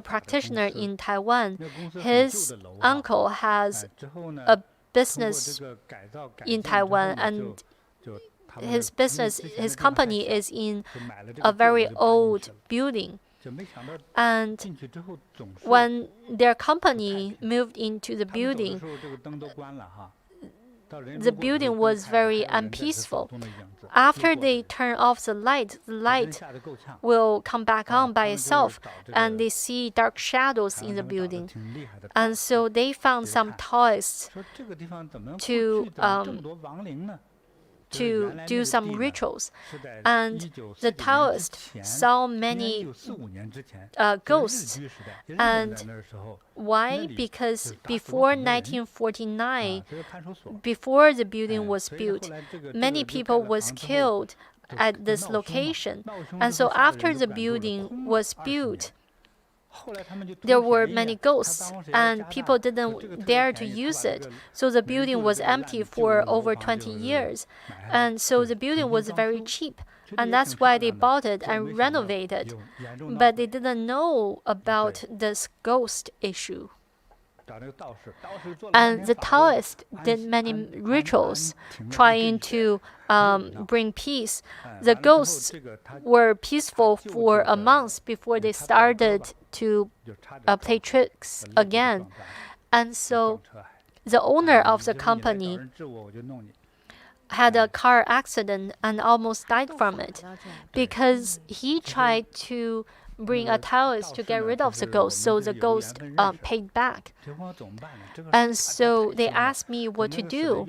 practitioner in Taiwan. His uncle has a business in Taiwan, and his company is in a very old building. And when their company moved into the building was very unpeaceful. After they turn off the light will come back on by itself, and they see dark shadows in the building. And so they found some Taoists to do some rituals. And the Taoists saw many ghosts. And why? Because before 1949, before the building was built, many people was killed at this location. And so after the building was built, there were many ghosts, and people didn't dare to use it. So the building was empty for over 20 years. And so the building was very cheap. And that's why they bought it and renovated. But they didn't know about this ghost issue. And the Taoists did many rituals trying to bring peace. The ghosts were peaceful for a month before they started to play tricks again. And so the owner of the company had a car accident and almost died from it because he tried to bring a Taoist to get rid of the ghost, so the ghost paid back. And so they asked me what to do.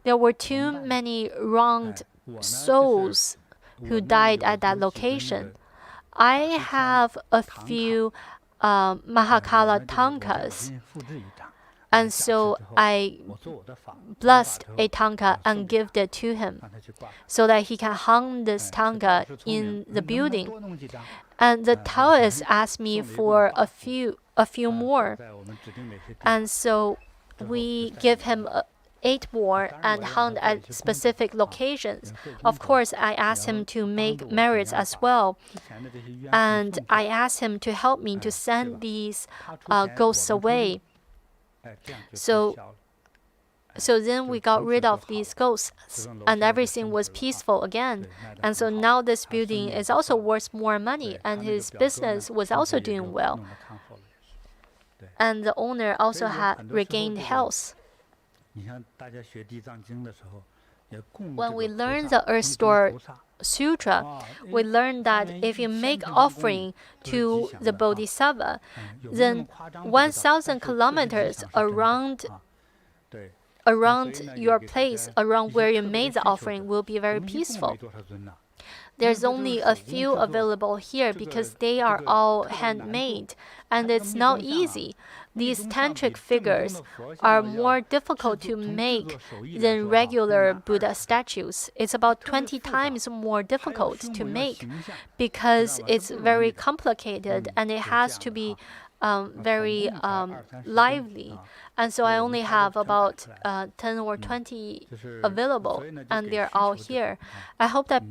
There were too many wronged souls who died at that location. I have a few Mahakala tankas, and so I blessed a tanka and gave it to him so that he can hang this tanka in the building. And the Taoist asked me for a few more. And so we give him 8 more and hung at specific locations. Of course, I asked him to make merits as well. And I asked him to help me to send these ghosts away. So then we got rid of these ghosts, and everything was peaceful again. And so now this building is also worth more money, and his business was also doing well. And the owner also had regained health. When we learn the Earth Store Sutra, we learn that if you make offering to the Bodhisattva, then 1,000 kilometers around your place, around where you made the offering, will be very peaceful. There's only a few available here because they are all handmade, and it's not easy. These tantric figures are more difficult to make than regular Buddha statues. It's about 20 times more difficult to make because it's very complicated and it has to be very lively, and so I only have about 10 or 20 available, and they're all here. I hope that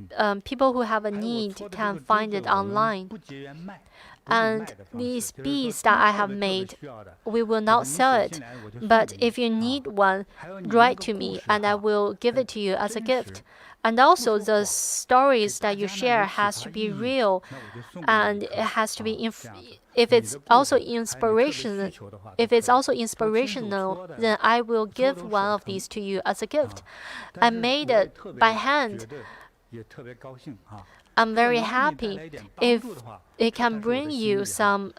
people who have a need can find it online. And these beads that I have made, we will not sell it, but if you need one, write to me and I will give it to you as a gift. And also the stories that you share has to be real, and it has to be if it's also inspirational, then I will give one of these to you as a gift. I made it by hand. I'm very happy. If it can bring you some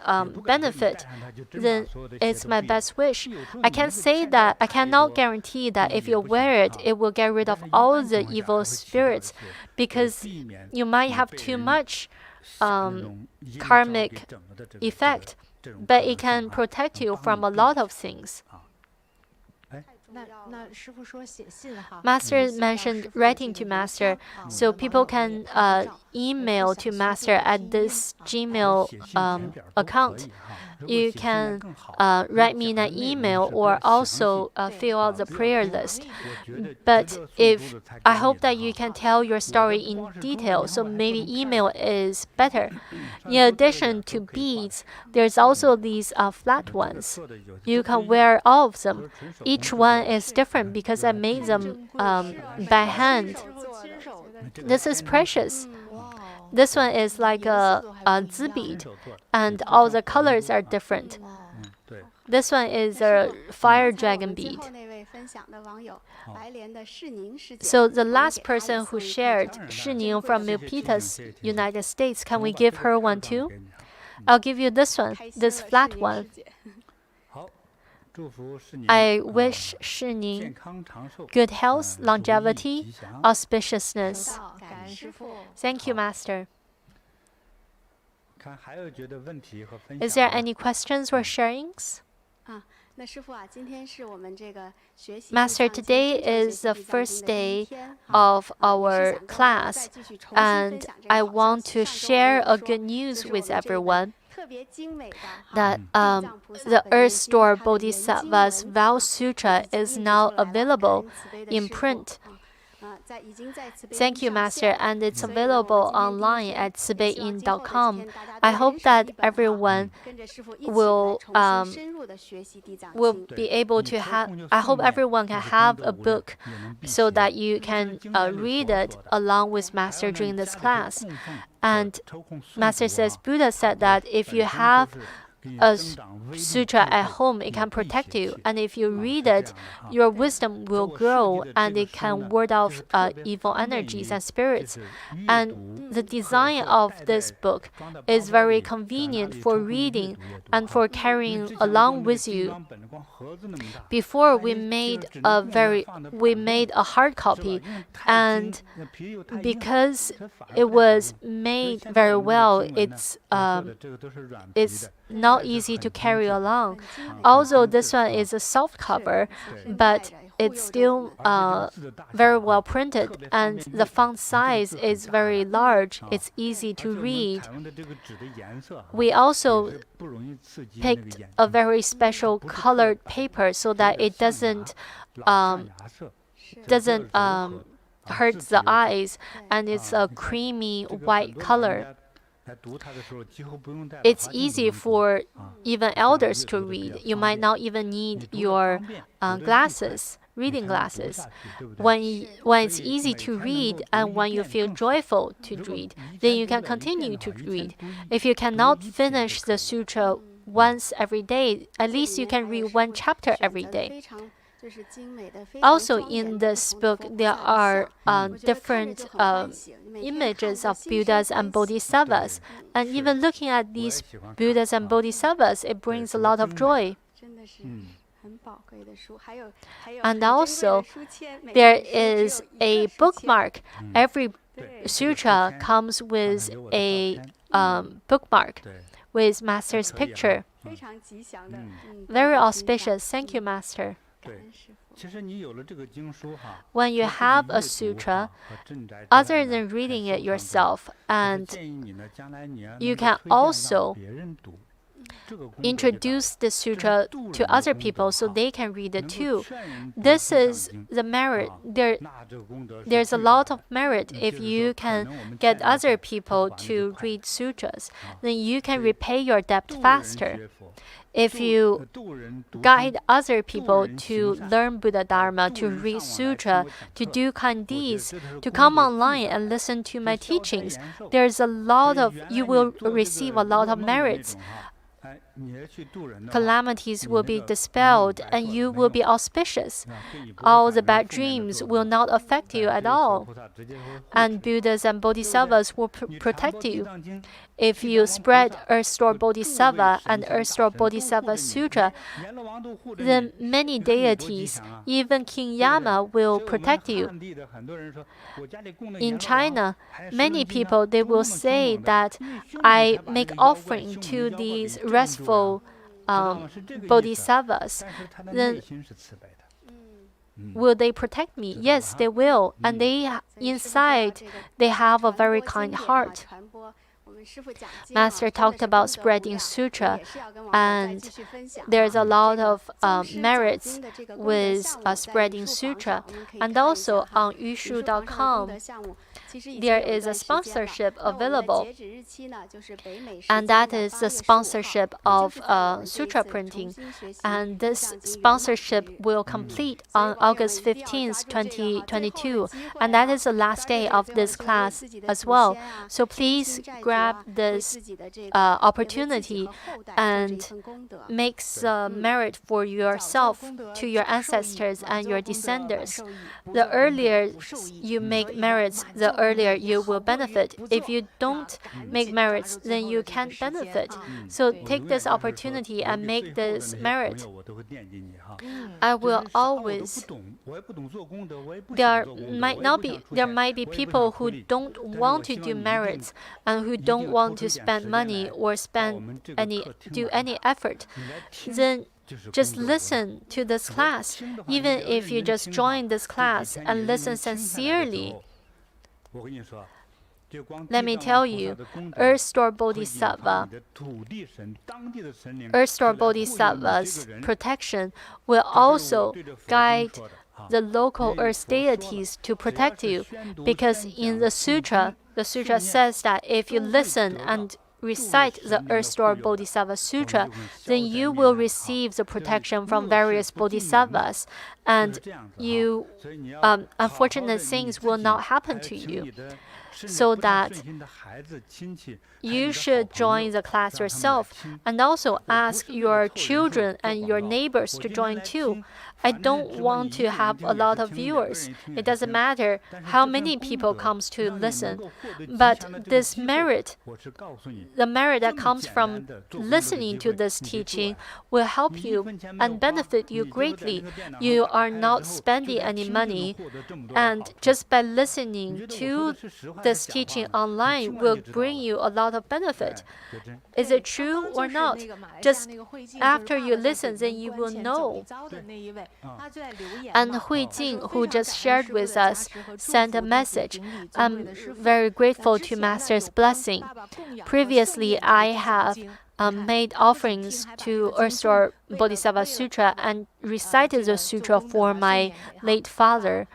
benefit, then it's my best wish. I can't say that, I cannot guarantee that if you wear it, it will get rid of all the evil spirits, because you might have too much karmic effect, but it can protect you from a lot of things. Master mentioned writing to Master, so people can email to Master at this Gmail account. You can write me in an email or also fill out the prayer list. But I hope that you can tell your story in detail, so maybe email is better. In addition to beads, there's also these flat ones. You can wear all of them. Each one is different because I made them by hand. This is precious. This one is like a zi bead, and all the colors are different. This one is a fire dragon bead. So the last person who shared, Shining from Milpitas, United States, can we give her one too? I'll give you this one, this flat one. I wish Shining good health, longevity, auspiciousness. Thank you, Master. Is there any questions or sharings? Master, today is the first day of our class, and I want to share a good news with everyone. That the Earth Store Bodhisattva's Vow Sutra is now available in print. Thank you, Master, and it's available online at cibeiyin.com. I hope that everyone will be able to have. I hope everyone can have a book so that you can read it along with Master during this class. And Master says, Buddha said that if you have a sutra at home, it can protect you, and if you read it, your wisdom will grow and it can ward off evil energies and spirits. And the design of this book is very convenient for reading and for carrying along with you. Before we made a hard copy, and because it was made very well, it's not easy to carry along. Also, this one is a soft cover, but it's still very well printed, and the font size is very large. It's easy to read. We also picked a very special colored paper so that it doesn't hurt the eyes, and it's a creamy white color. It's easy for even elders to read. You might not even need your reading glasses. When it's easy to read and when you feel joyful to read, then you can continue to read. If you cannot finish the sutra once every day, at least you can read one chapter every day. Also, in this book, there are different images of Buddhas and Bodhisattvas. And even looking at these Buddhas and Bodhisattvas, it brings a lot of joy. And also, there is a bookmark. Every sutra comes with a bookmark with Master's picture. Very auspicious. Thank you, Master. When you have a sutra, other than reading it yourself, and you can also introduce the sutra to other people so they can read it too. This is the merit. There's a lot of merit if you can get other people to read sutras. Then you can repay your debt faster. If you guide other people to learn Buddha Dharma, to read Sutra, to do kind deeds, to come online and listen to my teachings, you will receive a lot of merits. Calamities will be dispelled and you will be auspicious. All the bad dreams will not affect you at all. And Buddhas and Bodhisattvas will protect you. If you spread Earth Store Bodhisattva and Earth Store Bodhisattva Sutra, then many deities, even King Yama, will protect you. In China, many people, they will say that I make offering to these restful bodhisattvas. Then will they protect me? Yes, they will. And inside, they have a very kind heart. Master talked about spreading sutra, and there's a lot of merits with spreading sutra. And also on yushu.com, there is a sponsorship available, and that is the sponsorship of sutra printing. And this sponsorship will complete on August 15th, 2022, and that is the last day of this class as well. So please grab this opportunity and make merit for yourself, to your ancestors and your descendants. The earlier you make merits, the earlier you will benefit. If you don't make merits, then you can't benefit. So take this opportunity and make this merit. I will always. There might be people who don't want to do merits and who don't want to spend money or do any effort. Then just listen to this class. Even if you just join this class and listen sincerely, let me tell you, Earth Store Bodhisattva, Earth Store Bodhisattva's protection will also guide the local earth deities to protect you. Because in the sutra says that if you listen and recite the Earth Store Bodhisattva Sutra, then you will receive the protection from various bodhisattvas, and unfortunate things will not happen to you. So that you should join the class yourself, and also ask your children and your neighbors to join too. I don't want to have a lot of viewers. It doesn't matter how many people comes to listen, but this merit, the merit that comes from listening to this teaching, will help you and benefit you greatly. You are not spending any money, and just by listening to this teaching online will bring you a lot of benefit. Is it true or not? Just after you listen, then you will know. And Hui Jing, who just shared with us, sent a message. I'm very grateful to Master's blessing. Previously, I have made offerings to Earth Store Bodhisattva Sutra and recited the sutra for my late father.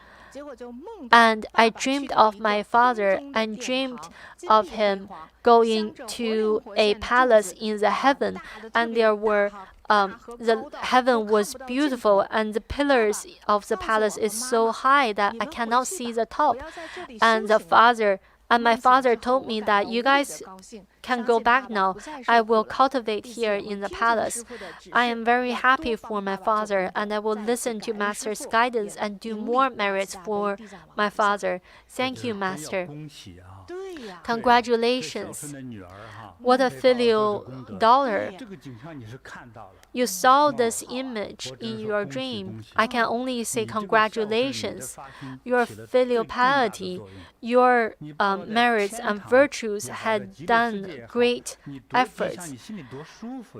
And I dreamed of my father and dreamed of him going to a palace in the heaven, and there were the heaven was beautiful, and the pillars of the palace is so high that I cannot see the top. And my father told me that you guys can go back now. I will cultivate here in the palace. I am very happy for my father, and I will listen to Master's guidance and do more merits for my father. Thank you, Master. Congratulations. What a filial daughter. You saw this image in your dream. I can only say congratulations. Your filial piety, your merits and virtues had done great efforts.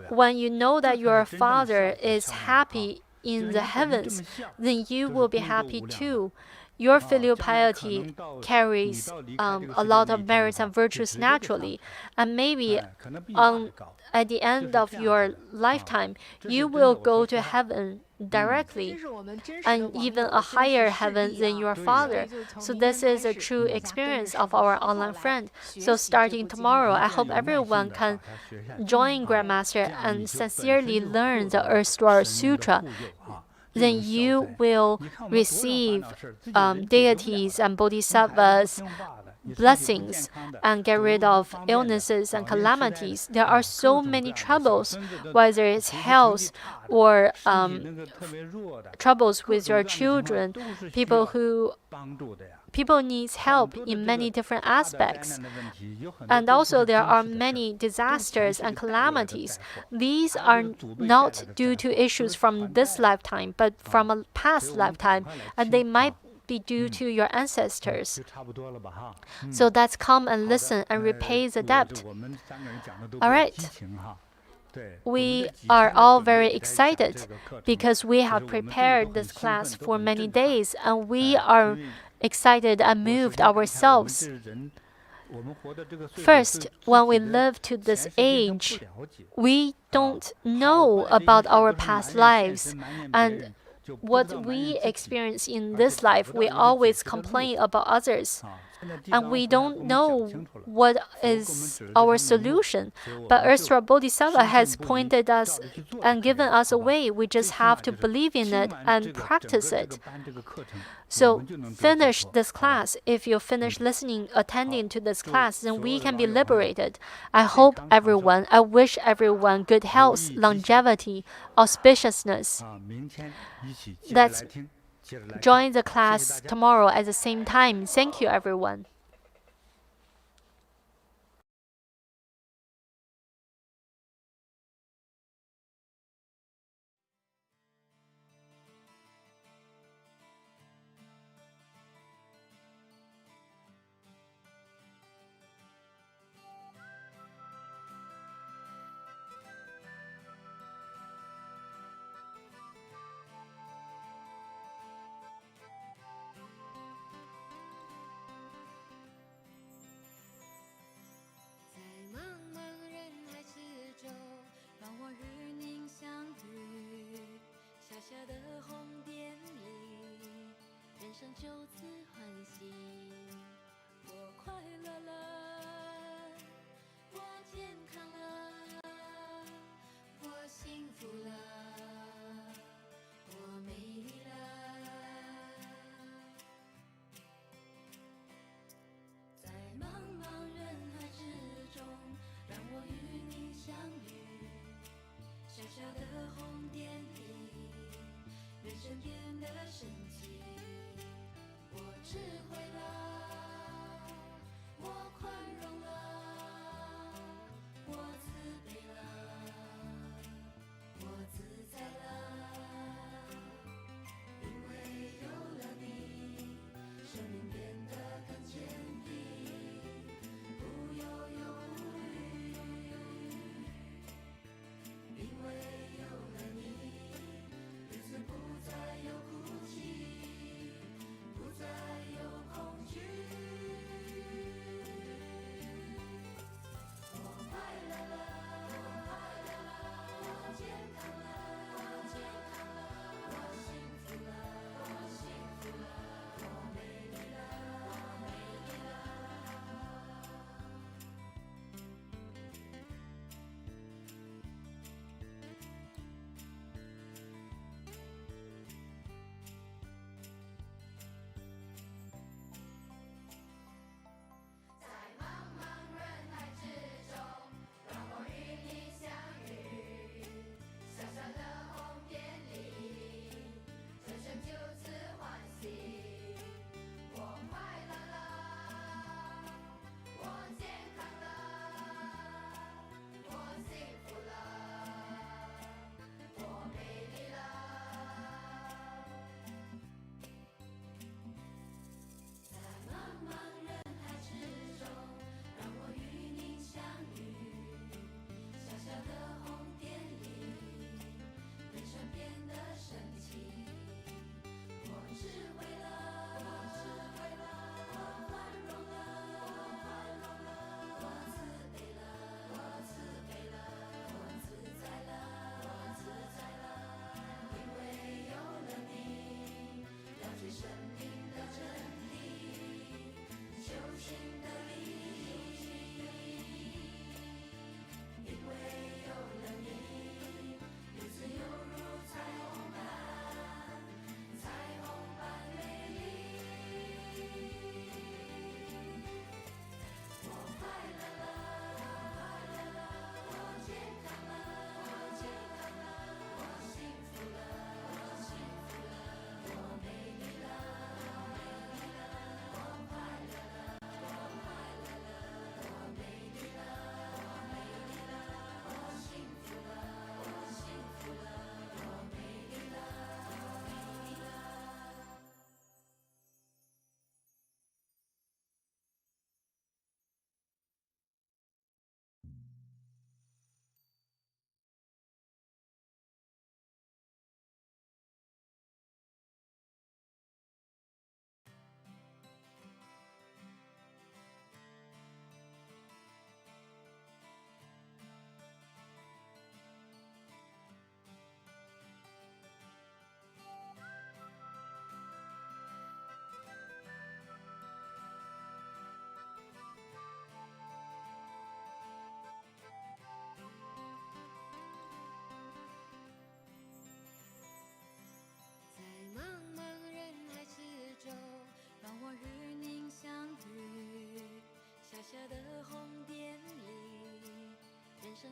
When you know that your father is happy in the heavens, then you will be happy too. your filial piety carries a lot of merits and virtues naturally, and maybe at the end of your lifetime, you will go to heaven directly, and even a higher heaven than your father. So this is a true experience of our online friend. So starting tomorrow, I hope everyone can join Grandmaster and sincerely learn the Earth Store Sutra. Then you will receive deities and bodhisattvas blessings and get rid of illnesses and calamities. There are so many troubles, whether it's health or troubles with your children. People need help in many different aspects. And also there are many disasters and calamities. These are not due to issues from this lifetime, but from a past lifetime, and they might be due to your ancestors. So let's come and listen and repay the debt. All right. We are all very excited because we have prepared this class for many days, and we are excited and moved ourselves. First, when we live to this age, we don't know about our past lives, and what we experience in this life, we always complain about others. And we don't know what is our solution. But Earth Store Bodhisattva has pointed us and given us a way. We just have to believe in it and practice it. So finish this class. If you finish listening, attending to this class, then we can be liberated. I wish everyone good health, longevity, auspiciousness. Let's join the class tomorrow at the same time. Thank you, everyone.就此欢喜，我快乐了，我健康了，我幸福了，我美丽了。在茫茫人海之中，让我与你相遇，小小的红点里，人生变得神奇。我智慧了，我宽容了，我慈悲了，我自在了。因为有了你，生命变得更坚定，不忧忧无虑。因为有了你，日子不再有哭泣。不再有恐惧。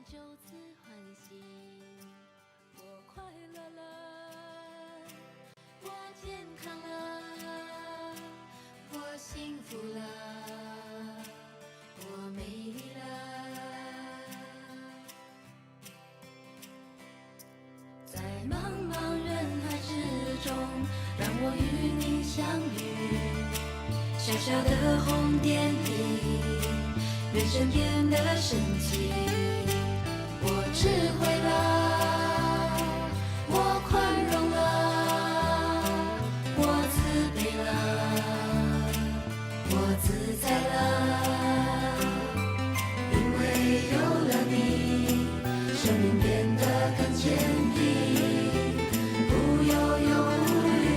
就此欢喜。我快乐了，我健康了，我幸福了，我美丽了。在茫茫人海之中，让我与你相遇。小小的红点里，人生变得神奇。我智慧了，我宽容了，我慈悲了，我自在了。因为有了你，生命变得更坚定，不忧忧无虑。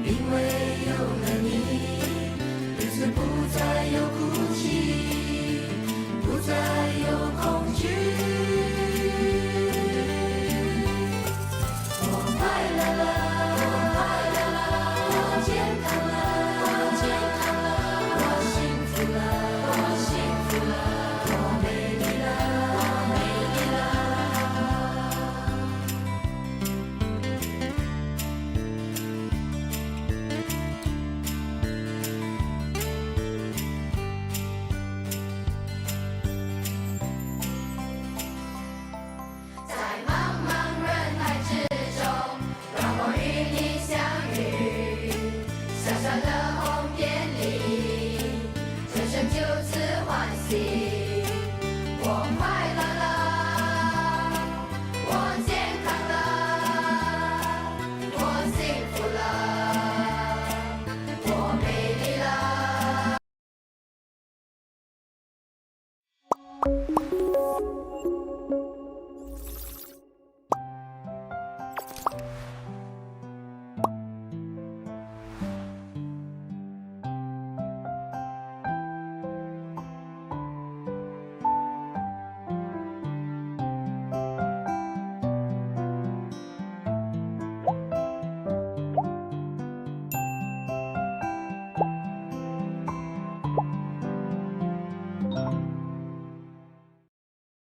因为有了你，日子不再有哭泣，不再有恐惧。我快乐了，我健康了，我幸福了，我美丽了。在茫茫人海之中，让我与你相遇。小小的红点里，人生就此欢喜。我快